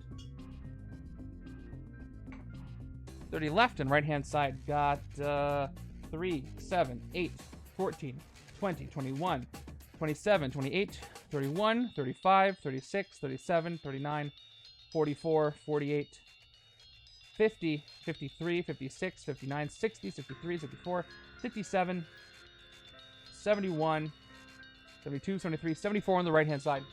30 left, and right-hand side got 3, 7, 8, 14, 20, 21, 27, 28, 31, 35, 36, 37, 39, 44, 48, 50, 53, 56, 59, 60, 63, 64, 57, 71, 72, 73, 74 on the right-hand side.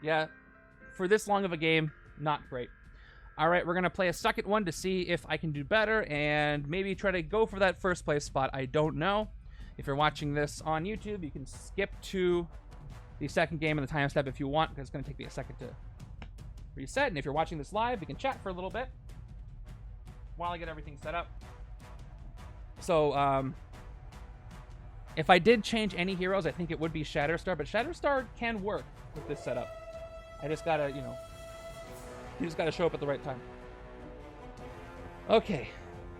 Yeah, for this long of a game, not great. All right, we're going to play a second one to see if I can do better and maybe try to go for that first place spot. I don't know. If you're watching this on YouTube, you can skip to the second game and the time step if you want, because it's going to take me a second to reset. And if you're watching this live, we can chat for a little bit while I get everything set up. So, if I did change any heroes, I think it would be Shatterstar, but Shatterstar can work with this setup. I just gotta, you just gotta show up at the right time. Okay,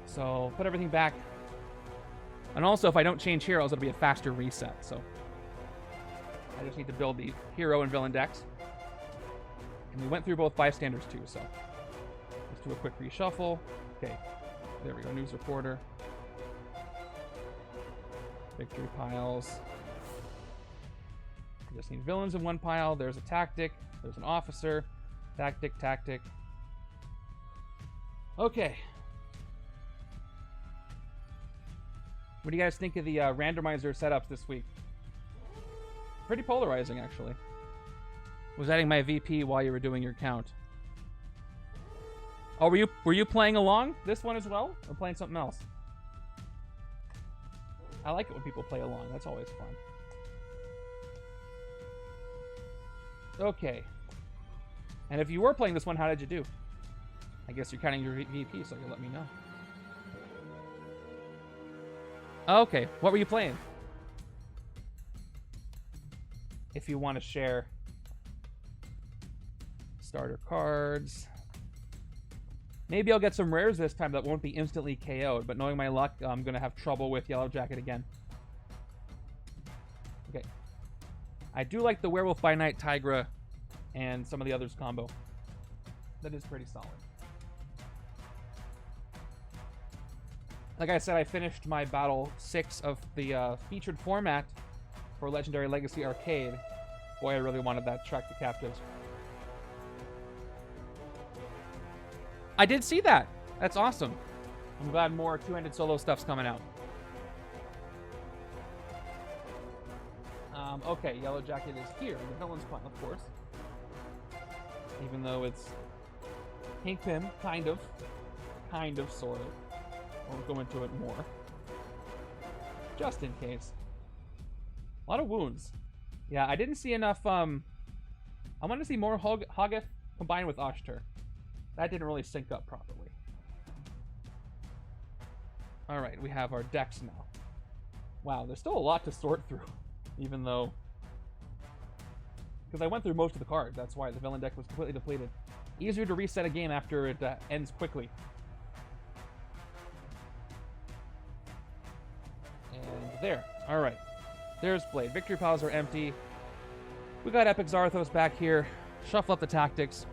so put everything back. And also, if I don't change heroes, it'll be a faster reset, so I just need to build the hero and villain decks. And we went through both bystanders too, so let's do a quick reshuffle. Okay, there we go, news reporter. Victory piles. We just need villains in one pile. There's a tactic. There's an officer. Tactic, tactic. Okay. What do you guys think of the randomizer setups this week? Pretty polarizing, actually. Was adding my VP while you were doing your count. Oh, were you playing along this one as well, or playing something else? I like it when people play along. That's always fun. Okay. And if you were playing this one, how did you do? I guess you're counting your VP, so you'll let me know. Okay. What were you playing? If you want to share. Starter cards. Maybe I'll get some rares this time that won't be instantly KO'd, but knowing my luck, I'm going to have trouble with Yellow Jacket again. Okay. I do like the Werewolf by Night Tigra and some of the others combo. That is pretty solid. Like I said, I finished my Battle 6 of the featured format for Legendary Legacy Arcade. Boy, I really wanted that Track the Captives. I did see that. That's awesome. I'm glad more two-handed solo stuff's coming out. Okay, Yellow Jacket is here. The villain's pile, of course. Even though it's Henchmen, kind of, sort of. Won't go into it more. Just in case. A lot of wounds. Yeah, I didn't see enough, I wanted to see more Hoggith combined with Oshtur. That didn't really sync up properly. Alright, we have our decks now. Wow, there's still a lot to sort through. Even though... Because I went through most of the cards. That's why the villain deck was completely depleted. Easier to reset a game after it ends quickly. And there. Alright. There's Blade. Victory piles are empty. We got Epic Zarathos back here. Shuffle up the tactics.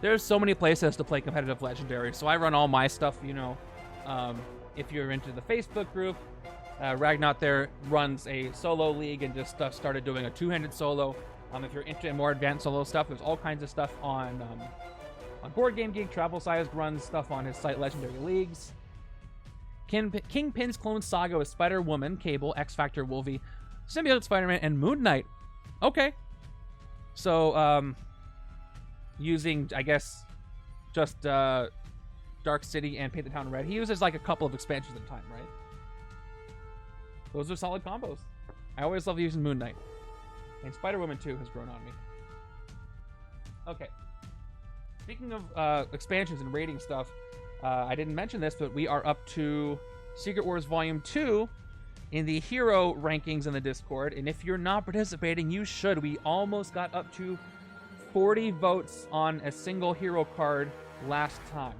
There's so many places to play competitive Legendary, so I run all my stuff, if you're into the Facebook group, Ragnaut there runs a solo league and just started doing a two-handed solo. If you're into more advanced solo stuff, there's all kinds of stuff on Board Game Geek. Travel Size runs stuff on his site Legendary Leagues. Kingpin's Clone Saga with Spider-Woman, Cable, X-Factor, Wolvie, Symbiote Spider-Man, and Moon Knight. Okay. So, using, I guess, just Dark City and Paint the Town Red. He uses like a couple of expansions at a time, right? Those are solid combos. I always love using Moon Knight. And Spider-Woman 2 has grown on me. Okay. Speaking of expansions and rating stuff, I didn't mention this, but we are up to Secret Wars Volume 2 in the hero rankings in the Discord. And if you're not participating, you should. We almost got up to 40 votes on a single hero card last time,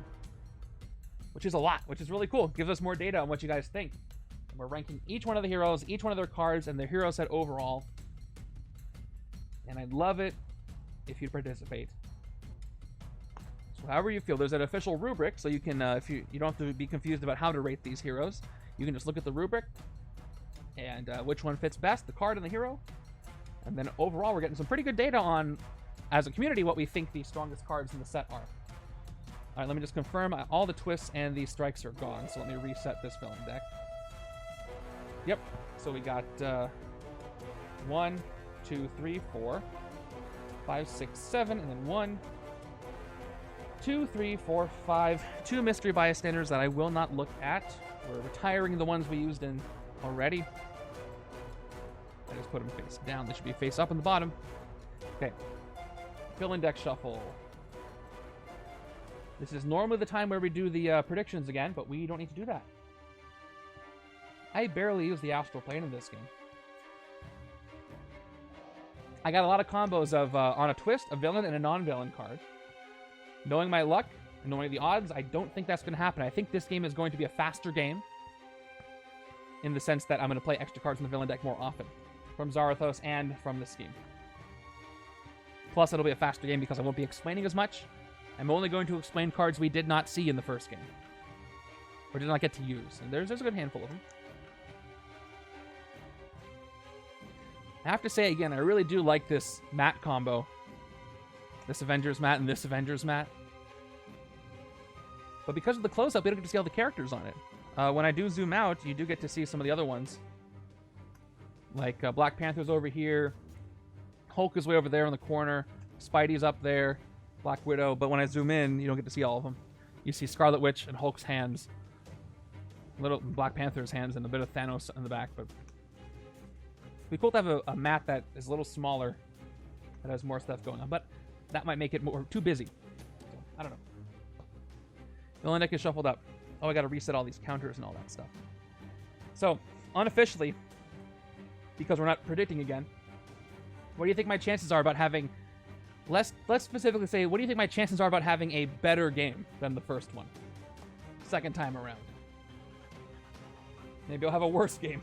which is a lot, which is really cool. Gives us more data on what you guys think. And we're ranking each one of the heroes, each one of their cards, and their hero set overall. And I'd love it if you'd participate. So however you feel. There's an official rubric, so you can, if you don't have to be confused about how to rate these heroes. You can just look at the rubric and which one fits best, the card and the hero. And then overall, we're getting some pretty good data on, as a community, what we think the strongest cards in the set are. All right, let me just confirm all the twists and the strikes are gone. So let me reset this villain deck. Yep. So we got 1, 2, 3, 4, 5, 6, 7, and then 1, 2, 3, 4, 5. 2 mystery bystanders that I will not look at. We're retiring the ones we used in already. I just put them face down. They should be face up on the bottom. Okay. Villain deck shuffle. This is normally the time where we do the predictions again, but we don't need to do that. I barely use the astral plane in this game. I got a lot of combos of, on a twist, a villain and a non-villain card. Knowing my luck, and knowing the odds, I don't think that's going to happen. I think this game is going to be a faster game, in the sense that I'm going to play extra cards in the villain deck more often, from Zarathos and from this scheme. Plus, it'll be a faster game because I won't be explaining as much. I'm only going to explain cards we did not see in the first game, or did not get to use. And there's a good handful of them. I have to say again, I really do like this mat combo. This Avengers mat and this Avengers mat. But because of the close-up, we don't get to see all the characters on it. When I do zoom out, you do get to see some of the other ones. Like Black Panther's over here. Hulk is way over there in the corner. Spidey's up there. Black Widow. But when I zoom in, you don't get to see all of them. You see Scarlet Witch and Hulk's hands. Little Black Panther's hands and a bit of Thanos in the back. But it'd be cool to have a map that is a little smaller, that has more stuff going on. But that might make it more too busy. So, I don't know. Villain deck is shuffled up. Oh, I got to reset all these counters and all that stuff. So, unofficially, because we're not predicting again, what do you think my chances are about having... Let's specifically say, what do you think my chances are about having a better game than the first one? Second time around. Maybe I'll have a worse game.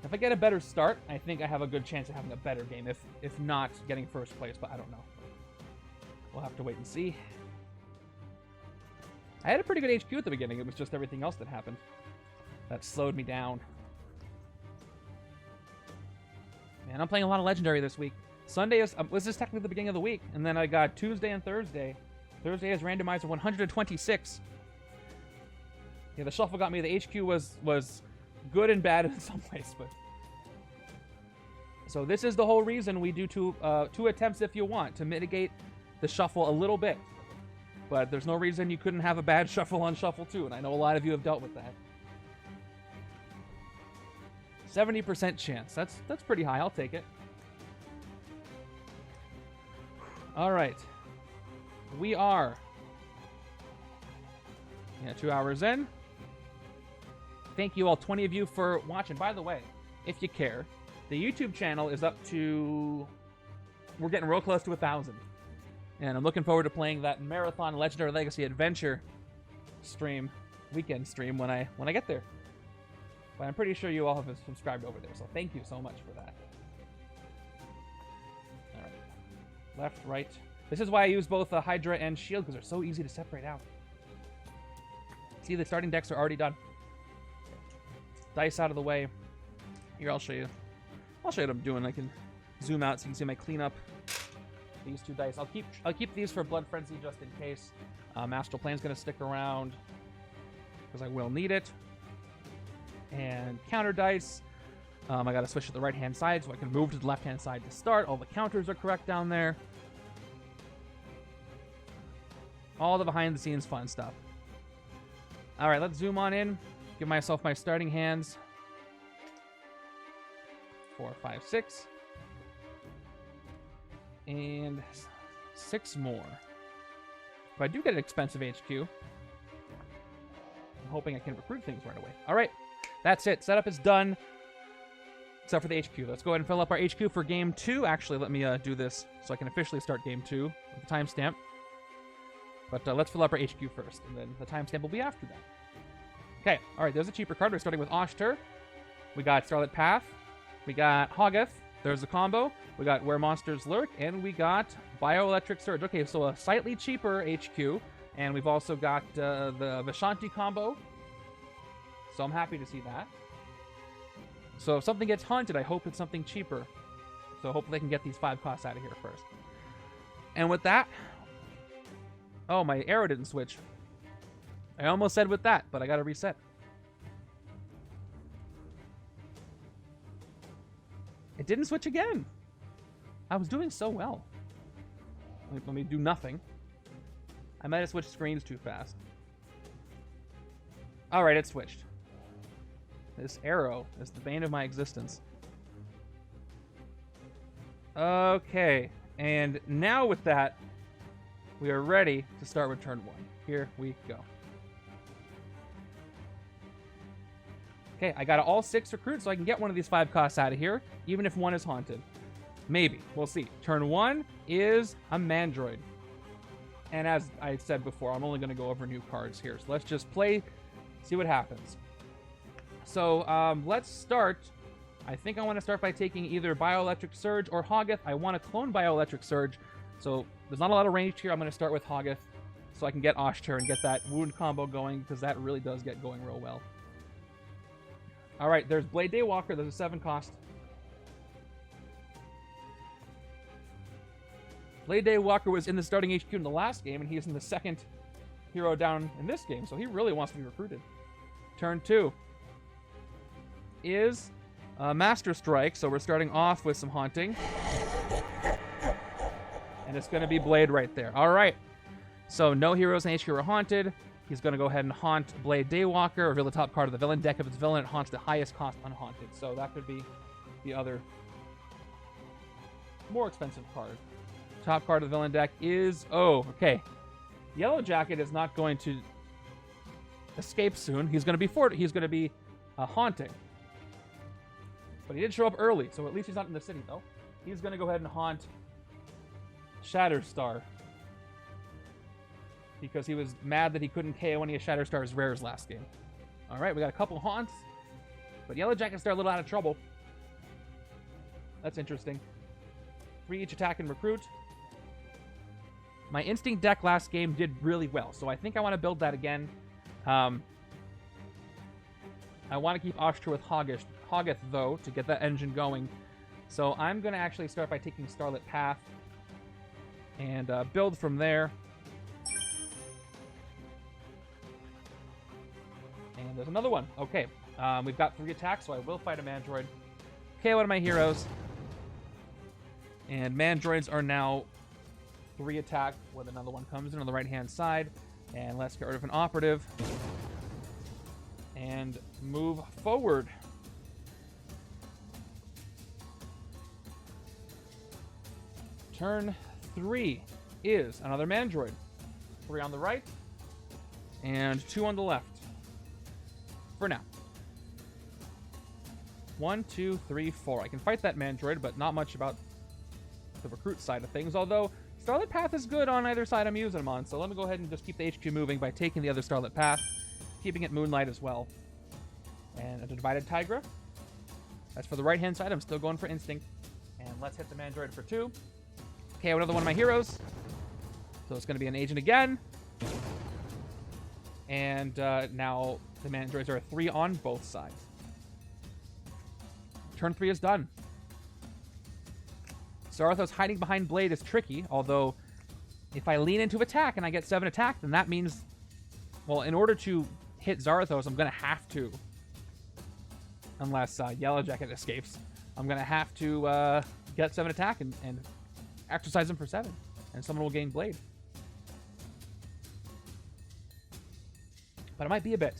If I get a better start, I think I have a good chance of having a better game. If not, getting first place, but I don't know. We'll have to wait and see. I had a pretty good HQ at the beginning. It was just everything else that happened that slowed me down. Man, I'm playing a lot of Legendary this week. Sunday was just technically the beginning of the week, and then I got Tuesday and Thursday. Thursday is randomizer 126. Yeah, the shuffle got me. The HQ was good and bad in some ways, but... So this is the whole reason we do two attempts if you want, to mitigate the shuffle a little bit. But there's no reason you couldn't have a bad shuffle on shuffle 2, and I know a lot of you have dealt with that. 70% chance. That's pretty high. I'll take it. All right. We are 2 hours in. Thank you all, 20 of you, for watching. By the way, if you care, the YouTube channel is up to... We're getting real close to 1,000. And I'm looking forward to playing that Marathon Legendary Legacy Adventure stream, weekend stream, when I get there. But I'm pretty sure you all have subscribed over there, so thank you so much for that. All right. Left, right. This is why I use both Hydra and Shield, because they're so easy to separate out. See, the starting decks are already done. Dice out of the way. Here, I'll show you. I'll show you what I'm doing. I can zoom out so you can see my cleanup. These 2 dice. I'll keep these for Blood Frenzy just in case. Astral Plane's going to stick around because I will need it. And counter dice. I got to switch to the right-hand side so I can move to the left-hand side to start. All the counters are correct down there. All the behind-the-scenes fun stuff. All right, let's zoom on in. Give myself my starting hands. 4, 5, 6. And 6 more. If I do get an expensive HQ, I'm hoping I can recruit things right away. All right, that's it. Setup is done, except for the HQ. Let's go ahead and fill up our HQ for Game 2. Actually, let me do this so I can officially start Game 2 with the timestamp. But let's fill up our HQ first, and then the timestamp will be after that. Okay, all right, there's a cheaper card. We're starting with Oshtur. We got Starlit Path. We got Hoggeth. There's the combo. We got Where Monsters Lurk, and we got Bioelectric Surge. Okay, so a slightly cheaper HQ. And we've also got the Vishanti combo. So I'm happy to see that. So if something gets haunted, I hope it's something cheaper. So hopefully they can get these 5 costs out of here first. And with that... Oh, my arrow didn't switch. I almost said with that, but I gotta reset. It didn't switch again. I was doing so well. Let me do nothing. I might have switched screens too fast. Alright, it switched. This arrow is the bane of my existence. Okay, and now with that, we are ready to start with turn 1. Here we go. Okay, I got all 6 recruits, so I can get one of these 5 costs out of here, even if one is haunted. Maybe. We'll see. Turn 1 is a Mandroid. And as I said before, I'm only going to go over new cards here. So let's just play, see what happens. So let's start. I think I want to start by taking either Bioelectric Surge or Hoggeth. I want to clone Bioelectric Surge. So there's not a lot of range here. I'm going to start with Hoggeth so I can get Oshtur and get that wound combo going, because that really does get going real well. All right, there's Blade Daywalker. There's a 7 cost. Blade Daywalker was in the starting HQ in the last game, and he's in the second hero down in this game, so he really wants to be recruited. Turn 2 is Master Strike, so we're starting off with some haunting. And it's going to be Blade right there. All right, so no heroes in HQ are haunted. He's going to go ahead and haunt Blade Daywalker, reveal the top card of the villain deck. If it's villain, it haunts the highest cost unhaunted, so that could be the other more expensive card. Top card of the villain deck is... Oh, okay. Yellow Jacket is not going to escape soon. He's going to be haunting. But he did show up early, so at least he's not in the city, though. He's going to go ahead and haunt Shatterstar, because he was mad that he couldn't KO any of Shatterstar's rares last game. All right, we got a couple haunts, but Yellow Jackets are a little out of trouble. That's interesting. 3 each attack and recruit. My Instinct deck last game did really well, so I think I want to build that again. I want to keep Oshtur with Hoggeth, though, to get that engine going. So I'm going to actually start by taking Starlit Path and build from there. And there's another one. Okay, we've got 3 attacks, so I will fight a Mandroid. KO one of my heroes. And Mandroids are now 3 attack when another one comes in on the right-hand side. And let's get rid of an operative. And move forward. Turn 3 is another Mandroid. 3 on the right. And 2 on the left. For now. 1, 2, 3, 4. I can fight that Mandroid, but not much about the recruit side of things, although Starlit Path is good on either side I'm using them on, so let me go ahead and just keep the HQ moving by taking the other Starlit Path, keeping it Moonlight as well. And a Divided Tigra. That's for the right-hand side. I'm still going for Instinct. And let's hit the Mandroid for 2. KO another one of my heroes. So it's going to be an agent again. And now the Mandroids are 3 on both sides. Turn 3 is done. Zarathos hiding behind Blade is tricky, although if I lean into attack and I get 7 attack, then that means, well, in order to hit Zarathos, I'm going to have to, unless Yellow Jacket escapes, I'm going to have to get 7 attack and exercise him for 7, and someone will gain Blade. But it might be a bit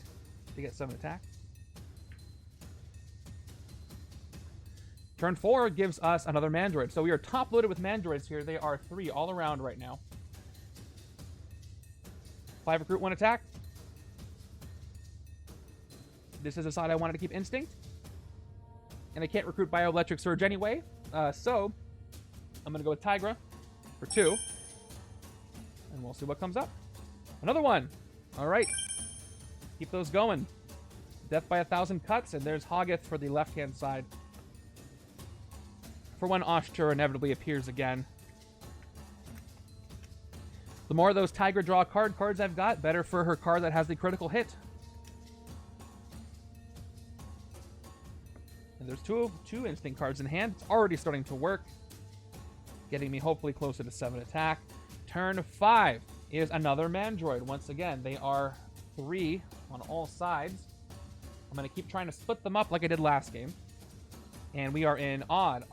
to get 7 attack. Turn 4 gives us another Mandroid. So we are top loaded with Mandroids here. They are 3 all around right now. 5 recruit, 1 attack. This is a side I wanted to keep Instinct. And I can't recruit Bioelectric Surge anyway. So I'm going to go with Tigra for 2. And we'll see what comes up. Another one. All right. Keep those going. Death by 1,000 cuts. And there's Hoggeth for the left-hand side. For when Oshtur inevitably appears again. The more of those Tigra draw cards I've got, better for her card that has the critical hit. And there's two instinct cards in hand. It's already starting to work. Getting me hopefully closer to 7 attack. Turn 5 is another Mandroid. Once again, they are 3 on all sides. I'm going to keep trying to split them up like I did last game. And we are in odd,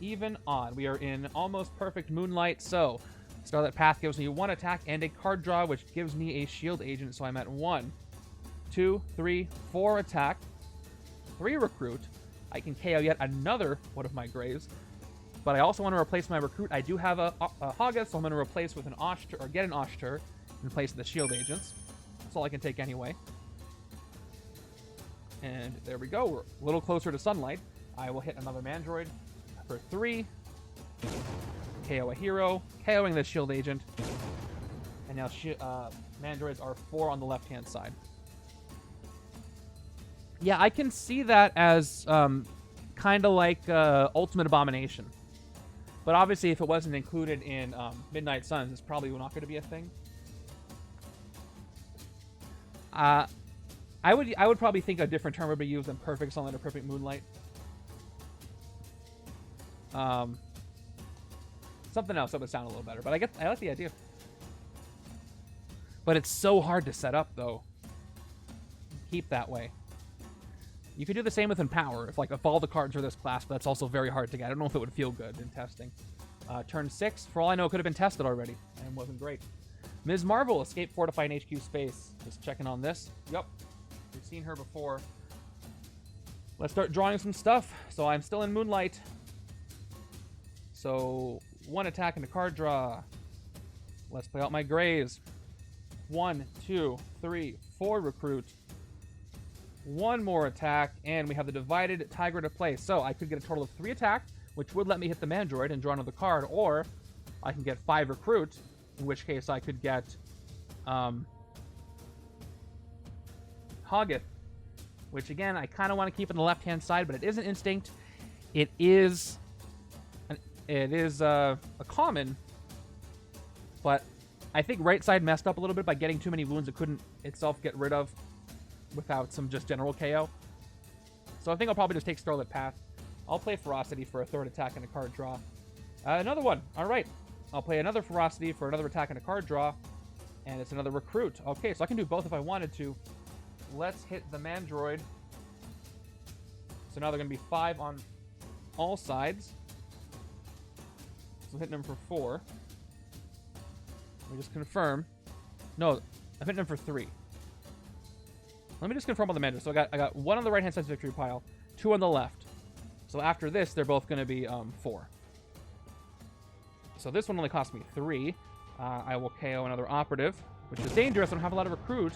even, odd. We are in almost perfect Moonlight, so Scarlet Path gives me 1 attack and a card draw, which gives me a shield agent, so I'm at 1, 2, 3, 4 attack, 3 recruit. I can KO yet another one of my Graves, but I also want to replace my recruit. I do have a Hoggoth, so I'm going to replace with an Oshtur, or get an Oshtur in place of the shield agents. That's all I can take anyway. And there we go. We're a little closer to sunlight. I will hit another Mandroid for 3. KO a hero. KOing the shield agent. And now Mandroids are 4 on the left-hand side. Yeah, I can see that as kind of like Ultimate Abomination. But obviously, if it wasn't included in Midnight Suns, it's probably not going to be a thing. I would probably think a different term would be used than Perfect Sunlight or Perfect Moonlight. Something else that would sound a little better, but I like the idea. But it's so hard to set up, though. Keep that way. You could do the same with Empower, if all the cards are this class, but that's also very hard to get. I don't know if it would feel good in testing. Turn 6, for all I know, it could have been tested already, and wasn't great. Ms. Marvel, escape fortify in HQ space. Just checking on this. Yep. We've seen her before. Let's start drawing some stuff. So I'm still in Moonlight. So 1 attack and a card draw. Let's play out my Graves. 1, 2, 3, 4 recruit. 1 more attack, and we have the divided Tigra to play. So I could get a total of 3 attack, which would let me hit the Mandroid and draw another card, or I can get 5 recruit, in which case I could get Hoggoth, which again I kind of want to keep on the left-hand side, but it is an instinct. It is a common, but I think right side messed up a little bit by getting too many wounds it couldn't itself get rid of without some just general KO. So I think I'll probably just take Scarlet Path. I'll play Ferocity for a 3rd attack and a card draw. Another one. All right. I'll play another Ferocity for another attack and a card draw. And it's another Recruit. Okay, so I can do both if I wanted to. Let's hit the Mandroid. So now they're going to be 5 on all sides. So hitting them for 4. Let me just confirm. No, I'm hitting them for 3. Let me just confirm on the Mandroid. So I got 1 on the right-hand side victory pile, 2 on the left. So after this, they're both going to be 4. So this one only cost me 3. I will KO another Operative, which is dangerous. I don't have a lot of Recruit,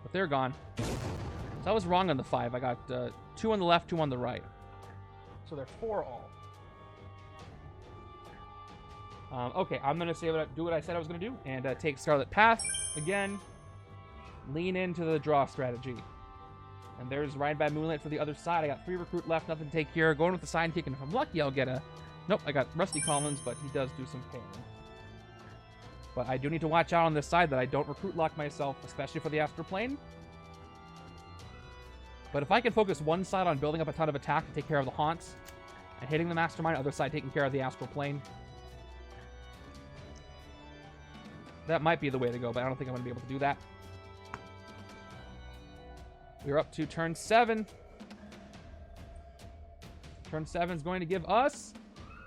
but they're gone. So I was wrong on the 5. I got 2 on the left, 2 on the right. So they're 4 all. Okay, I'm going to do what I said I was going to do, and take Scarlet Path again. Lean into the draw strategy. And there's Ride by Moonlight for the other side. I got 3 recruit left, nothing to take here. Going with the sidekick, and if I'm lucky, I'll get a... Nope, I got Rusty Collins, but he does do some pain. But I do need to watch out on this side that I don't recruit lock myself, especially for the Astral Plane. But if I can focus one side on building up a ton of attack to take care of the Haunts, and hitting the Mastermind, other side taking care of the Astral Plane, that might be the way to go, but I don't think I'm going to be able to do that. We're up to turn 7. Turn 7 is going to give us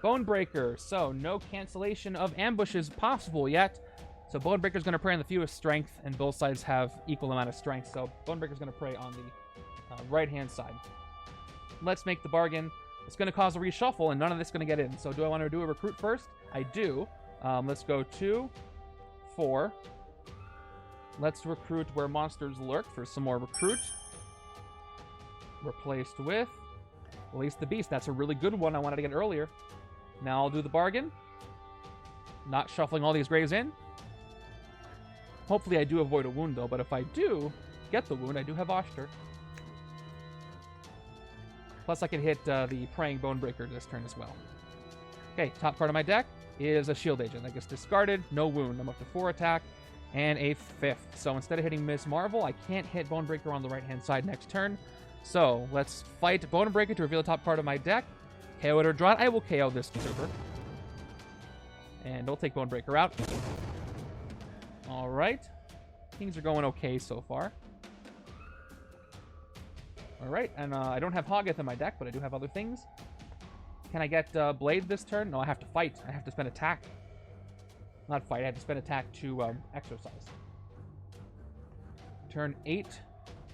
Bonebreaker. So no cancellation of ambushes possible yet. So Bonebreaker is going to prey on the fewest strength, and both sides have equal amount of strength. So Bonebreaker is going to prey on the right-hand side. Let's make the bargain. It's going to cause a reshuffle, and none of this is going to get in. So do I want to do a recruit first? I do. Let's go 2, 4. Let's recruit where monsters lurk for some more recruit. Replaced with Release the Beast. That's a really good one I wanted to get earlier. Now I'll do the bargain. Not shuffling all these Graves in. Hopefully I do avoid a wound though, but if I do get the wound, I do have Oshtur. Plus I can hit the Praying Bonebreaker this turn as well. Okay, top part of my deck. is a shield agent that gets discarded. No wound. I'm up to 4 attack and a 5th. So instead of hitting Miss Marvel, I can't hit Bonebreaker on the right-hand side next turn. So let's fight Bonebreaker to reveal the top card of my deck. KO it or draw it. I will KO this Super. And we'll take Bonebreaker out. All right. Things are going okay so far. All right, and I don't have Hoggith in my deck, but I do have other things. Can I get Blade this turn? No, I have to fight. I have to spend attack. Not fight, I have to spend attack to exercise. Turn 8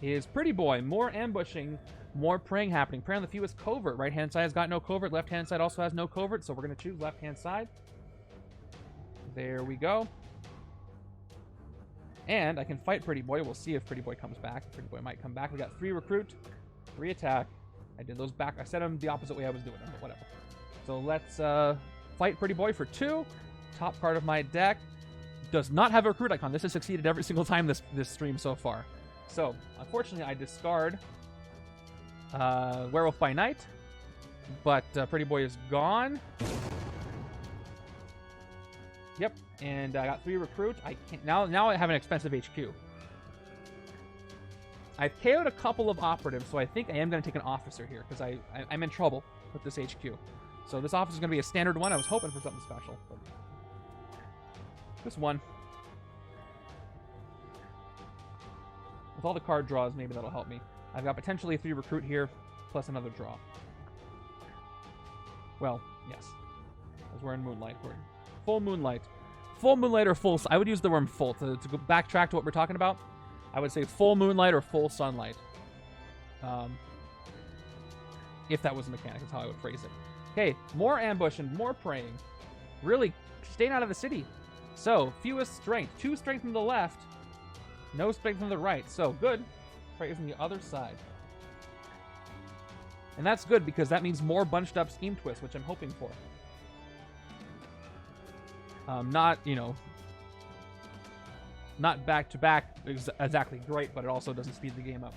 is Pretty Boy. More ambushing, more praying happening. Prey on the fewest covert. Right-hand side has got no covert. Left-hand side also has no covert, so we're going to choose left-hand side. There we go. And I can fight Pretty Boy. We'll see if Pretty Boy comes back. Pretty Boy might come back. We got 3 recruit, 3 attack. I did those back. I set them the opposite way I was doing them, but whatever. So let's fight Pretty Boy for 2. Top card of my deck does not have a recruit icon. This has succeeded every single time this stream so far. So unfortunately, I discard Werewolf by Night, but Pretty Boy is gone. Yep, and I got 3 recruit. I can't now. I have an expensive HQ. I've KO'd a couple of operatives, so I think I am going to take an officer here because I'm in trouble with this HQ. So this officer is going to be a standard one. I was hoping for something special, but just one. With all the card draws, maybe that'll help me. I've got potentially 3 recruit here, plus another draw. Well, yes, because we're in Moonlight. We're in full Moonlight. Full Moonlight or full... I would use the term full. To go backtrack to what we're talking about, I would say full Moonlight or full Sunlight. If that was a mechanic, that's how I would phrase it. Okay, more ambush and more praying. Really staying out of the city. So, fewest strength. 2 strength from the left. No strength from the right. So, good. Prey from the other side. And that's good because that means more bunched up Scheme Twist, which I'm hoping for. Not, you know, not back-to-back exactly great, but it also doesn't speed the game up.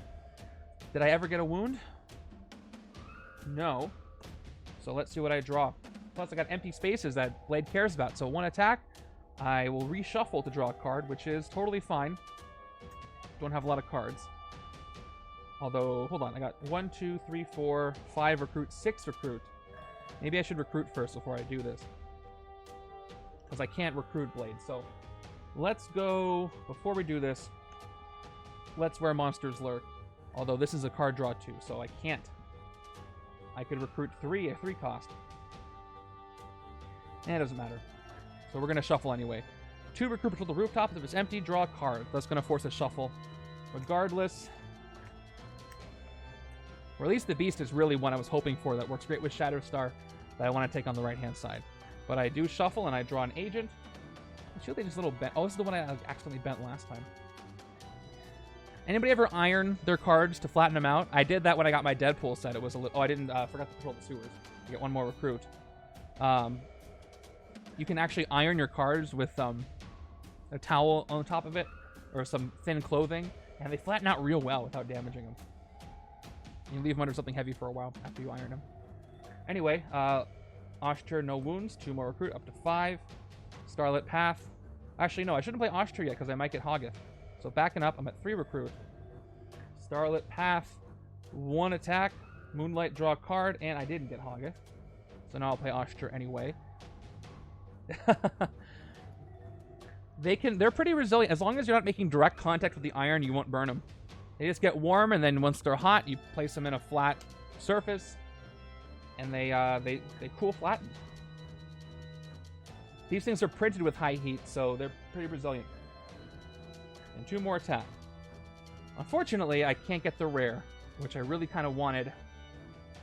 Did I ever get a wound? No. So let's see what I draw. Plus, I got empty spaces that Blade cares about. So 1 attack, I will reshuffle to draw a card, which is totally fine. Don't have a lot of cards. Although, hold on, I got 1, 2, 3, 4, 5 recruit, 6 recruit. Maybe I should recruit first before I do this, because I can't recruit Blade. So let's go, before we do this, let's Where Monsters Lurk. Although this is a card draw too, so I can't. I could recruit 3, a 3 cost. And it doesn't matter. So we're going to shuffle anyway. 2 recruit patrol the rooftop. If it's empty, draw a card. That's going to force a shuffle. Regardless. Or at least the Beast is really one I was hoping for that works great with Shatterstar that I want to take on the right-hand side. But I do shuffle and I draw an agent. The shield agent's a little bent. Oh, this is the one I accidentally bent last time. Anybody ever iron their cards to flatten them out? I did that when I got my Deadpool set. It was a little... Oh, I didn't... forgot to patrol the sewers. To get 1 more recruit. You can actually iron your cards with a towel on top of it. Or some thin clothing. And they flatten out real well without damaging them. You leave them under something heavy for a while after you iron them. Anyway, Oshtur, no wounds. 2 more recruit, up to 5. Starlit Path. Actually, no, I shouldn't play Oshtur yet because I might get Hoggith. So backing up, I'm at 3 recruit. Starlit Path, 1 attack. Moonlight, draw a card, and I didn't get Hoggith. So now I'll play Oshtur anyway. They're pretty resilient. As long as you're not making direct contact with the iron, you won't burn them. They just get warm, and then once they're hot, you place them in a flat surface, and they cool flatten. These things are printed with high heat, so they're pretty resilient. And 2 more attack. Unfortunately, I can't get the rare, which I really kind of wanted,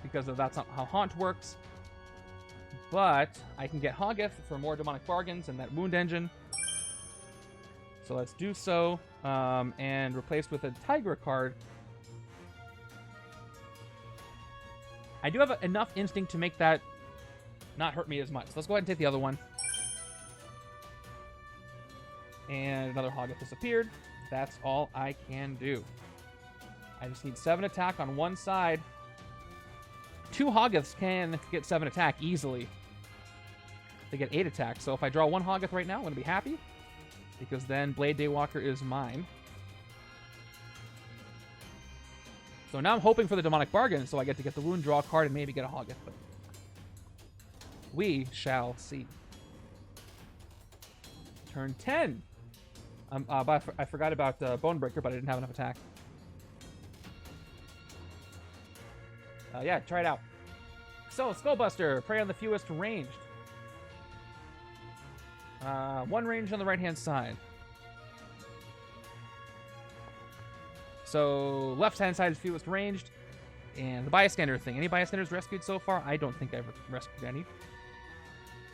because that's not how Haunt works. But I can get Hoggith for more demonic bargains and that wound engine. So let's do so, and replace with a Tigra card. I do have enough instinct to make that not hurt me as much. So let's go ahead and take the other one. And another Hoggith disappeared. That's all I can do. I just need 7 attack on one side. 2 Hoggiths can get 7 attack easily. They get 8 attacks. So if I draw 1 Hoggith right now, I'm going to be happy. Because then Blade Daywalker is mine. So now I'm hoping for the Demonic Bargain, so I get to get the wound, draw a card, and maybe get a Hoggith. But we shall see. Turn 10. But I forgot about Bonebreaker, but I didn't have enough attack. Yeah, try it out. So, Skullbuster, prey on the fewest ranged. 1 range on the right-hand side. So, left-hand side is fewest ranged. And the bystander thing. Any bystanders rescued so far? I don't think I've rescued any.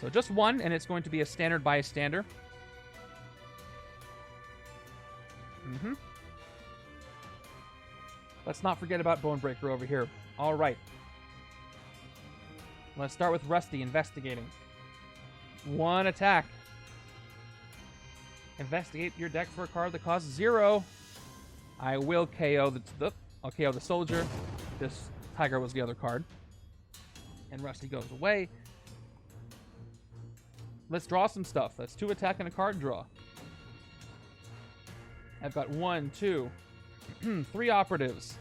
So, just 1, and it's going to be a standard bystander. Let's not forget about Bonebreaker over here. All right. Let's start with Rusty, investigating. 1 attack. Investigate your deck for a card that costs 0. I will KO I'll KO the soldier. This Tigra was the other card. And Rusty goes away. Let's draw some stuff. That's 2 attack and a card draw. I've got 1, 2, 3 operatives.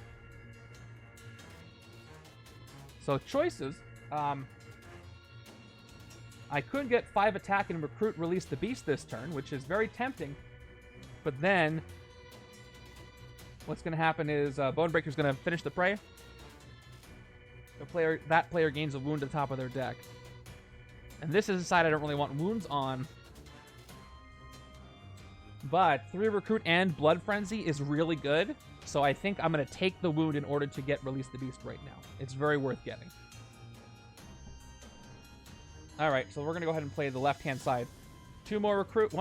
So choices. I could get 5 attack and recruit release the beast this turn, which is very tempting. But then what's going to happen is Bonebreaker's going to finish the prey. That player gains a wound at the top of their deck. And this is a side I don't really want wounds on. But 3 recruit and Blood Frenzy is really good. So I think I'm going to take the wound in order to get Release the Beast right now. It's very worth getting. Alright, so we're going to go ahead and play the left-hand side. 1 more recruit,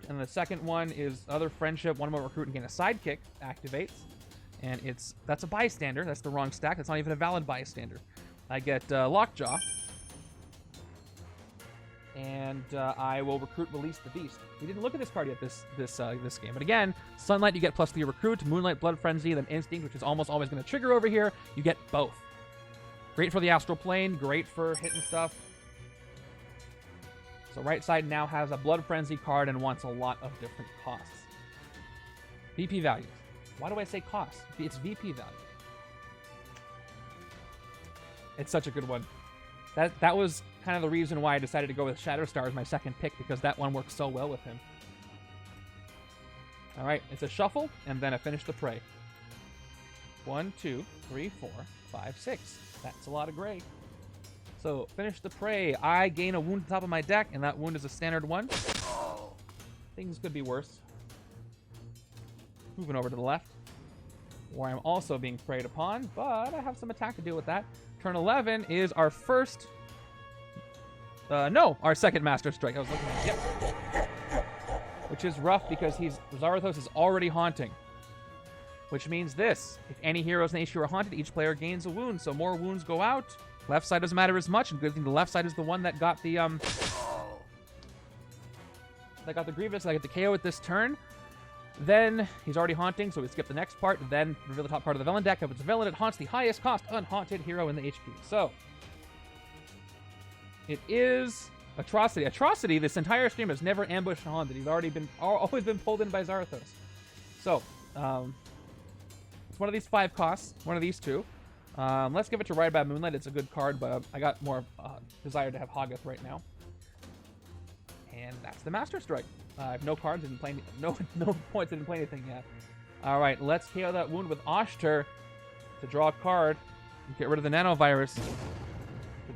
and the second one is other friendship, 1 more recruit, and gain a sidekick activates. And that's a bystander. That's the wrong stack. That's not even a valid bystander. I get Lockjaw. And I will recruit Release the Beast. We didn't look at this card yet this game. But again, Sunlight, you get +3 recruit. Moonlight, Blood Frenzy, then Instinct, which is almost always going to trigger over here. You get both. Great for the Astral Plane. Great for hitting stuff. So right side now has a Blood Frenzy card and wants a lot of different costs. VP values. Why do I say costs? It's VP value. It's such a good one. That was kind of the reason why I decided to go with Shatterstar as my second pick, because that one works so well with him. Alright, it's a shuffle, and then a finish the prey. 1, 2, 3, 4, 5, 6. That's a lot of gray. So, finish the prey. I gain a wound at the top of my deck, and that wound is a standard one. Things could be worse. Moving over to the left, where I'm also being preyed upon, but I have some attack to deal with that. Turn 11 is our first... our second Master Strike. I was looking at it. Yep. Which is rough because Zarathos is already haunting. Which means this. If any heroes in the HQ are haunted, each player gains a wound, so more wounds go out. Left side doesn't matter as much, and good thing the left side is the one that got the, Grievous. I get the KO at this turn. Then, he's already haunting, so we skip the next part, then reveal the top part of the villain deck. If it's a villain, it haunts the highest cost unhaunted hero in the HP. So, it is Atrocity. Atrocity, this entire stream, has never ambushed and haunted. He's always been pulled in by Zarathos. So, it's one of these 5 costs, one of these 2. Let's give it to Ride by Moonlight. It's a good card, but I got more desire to have Hoggith right now. And that's the Master Strike. I have no cards, didn't play no points, didn't play anything yet. Alright, let's KO that wound with Oshter to draw a card and get rid of the Nanovirus. To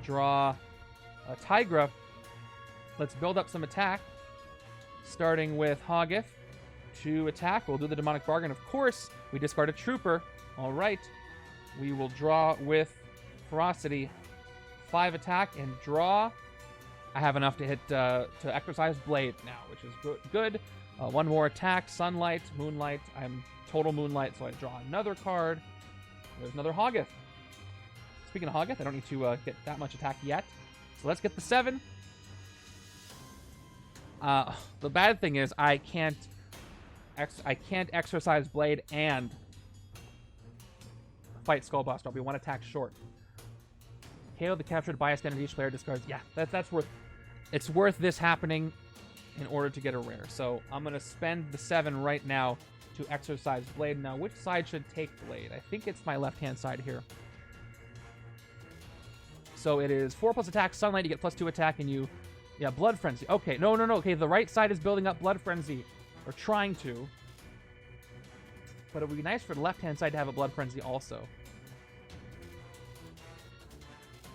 draw a Tigra. Let's build up some attack. Starting with Hoggith. 2 attack. We'll do the Demonic Bargain, of course. We discard a Trooper. Alright. We will draw with Ferocity. 5 attack and draw. I have enough to hit to exercise Blade now, which is good. 1 more attack, Sunlight, Moonlight. I'm total Moonlight, so I draw another card. There's another Hoggith. Speaking of Hoggith, I don't need to get that much attack yet. So let's get the 7. The bad thing is I can't exercise Blade and fight Skullbuster. I'll be 1 attack short. KO the captured bystander. Each player discards. Yeah, that's worth it's worth this happening in order to get a rare. So I'm going to spend the 7 right now to exercise Blade. Now, which side should take Blade? I think it's my left-hand side here. So it is 4 plus attack, Sunlight, you get plus 2 attack, and you... Yeah, Blood Frenzy. Okay, no. Okay, the right side is building up Blood Frenzy. Or trying to. But it would be nice for the left-hand side to have a Blood Frenzy also.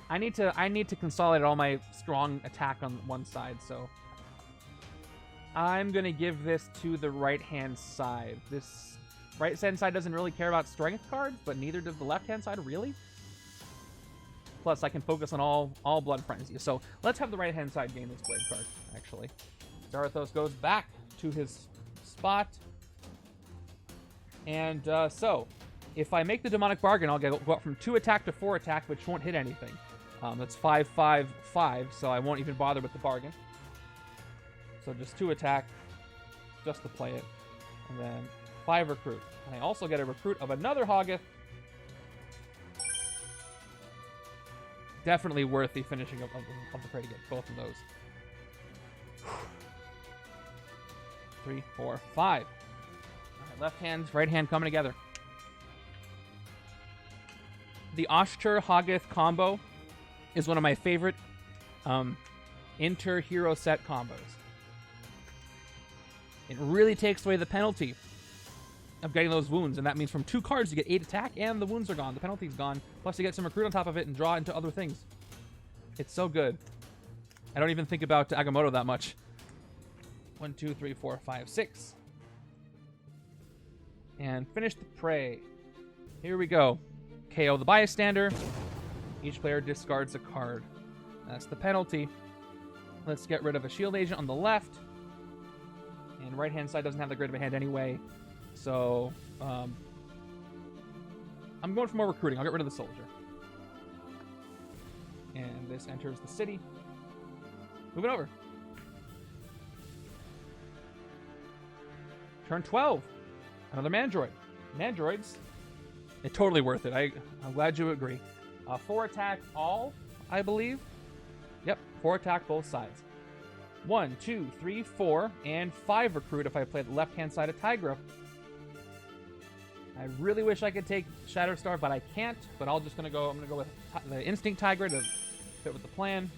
I need to consolidate all my strong attack on one side, so... I'm going to give this to the right-hand side. This right-hand side doesn't really care about strength cards, but neither does the left-hand side, really? Plus, I can focus on all Blood Frenzy. So, let's have the right-hand side gain this Blade card, actually. Zarathos goes back to his spot. And, so, if I make the Demonic Bargain, I'll go up from 2 attack to 4 attack, which won't hit anything. That's 5, 5, 5, so I won't even bother with the bargain. So just 2 attack, just to play it. And then 5 recruit. And I also get a recruit of another Hoggith. Definitely worth the finishing of the prey to get both of those. 3, 4, 5. All right, left hand, right hand coming together. The Oshtur Hoggith combo is one of my favorite inter-hero set combos. It really takes away the penalty of getting those wounds, and that means from 2 cards you get 8 attack, and the wounds are gone. The penalty's gone. Plus you get some recruit on top of it and draw into other things. It's so good. I don't even think about Agamotto that much. 1, 2, 3, 4, 5, 6. And finish the prey. Here we go. KO the bystander. Each player discards a card. That's the penalty. Let's get rid of a shield agent on the left. And right-hand side doesn't have the great of a hand anyway. So, I'm going for more recruiting. I'll get rid of the soldier. And this enters the city. Moving over. Turn 12. Another Mandroid. Mandroids. It's totally worth it. I'm glad you agree. 4 attack all, I believe. Yep, 4 attack both sides. 1, 2, 3, 4, and 5 recruit if I play the left-hand side of Tigra. I really wish I could take Shatterstar, but I can't. But I'm gonna go with the Instinct Tigra to fit with the plan.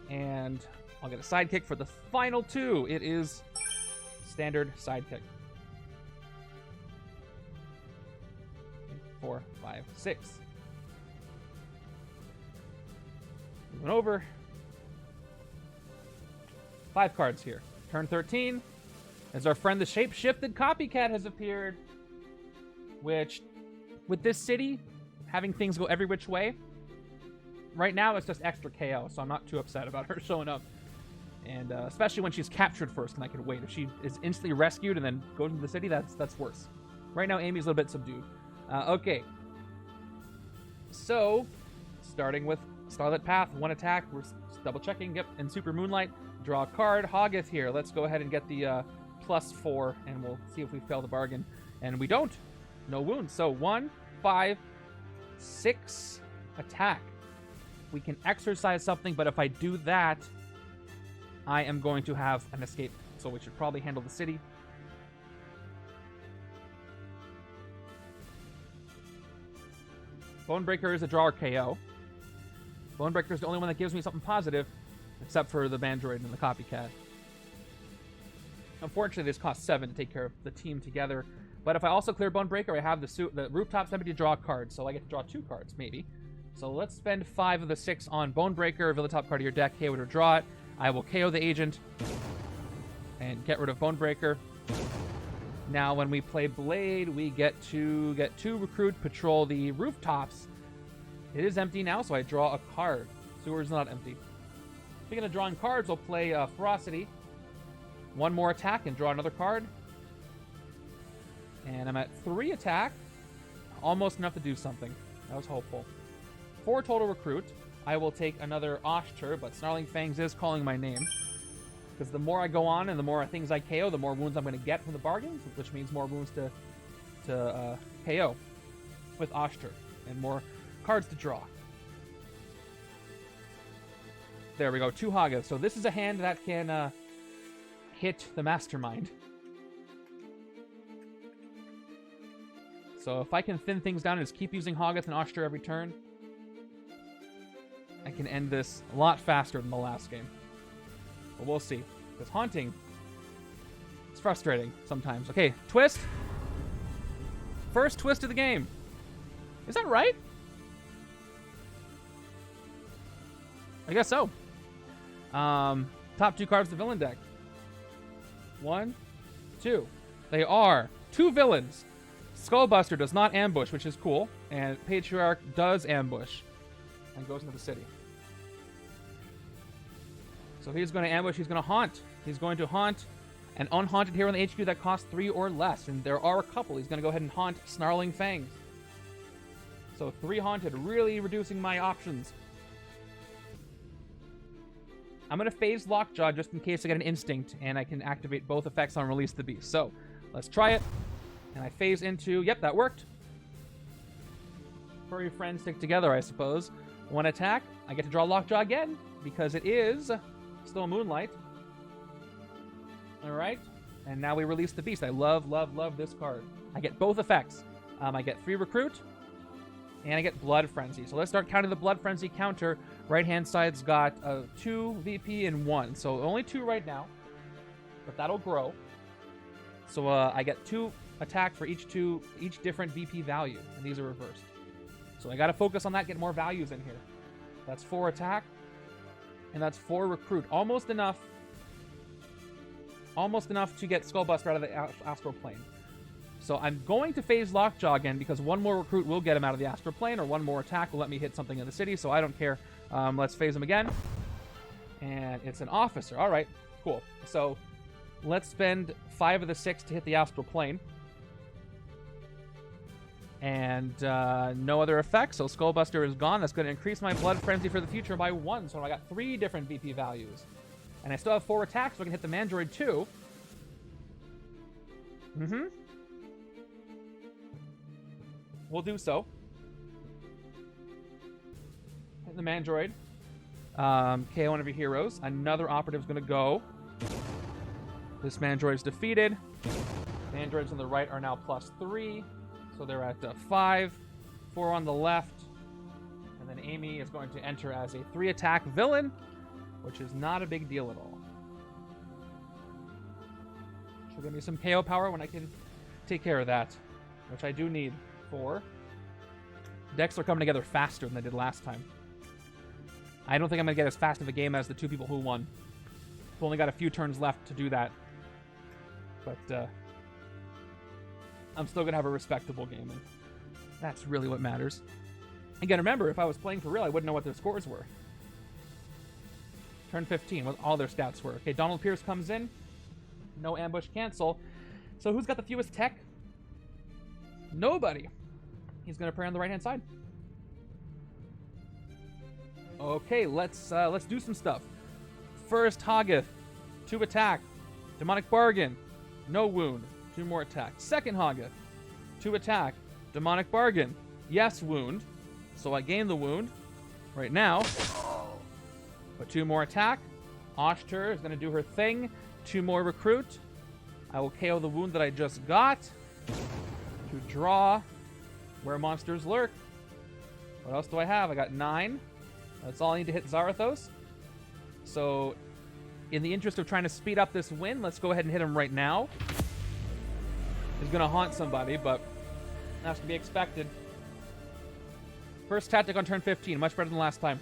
And I'll get a sidekick for the final 2. It is standard sidekick. 4, 5, 6. Moving over. 5 cards here. Turn 13. As our friend the Shape-Shifted Copycat has appeared. Which, with this city, having things go every which way, right now it's just extra KO, so I'm not too upset about her showing up. And especially when she's captured first, and I can wait. If she is instantly rescued and then goes into the city, that's worse. Right now, Amy's a little bit subdued. Okay. So, starting with Starlit Path, 1 attack. We're double checking. Yep, and Super Moonlight. Draw a card. Hoggith here. Let's go ahead and get the +4, and we'll see if we fail the bargain. And we don't. No wounds. So 1, 5, 6 attack. We can exercise something, but if I do that, I am going to have an escape. So we should probably handle the city. Bonebreaker is a draw or KO. Bonebreaker is the only one that gives me something positive, except for the Mandroid and the Copycat. Unfortunately, this costs 7 to take care of the team together. But if I also clear Bonebreaker, I have the Rooftops empty to draw a card, so I get to draw 2 cards, maybe. So let's spend 5 of the 6 on Bonebreaker. Reveal the top card of your deck, KO it or draw it. I will KO the agent and get rid of Bonebreaker. Now, when we play Blade, we get to get 2 recruit, patrol the rooftops. It is empty now, so I draw a card. Sewer's not empty. Speaking of drawing cards, I'll play Ferocity. 1 more attack and draw another card. And I'm at 3 attack. Almost enough to do something. That was hopeful. 4 total recruit. I will take another Oshtur, but Snarling Fangs is calling my name. Because the more I go on and the more things I KO, the more wounds I'm going to get from the bargains, which means more wounds to KO with Oshtur. And more cards to draw. There we go, 2 Hoggoths. So this is a hand that can hit the Mastermind. So if I can thin things down and just keep using Hoggoth and Oshter every turn, I can end this a lot faster than the last game. But we'll see. Because Haunting, it's frustrating sometimes. Okay, twist. First twist of the game. Is that right? I guess so. Top 2 cards of the villain deck. 1, 2. They are 2 villains. Skullbuster does not ambush, which is cool. And Patriarch does ambush. And goes into the city. So he's going to ambush, he's going to haunt. He's going to haunt an unhaunted hero in the HQ that costs 3 or less. And there are a couple. He's going to go ahead and haunt Snarling Fangs. So 3 haunted, really reducing my options. I'm going to phase Lockjaw just in case I get an instinct and I can activate both effects on Release the Beast. So let's try it. And I phase into, yep, that worked. Furry friends stick together, I suppose. 1 attack. I get to draw Lockjaw again because it is still Moonlight. All right. And now we release the Beast. I love, love, love this card. I get both effects. I get 3 Recruit. And I get Blood Frenzy. So let's start counting the Blood Frenzy counter. Right-hand side's got 2 VP and 1. So only 2 right now. But that'll grow. So I get 2 attack for each different VP value. And these are reversed. So I got to focus on that, get more values in here. That's 4 attack. And that's 4 recruit. Almost enough to get Skullbuster out of the Astral Plane. So I'm going to phase Lockjaw again because 1 more recruit will get him out of the Astral Plane, or 1 more attack will let me hit something in the city, so I don't care. Let's phase him again. And it's an officer. All right, cool. So let's spend 5 of the 6 to hit the Astral Plane. And no other effects, so Skullbuster is gone. That's going to increase my Blood Frenzy for the future by 1, so I got 3 different VP values. And I still have 4 attacks, so I can hit the Mandroid too. We'll do so. Hit the Mandroid. KO one of your heroes. Another operative's going to go. This Mandroid's defeated. Mandroids on the right are now +3. So they're at 5. 4 on the left. And then Amy is going to enter as a 3-attack villain, which is not a big deal at all. She'll give me some KO power when I can take care of that, which I do need for. Decks are coming together faster than they did last time. I don't think I'm going to get as fast of a game as the 2 people who won. I've only got a few turns left to do that. But I'm still going to have a respectable game, and that's really what matters. Again, remember, if I was playing for real, I wouldn't know what their scores were. Turn 15, what all their stats were. Okay, Donald Pierce comes in. No ambush, cancel. So who's got the fewest tech? Nobody. He's going to prey on the right-hand side. Okay, let's do some stuff. First, Hoggoth. 2 attack. Demonic Bargain. No wound. 2 more attack. Second Hoggoth. 2 attack. Demonic Bargain. Yes, wound. So I gain the wound right now. But 2 more attack. Oshter is going to do her thing. 2 more recruit. I will KO the wound that I just got. To draw where monsters lurk. What else do I have? I got 9. That's all I need to hit Zarathos. So, in the interest of trying to speed up this win, let's go ahead and hit him right now. He's going to haunt somebody, but that's to be expected. First tactic on turn 15, much better than last time.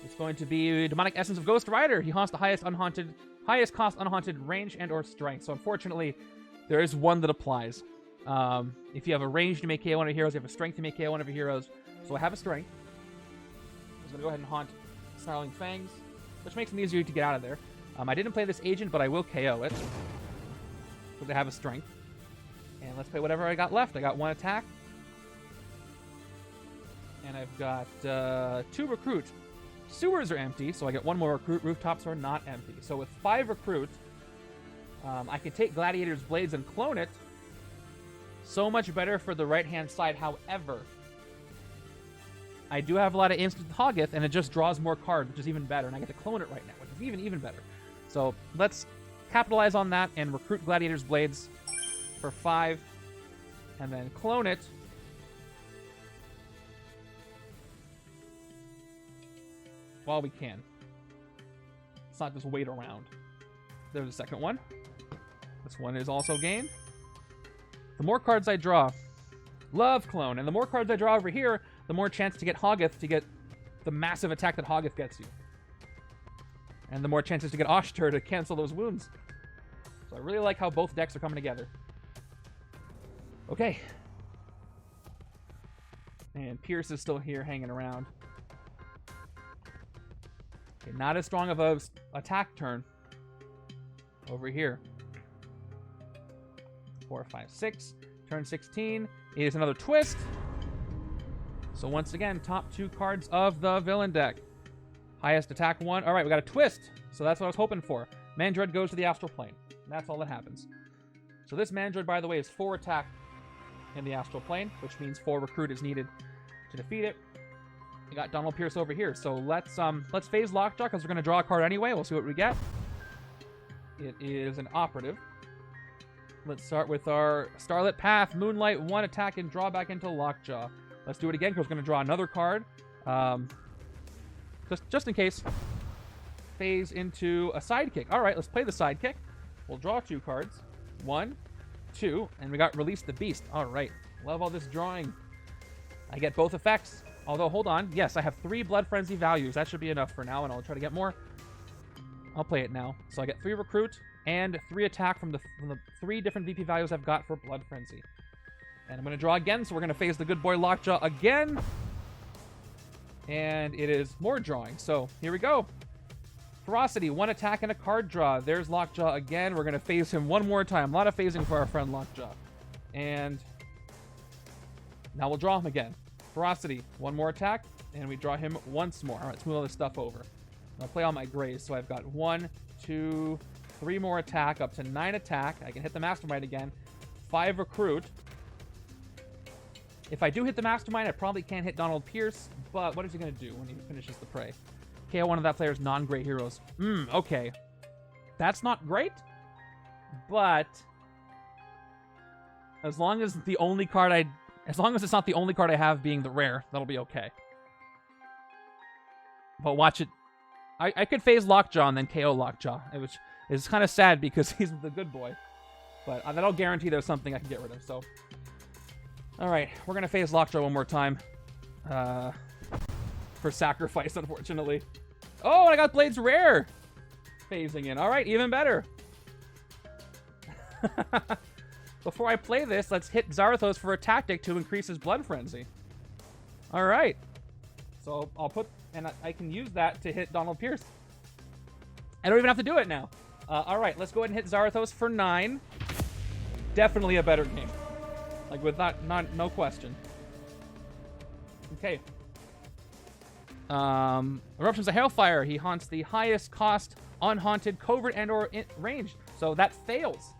It's going to be Demonic Essence of Ghost Rider. He haunts the highest cost unhaunted range and or strength. So unfortunately, there is one that applies. If you have a range to make KO one of your heroes, you have a strength to make KO one of your heroes. So I have a strength. I'm going to go ahead and haunt Snarling Fangs, which makes it easier to get out of there. I didn't play this agent, but I will KO it. Because I have a strength. And let's play whatever I got left. I got 1 attack. And I've got 2 recruit. Sewers are empty, so I get 1 more recruit. Rooftops are not empty. So with 5 recruit, I can take Gladiator's Blades and clone it. So much better for the right-hand side. However, I do have a lot of instant Hoggith, and it just draws more cards, which is even better. And I get to clone it right now, which is even better. So let's capitalize on that and recruit Gladiator's Blades for 5, and then clone it. While we can. Let's not just wait around. There's a second one. This one is also gained. The more cards I draw, love clone. And the more cards I draw over here, the more chance to get Hoggith to get the massive attack that Hoggith gets you. And the more chances to get Oshtur to cancel those wounds. So I really like how both decks are coming together. Okay. And Pierce is still here hanging around. Okay, not as strong of a attack turn over here. 4, 5, 6. Turn 16 is another twist. So once again, top 2 cards of the villain deck. Highest attack 1. All right, we got a twist. So that's what I was hoping for. Mandroid goes to the astral plane. That's all that happens. So this Mandroid, by the way, is 4 attack in the astral plane, which means 4 recruit is needed to defeat it. We got Donald Pierce over here. So let's phase Lockjaw because we're going to draw a card anyway. We'll see what we get. It is an operative. Let's start with our Starlit Path, Moonlight, 1 attack and draw back into Lockjaw. Let's do it again because we're going to draw another card. Just in case. Phase into a sidekick. All right, let's play the sidekick. We'll draw 2 cards. 1, 2, and we got Release the Beast. All right, love all this drawing. I get both effects. Although, hold on. Yes, I have 3 Blood Frenzy values. That should be enough for now, and I'll try to get more. I'll play it now. So I get 3 recruit and 3 attack from the 3 different VP values I've got for Blood Frenzy. And I'm going to draw again, so we're going to phase the good boy Lockjaw again. And it is more drawing. So here we go. Ferocity, 1 attack and a card draw. There's Lockjaw again. We're going to phase him one more time. A lot of phasing for our friend Lockjaw. And now we'll draw him again. Ferocity, 1 more attack, and we draw him once more. All right, let's move all this stuff over. I'll play all my grays. So I've got 1, 2, 3 more attack, up to 9 attack. I can hit the Mastermind again. 5 recruit. If I do hit the Mastermind, I probably can't hit Donald Pierce, but what is he going to do when he finishes the prey? KO one of that player's non-great heroes. Okay. That's not great, but as long as it's not the only card I have being the rare, that'll be okay. But watch it. I could phase Lockjaw and then KO Lockjaw, which is kind of sad because he's the good boy. But that'll guarantee there's something I can get rid of, so. Alright, we're going to phase Lockjaw one more time. For sacrifice, unfortunately. Oh, I got Blades Rare! Phasing in. Alright, even better. Before I play this, let's hit Zarathos for a tactic to increase his Blood Frenzy. Alright. So I'll put... And I can use that to hit Donald Pierce. I don't even have to do it now. Alright, let's go ahead and hit Zarathos for 9. Definitely a better game. Like, with no question. Okay. Eruptions of Hailfire. He haunts the highest cost, unhaunted, covert, and/or ranged. So that fails.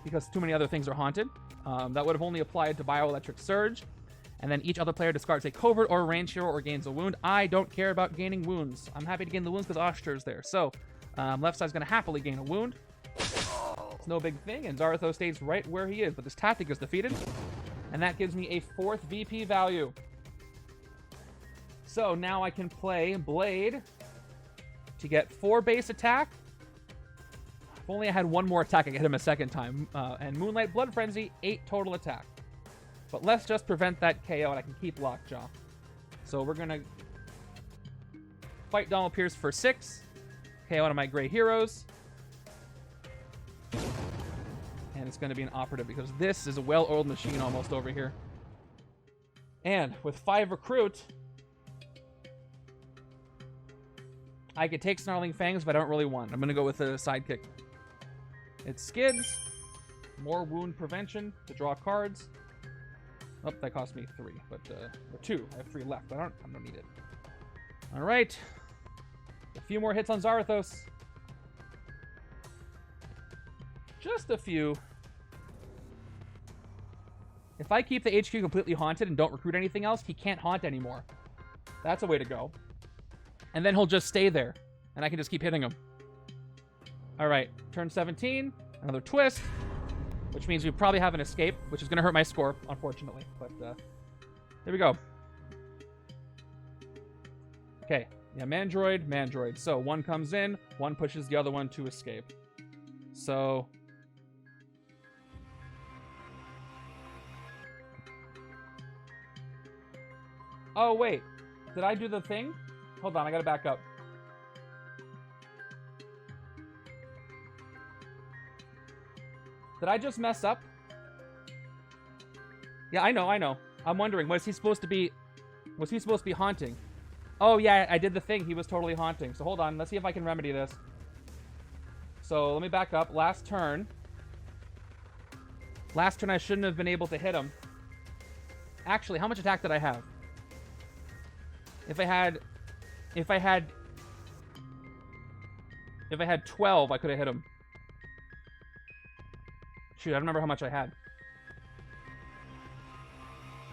Because too many other things are haunted. That would have only applied to Bioelectric Surge. And then each other player discards a covert or ranged hero or gains a wound. I don't care about gaining wounds. I'm happy to gain the wounds because Oshtur's there. So, left side's going to happily gain a wound. It's no big thing, and Zarathos stays right where he is. But this tactic is defeated. And that gives me a 4th VP value. So now I can play Blade to get 4 base attack. If only I had 1 more attack, I could hit him a second time. And Moonlight Blood Frenzy, 8 total attack. But let's just prevent that KO, and I can keep Lockjaw. So we're going to fight Donald Pierce for 6. KO one of my gray heroes. And it's going to be an operative, because this is a well-oiled machine almost over here. And with 5 recruit, I could take Snarling Fangs, but I don't really want. I'm going to go with a sidekick. It skids. More wound prevention to draw cards. Oh, that cost me 3, but or 2. I have 3 left. I don't need it. All right. A few more hits on Zarathos. Just a few. If I keep the HQ completely haunted and don't recruit anything else, he can't haunt anymore. That's a way to go. And then he'll just stay there, and I can just keep hitting him. All right, turn 17, another twist, which means we probably have an escape, which is going to hurt my score, unfortunately. But there we go. Okay, yeah, Mandroid. So one comes in, one pushes the other one to escape. So... Oh, wait. Did I do the thing? Hold on, I gotta back up. Did I just mess up? Yeah, I know. I'm wondering, was he supposed to be haunting? Oh, yeah, I did the thing. He was totally haunting. So hold on, let's see if I can remedy this. So let me back up. Last turn, I shouldn't have been able to hit him. Actually, how much attack did I have? If I had 12, I could have hit him. Shoot, I don't remember how much I had.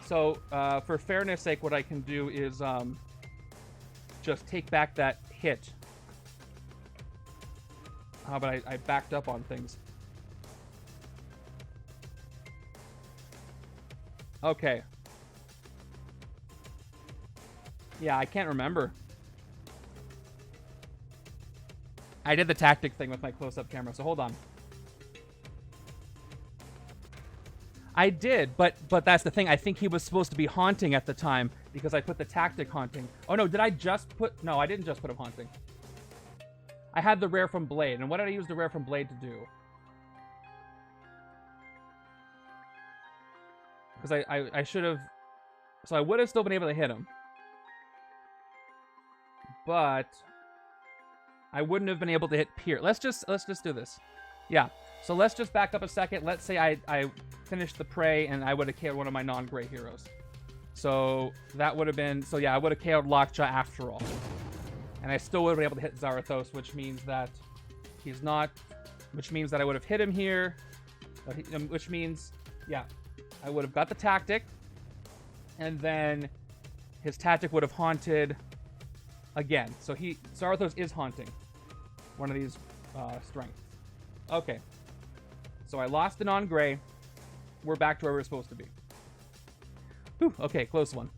So, for fairness sake, what I can do is just take back that hit. But I backed up on things. Okay. Yeah, I can't remember. I did the tactic thing with my close-up camera, so hold on. I did, but that's the thing. I think he was supposed to be haunting at the time because I put the tactic haunting. Oh, no, did I just put... No, I didn't just put him haunting. I had the rare from Blade, and what did I use the rare from Blade to do? Because I should have... So I would have still been able to hit him. But I wouldn't have been able to hit Pier. Let's just do this. Yeah. So let's just back up a second. Let's say I finished the prey and I would have KO'd one of my non-gray heroes. So that would have been... So yeah, I would have KO'd Lockjaw after all. And I still would have been able to hit Zarathos, which means that he's not... Which means that I would have hit him here. Which means, yeah, I would have got the tactic. And then his tactic would have haunted... Again, so Zarathos is haunting one of these strengths. Okay, so I lost the non-gray. We're back to where we're supposed to be. Whew, okay, close one.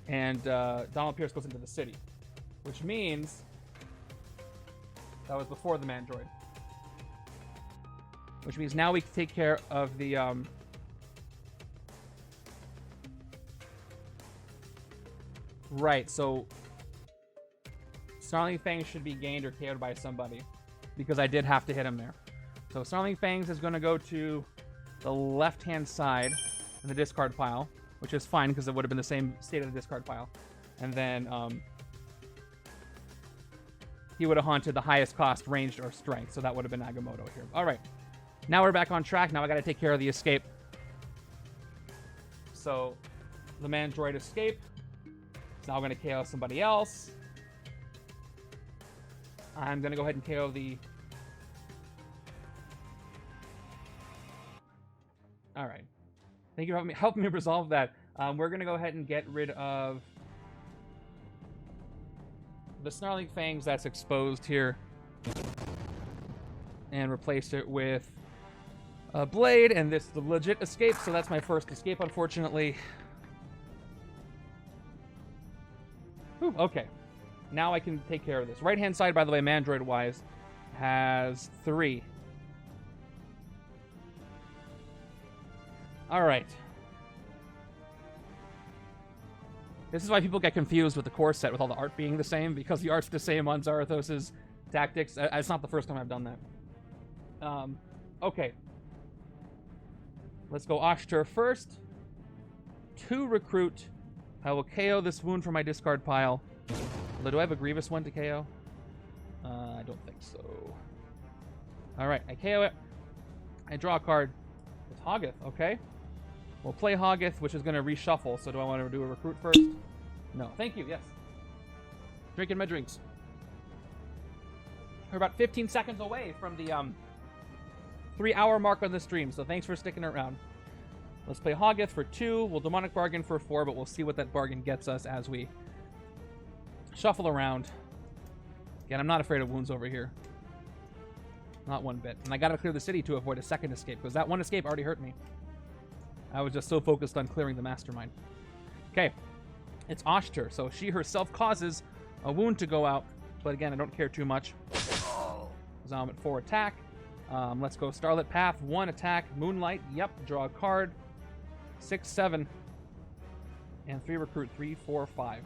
And Donald Pierce goes into the city, which means that was before the Mandroid. Which means now we can take care of the... Right, so Snarling Fangs should be gained or KO'd by somebody because I did have to hit him there. So Snarling Fangs is going to go to the left-hand side in the discard pile, which is fine because it would have been the same state of the discard pile. And then he would have haunted the highest cost, ranged, or strength, so that would have been Agamotto here. All right, now we're back on track. Now I got to take care of the escape. So the Mandroid escape. It's now going to KO somebody else. I'm going to go ahead and KO the... Alright. Thank you for helping me resolve that. We're going to go ahead and get rid of the Snarling Fangs that's exposed here. And replace it with a Blade. And this is the legit escape, so that's my first escape, unfortunately. Ooh, okay. Now I can take care of this. Right-hand side, by the way, Mandroid-wise, has 3. All right. This is why people get confused with the core set with all the art being the same, because the art's the same on Zarathos' tactics. It's not the first time I've done that. Okay. Let's go Oshtur first. 2 recruit. I will KO this wound from my discard pile. Although, do I have a Grievous one to KO? I don't think so. Alright, I KO it. I draw a card. It's Hoggith, okay. We'll play Hoggith, which is going to reshuffle. So do I want to do a recruit first? No. Thank you, yes. Drinking my drinks. We're about 15 seconds away from the 3-hour mark on the stream, so thanks for sticking around. Let's play Hoggith for 2. We'll Demonic Bargain for 4, but we'll see what that bargain gets us as we shuffle around. Again, I'm not afraid of wounds over here. Not one bit. And I gotta clear the city to avoid a second escape, because that one escape already hurt me. I was just so focused on clearing the Mastermind. Okay. It's Oshter, so she herself causes a wound to go out. But again, I don't care too much. So I'm at 4 attack. Let's go Starlit Path. 1 attack. Moonlight. Yep. Draw a card. 6, 7. And 3 recruit. 3, 4, 5.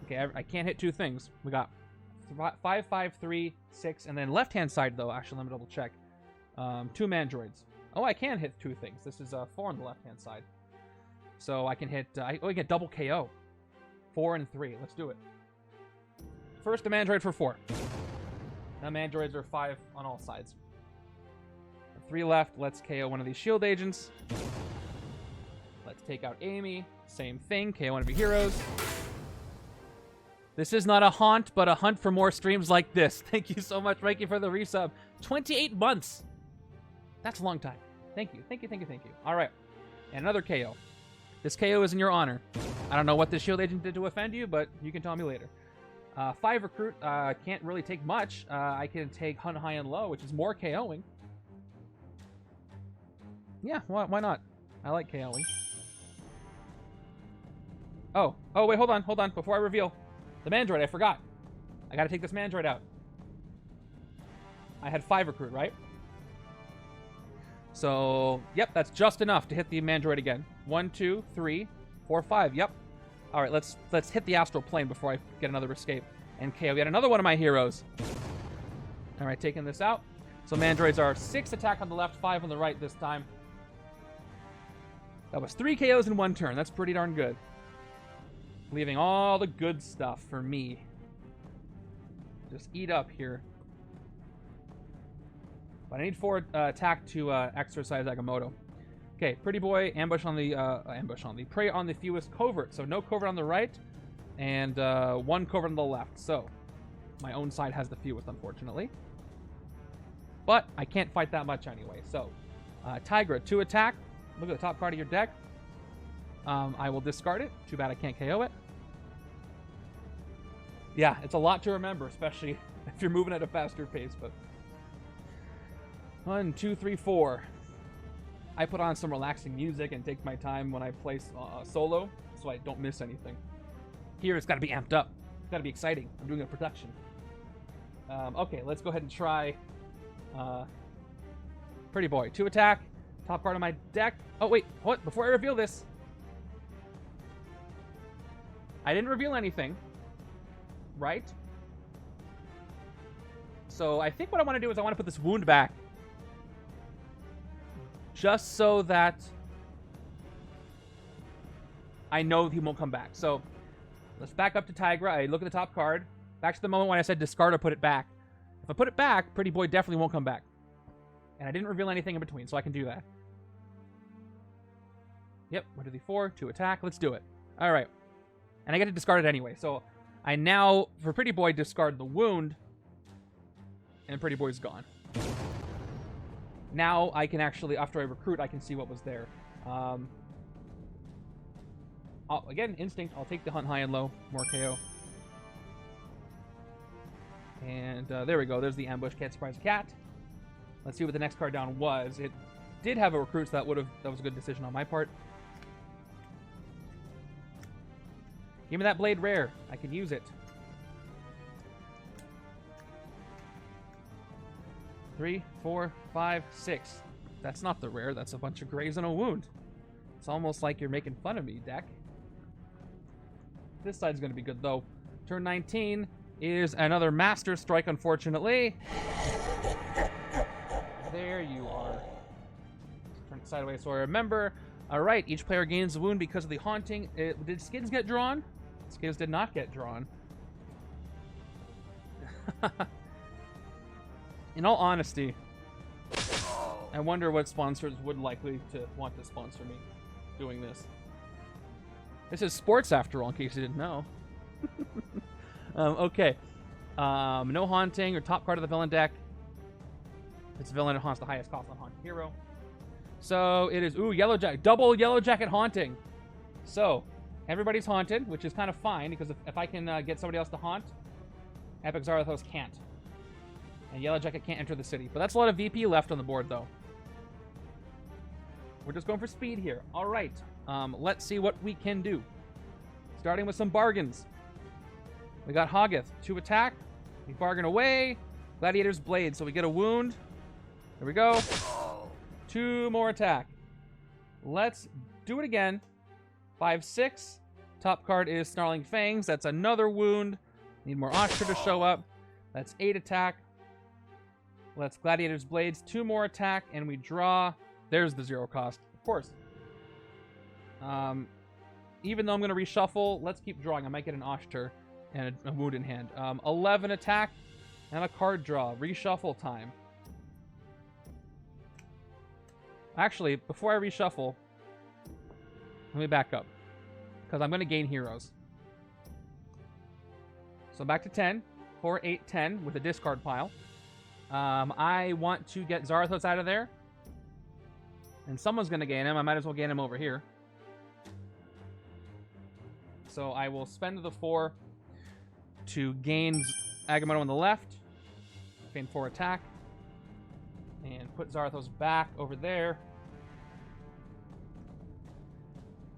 Okay, I can't hit 2 things. We got 5, 5, 3, 6. And then left-hand side, though. Actually, let me double check. 2 Mandroids. Oh, I can hit 2 things. This is 4 on the left-hand side. So I can hit... I get double KO. 4 and 3. Let's do it. First, a Mandroid for 4. Now Mandroids are 5 on all sides. 3 left. Let's KO one of these shield agents. Let's take out Amy. Same thing. KO one of your heroes. This is not a haunt, but a hunt for more streams like this. Thank you so much, Mikey, for the resub. 28 months. That's a long time. Thank you. Thank you, thank you, thank you. All right. And another KO. This KO is in your honor. I don't know what this shield agent did to offend you, but you can tell me later. 5 recruit. Can't really take much. I can take Hunt High and Low, which is more KOing. Yeah, why not? I like KOing. Oh, wait, hold on. Before I reveal the Mandroid, I forgot. I gotta take this Mandroid out. I had 5 recruit, right? So, yep, that's just enough to hit the Mandroid again. 1, 2, 3, 4, 5. Yep. All right, let's hit the astral plane before I get another escape and KO yet another one of my heroes. All right, taking this out. So Mandroids are 6 attack on the left, 5 on the right this time. That was 3 KOs in 1 turn. That's pretty darn good. Leaving all the good stuff for me. Just eat up here. But I need 4 attack to exercise Agamotto. Okay, Pretty Boy, ambush on the prey on the fewest covert. So no covert on the right, and 1 covert on the left. So my own side has the fewest, unfortunately. But I can't fight that much anyway. So Tigra, 2 attack. Look at the top card of your deck. I will discard it. Too bad I can't KO it. Yeah, it's a lot to remember, especially if you're moving at a faster pace. But 1, 2, 3, 4. I put on some relaxing music and take my time when I play solo, so I don't miss anything. Here, it's got to be amped up. It's got to be exciting. I'm doing a production. Okay, let's go ahead and try Pretty Boy. 2 attack. Top card of my deck. Oh, wait. What? Before I reveal this. I didn't reveal anything. Right? So I think what I want to do is I want to put this wound back. Just so that I know he won't come back. So let's back up to Tigra. I look at the top card. Back to the moment when I said discard or put it back. If I put it back, Pretty Boy definitely won't come back. And I didn't reveal anything in between, so I can do that. Yep, 1, 2, 3, 4, 2 attack. Let's do it. All right. And I get to discard it anyway. So I now, for Pretty Boy, discard the wound. And Pretty Boy's gone. Now I can actually, after I recruit, I can see what was there. Again, instinct. I'll take the Hunt High and Low. More KO. And there we go. There's the ambush. Can't surprise a cat. Let's see what the next card down was. It did have a recruit, so that was a good decision on my part. Give me that blade rare. I can use it. 3, 4, 5, 6. That's not the rare. That's a bunch of graves and a wound. It's almost like you're making fun of me, deck. This side's going to be good, though. Turn 19 is another Master Strike, unfortunately. There you are. Turn it sideways so I remember. All right, each player gains a wound because of the haunting. Did skins get drawn? Skins did not get drawn. In all honesty, I wonder what sponsors would likely to want to sponsor me doing this. This is sports after all, in case you didn't know. Okay. No haunting or top card of the villain deck. It's a villain, it haunts the highest cost on haunted hero. So it is, Yellow Jacket, double Yellow Jacket haunting. So everybody's haunted, which is kind of fine, because if I can get somebody else to haunt, Epic Zarathos can't. And Yellow Jacket can't enter the city. But that's a lot of VP left on the board, though. We're just going for speed here. All right. Let's see what we can do. Starting with some bargains. We got Hoggith, 2 attack. We bargain away. Gladiator's Blade, so we get a wound. There we go. 2 more attack. Let's do it again. 5/6. Top card is Snarling Fangs. That's another wound. Need more Osher to show up. That's 8 attack. Let's Gladiator's Blades. 2 more attack, and we draw. There's the 0 cost, of course. Even though I'm going to reshuffle, let's keep drawing. I might get an Oshter and a wound in hand. 11 attack and a card draw. Reshuffle time. Actually, before I reshuffle, let me back up, because I'm going to gain heroes. So back to 10. 4, 8, 10 with a discard pile. I want to get Zarathos out of there. And someone's going to gain him. I might as well gain him over here. So I will spend the 4 to gain Agamotto on the left. Gain 4 attack. And put Zarathos back over there.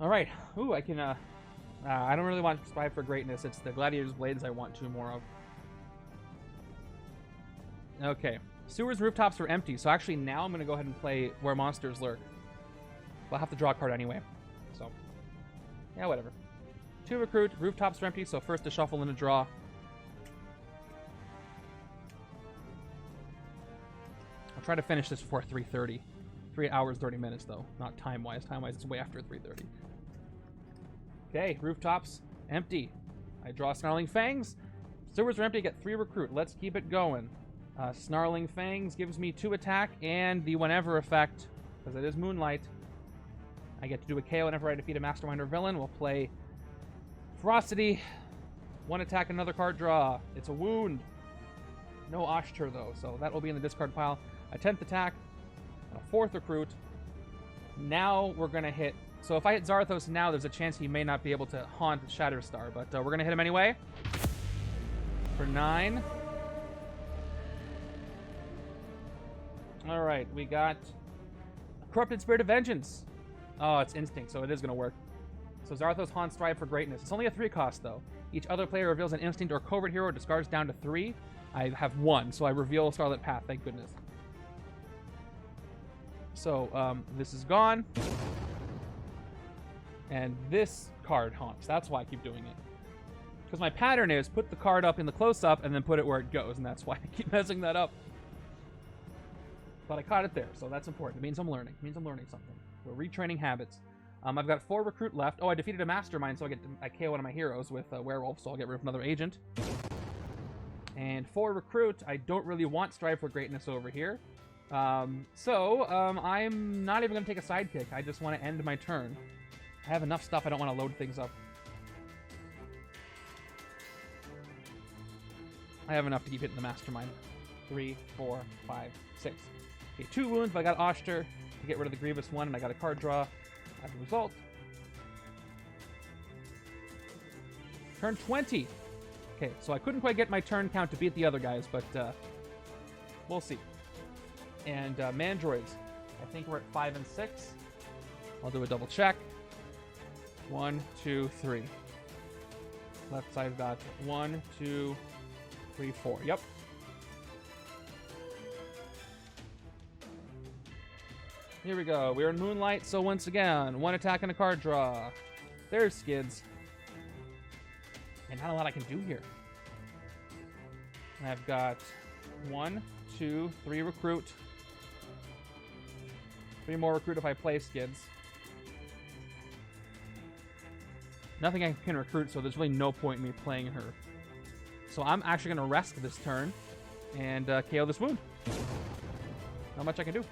Alright. Ooh, I can... I don't really want to strive for greatness. It's the Gladiator's Blades I want 2 more of. Okay. Sewers rooftops are empty, so actually now I'm going to go ahead and play Where Monsters Lurk. I'll have to draw a card anyway. So, yeah, whatever. 2 recruit, rooftops are empty, so first a shuffle and a draw. I'll try to finish this before 3:30. 3 hours, 30 minutes, though. Not time-wise. Time-wise, it's way after 3:30. Okay, rooftops, empty. I draw Snarling Fangs. Sewers are empty, I get 3 recruit. Let's keep it going. Snarling Fangs gives me 2 attack and the whenever effect, because it is Moonlight. I get to do a KO whenever I defeat a Mastermind or villain. We'll play Ferocity. 1 attack, another card draw. It's a wound. No Oshter, though, so that will be in the discard pile. A 10th attack, a 4th recruit. Now we're going to hit... So if I hit Zarathos now, there's a chance he may not be able to haunt Shatterstar, but we're going to hit him anyway. For 9. Alright, we got Corrupted Spirit of Vengeance. Oh, it's Instinct, so it is going to work. So Zarathos haunts Strive for Greatness. It's only a 3 cost, though. Each other player reveals an Instinct or Covert hero, discards down to 3. I have 1, so I reveal Starlit Path, thank goodness. So, this is gone. And this card haunts. That's why I keep doing it. Because my pattern is put the card up in the close-up and then put it where it goes, and that's why I keep messing that up. But I caught it there, so that's important. It means I'm learning. It means I'm learning something. We're retraining habits. I've got 4 recruit left. Oh, I defeated a Mastermind, so I KO one of my heroes with Werewolf, so I'll get rid of another agent. And 4 recruit, I don't really want Strive for Greatness over here. I'm not even going to take a sidekick. I just want to end my turn. I have enough stuff. I don't want to load things up. I have enough to keep hitting the Mastermind. 3, 4, 5, 6. Okay, 2 wounds, but I got Oshter to get rid of the Grievous one, and I got a card draw as a result. Turn 20. Okay, so I couldn't quite get my turn count to beat the other guys, but we'll see. And Mandroids, I think we're at 5 and 6. I'll do a double check. 1, 2, 3. Left side got 1, 2, 3, 4. Yep. Here we go. We're in Moonlight, so once again, 1 attack and a card draw. There's Skids. And not a lot I can do here. I've got 1, 2, 3 recruit. 3 more recruit if I play Skids. Nothing I can recruit, so there's really no point in me playing her. So I'm actually going to rest this turn and KO this wound. Not much I can do.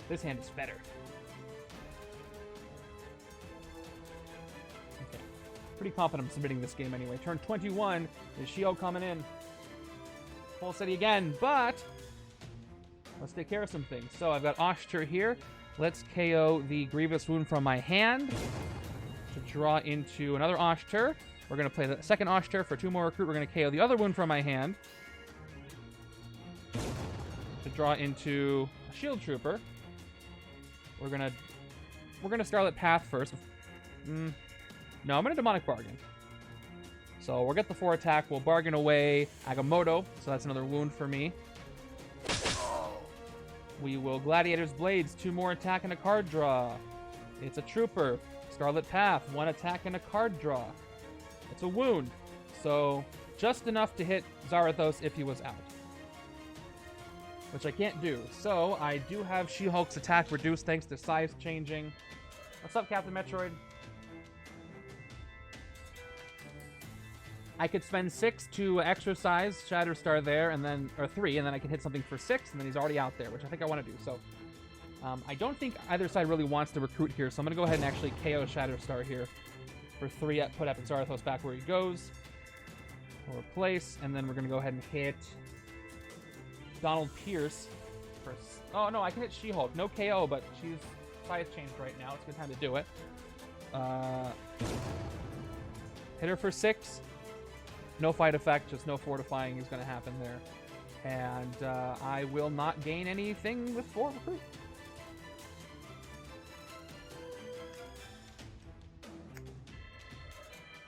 This hand is better. Okay. Pretty confident I'm submitting this game anyway. Turn 21 is Shio coming in. Full city again, but Let's take care of some things. So I've got Oshtur here. Let's KO the Grievous Wound from my hand to draw into another Oshtur. We're going to play the second Oshtur for 2 more recruit. We're going to KO the other wound from my hand to draw into a Shield Trooper. We're gonna Scarlet Path first. No, I'm gonna Demonic Bargain. So we'll get the 4 attack. We'll bargain away Agamotto. So that's another wound for me. We will Gladiator's Blades. 2 more attack and a card draw. It's a Trooper. Scarlet Path. 1 attack and a card draw. It's a wound. So just enough to hit Zarathos if he was out. Which I can't do. So I do have She-Hulk's attack reduced thanks to size changing. What's up, Captain Metroid? I could spend 6 to exercise Shatterstar there, and then, or 3, and then I can hit something for 6, and then he's already out there, which I think I want to do. So I don't think either side really wants to recruit here, so I'm going to go ahead and actually KO Shatterstar here for 3, put Epic Zarathos back where he goes. We'll replace, and then we're going to go ahead and hit Donald Pierce. Oh, no, I can hit She-Hulk. No KO, but she's size changed right now. It's a good time to do it. Hit her for 6. No fight effect, just no fortifying is going to happen there. And I will not gain anything with 4 recruit.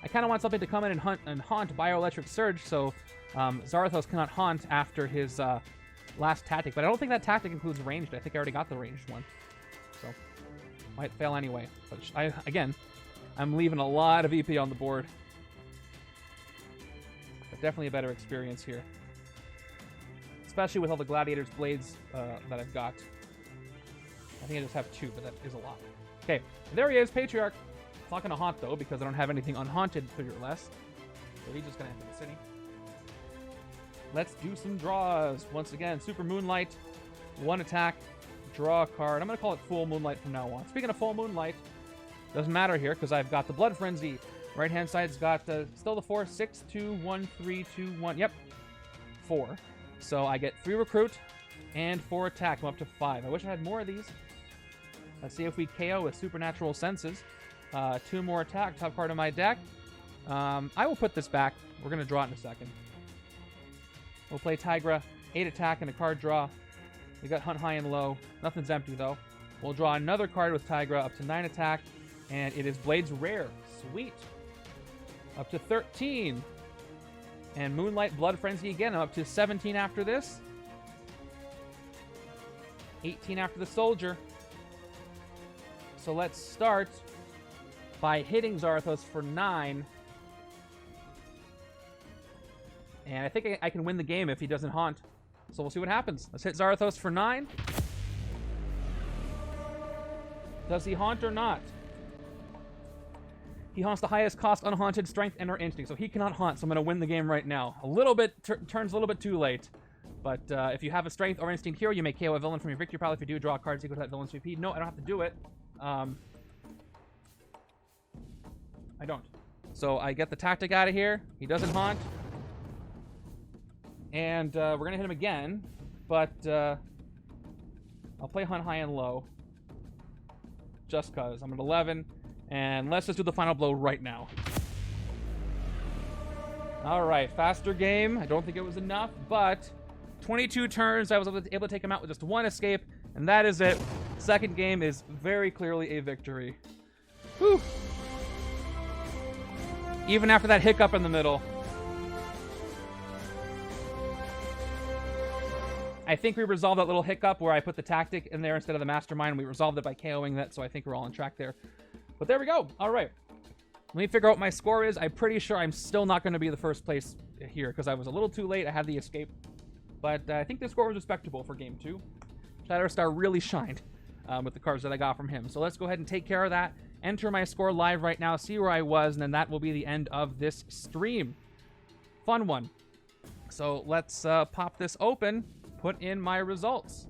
I kind of want something to come in and haunt Bioelectric Surge, so Zarathos cannot haunt after his last tactic. But I don't think that tactic includes ranged. I think I already got the ranged one. So, might fail anyway. But again, I'm leaving a lot of EP on the board. But definitely a better experience here. Especially with all the Gladiator's Blades that I've got. I think I just have 2, but that is a lot. Okay, there he is, Patriarch. It's not going to haunt, though, because I don't have anything unhaunted, figure less. So he's just going to enter the city. Let's do some draws. Once again, Super Moonlight, 1 attack, draw a card. I'm going to call it Full Moonlight from now on. Speaking of Full Moonlight, doesn't matter here because I've got the Blood Frenzy. Right-hand side's got still the 4, 6, 2, 1, 3, 2, 1. Yep, 4. So I get 3 recruit and 4 attack. I'm up to 5. I wish I had more of these. Let's see if we KO with Supernatural Senses. 2 more attack, top card of my deck. I will put this back. We're going to draw it in a second. We'll play Tigra, 8 attack and a card draw. We got Hunt High and Low. Nothing's empty, though. We'll draw another card with Tigra up to 9 attack, and it is Blades Rare. Sweet. Up to 13. And Moonlight Blood Frenzy again. I'm up to 17 after this. 18 after the Soldier. So let's start by hitting Zarathos for 9. And I think I can win the game if he doesn't haunt. So we'll see what happens. Let's hit Zarathos for 9. Does he haunt or not? He haunts the highest cost unhaunted strength and or instinct, so he cannot haunt, so I'm going to win the game right now. A little bit, turns a little bit too late. But if you have a strength or instinct hero, you may KO a villain from your victory pile. If you do, draw a card equal to that villain's VP. No, I don't have to do it. I don't. So I get the tactic out of here. He doesn't haunt. And we're going to hit him again. But I'll play Hunt High and Low. Just because. I'm at 11. And let's just do the final blow right now. Alright, faster game. I don't think it was enough, but 22 turns. I was able to take him out with just 1 escape, and that is it. Second game is very clearly a victory. Whew. Even after that hiccup in the middle. I think we resolved that little hiccup where I put the tactic in there instead of the Mastermind. We resolved it by KOing that, so I think we're all on track there. But there we go. All right. Let me figure out what my score is. I'm pretty sure I'm still not going to be the first place here because I was a little too late. I had the escape. But I think the score was respectable for Game 2. Shatterstar really shined with the cards that I got from him. So let's go ahead and take care of that. Enter my score live right now. See where I was, and then that will be the end of this stream. Fun one. So let's pop this open. Put in my results.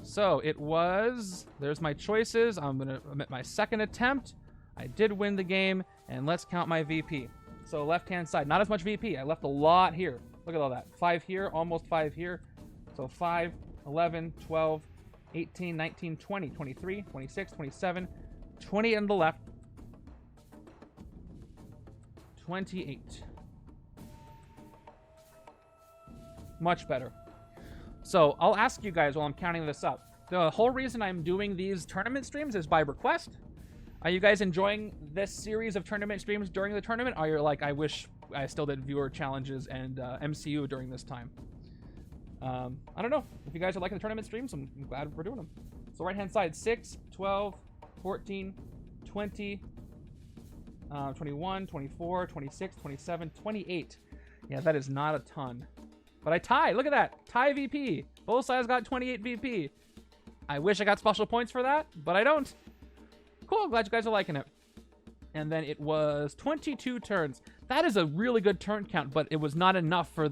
So it was, there's my choices. I'm going to omit my second attempt. I did win the game, and let's count my VP. So left-hand side, not as much VP. I left a lot here. Look at all that. 5 here, almost 5 here. So 5, 11, 12, 18, 19, 20, 23, 26, 27, 20 on the left, 28. Much better. So I'll ask you guys while I'm counting this up. The whole reason I'm doing these tournament streams is by request. Are you guys enjoying this series of tournament streams during the tournament? Or you're like, I wish I still did viewer challenges and MCU during this time? I don't know. If you guys are liking the tournament streams, I'm glad we're doing them. So right hand side, 6, 12, 14, 20, 21, 24, 26, 27, 28. Yeah, that is not a ton. But I tie. Look at that. Tie VP. Both sides got 28 VP. I wish I got special points for that, but I don't. Cool. Glad you guys are liking it. And then it was 22 turns. That is a really good turn count, but it was not enough for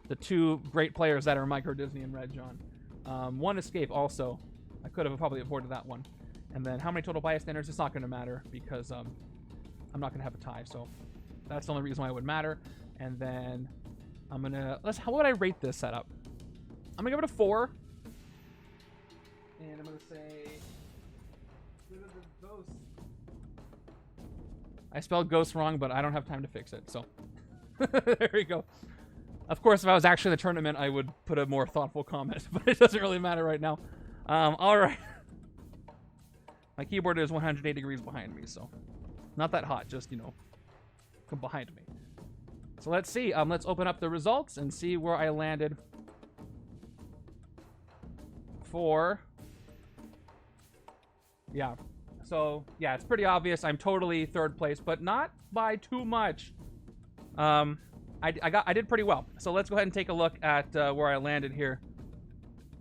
the two great players that are Micro Disney and Red John. One escape also. I could have probably avoided that one. And then how many total bias standards? It's not going to matter because I'm not going to have a tie. So that's the only reason why it would matter. And then I'm going to... How would I rate this setup? I'm going to give it a 4. And I'm going to say... I spelled ghost wrong, but I don't have time to fix it. So there we go. Of course, if I was actually in the tournament, I would put a more thoughtful comment, but it doesn't really matter right now. All right. My keyboard is 108 degrees behind me, so not that hot, just, you know, come behind me. So let's see. Let's open up the results and see where I landed for... Yeah. So, yeah, it's pretty obvious. I'm totally third place, but not by too much. I did pretty well. So let's go ahead and take a look at where I landed here.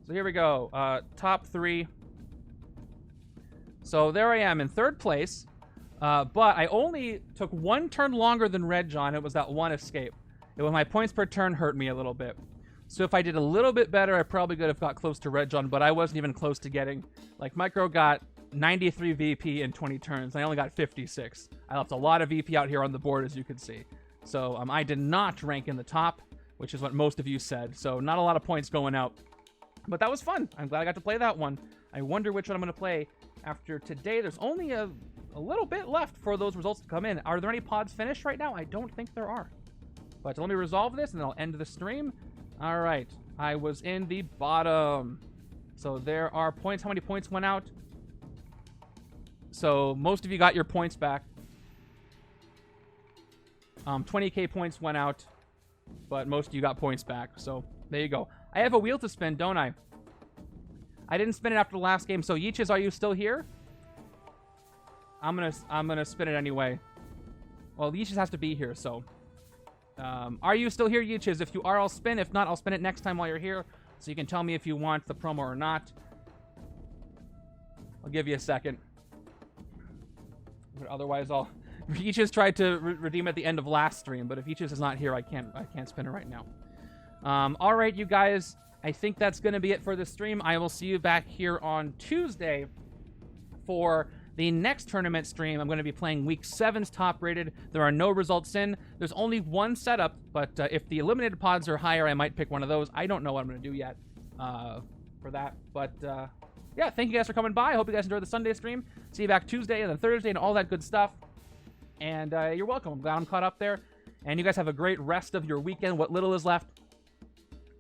So here we go. Top 3. So there I am in third place. But I only took 1 turn longer than Red John. It was that 1 escape. It was my points per turn hurt me a little bit. So if I did a little bit better, I probably could have got close to Red John, but I wasn't even close to getting... Like, Micro got 93 VP in 20 turns. I only got 56. I left a lot of VP out here on the board, as you can see. So I did not rank in the top, which is what most of you said. So not a lot of points going out. But that was fun. I'm glad I got to play that one. I wonder which one I'm going to play after today. There's only a little bit left for those results to come in. Are there any pods finished right now? I don't think there are. But let me resolve this, and then I'll end the stream. All right. I was in the bottom. So there are points. How many points went out? So most of you got your points back. 20k points went out, but most of you got points back. So there you go. I have a wheel to spin, don't I? I didn't spin it after the last game. So Yeeches, are you still here? I'm gonna spin it anyway. Well, Yeeches has to be here. So are you still here, Yeeches? If you are, I'll spin. If not, I'll spin it next time while you're here, so you can tell me if you want the promo or not. I'll give you a second. But otherwise, Yeeches tried to redeem at the end of last stream, but if Yeeches is not here, I can't spin it right now. All right, you guys. I think that's going to be it for the stream. I will see you back here on Tuesday for the next tournament stream. I'm going to be playing Week 7's top rated. There are no results in. There's only 1 setup, but if the eliminated pods are higher, I might pick one of those. I don't know what I'm going to do yet for that, but... yeah, thank you guys for coming by. I hope you guys enjoyed the Sunday stream. See you back Tuesday and then Thursday and all that good stuff. And you're welcome. I'm glad I'm caught up there. And you guys have a great rest of your weekend, what little is left.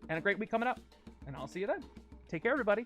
And a great week coming up. And I'll see you then. Take care, everybody.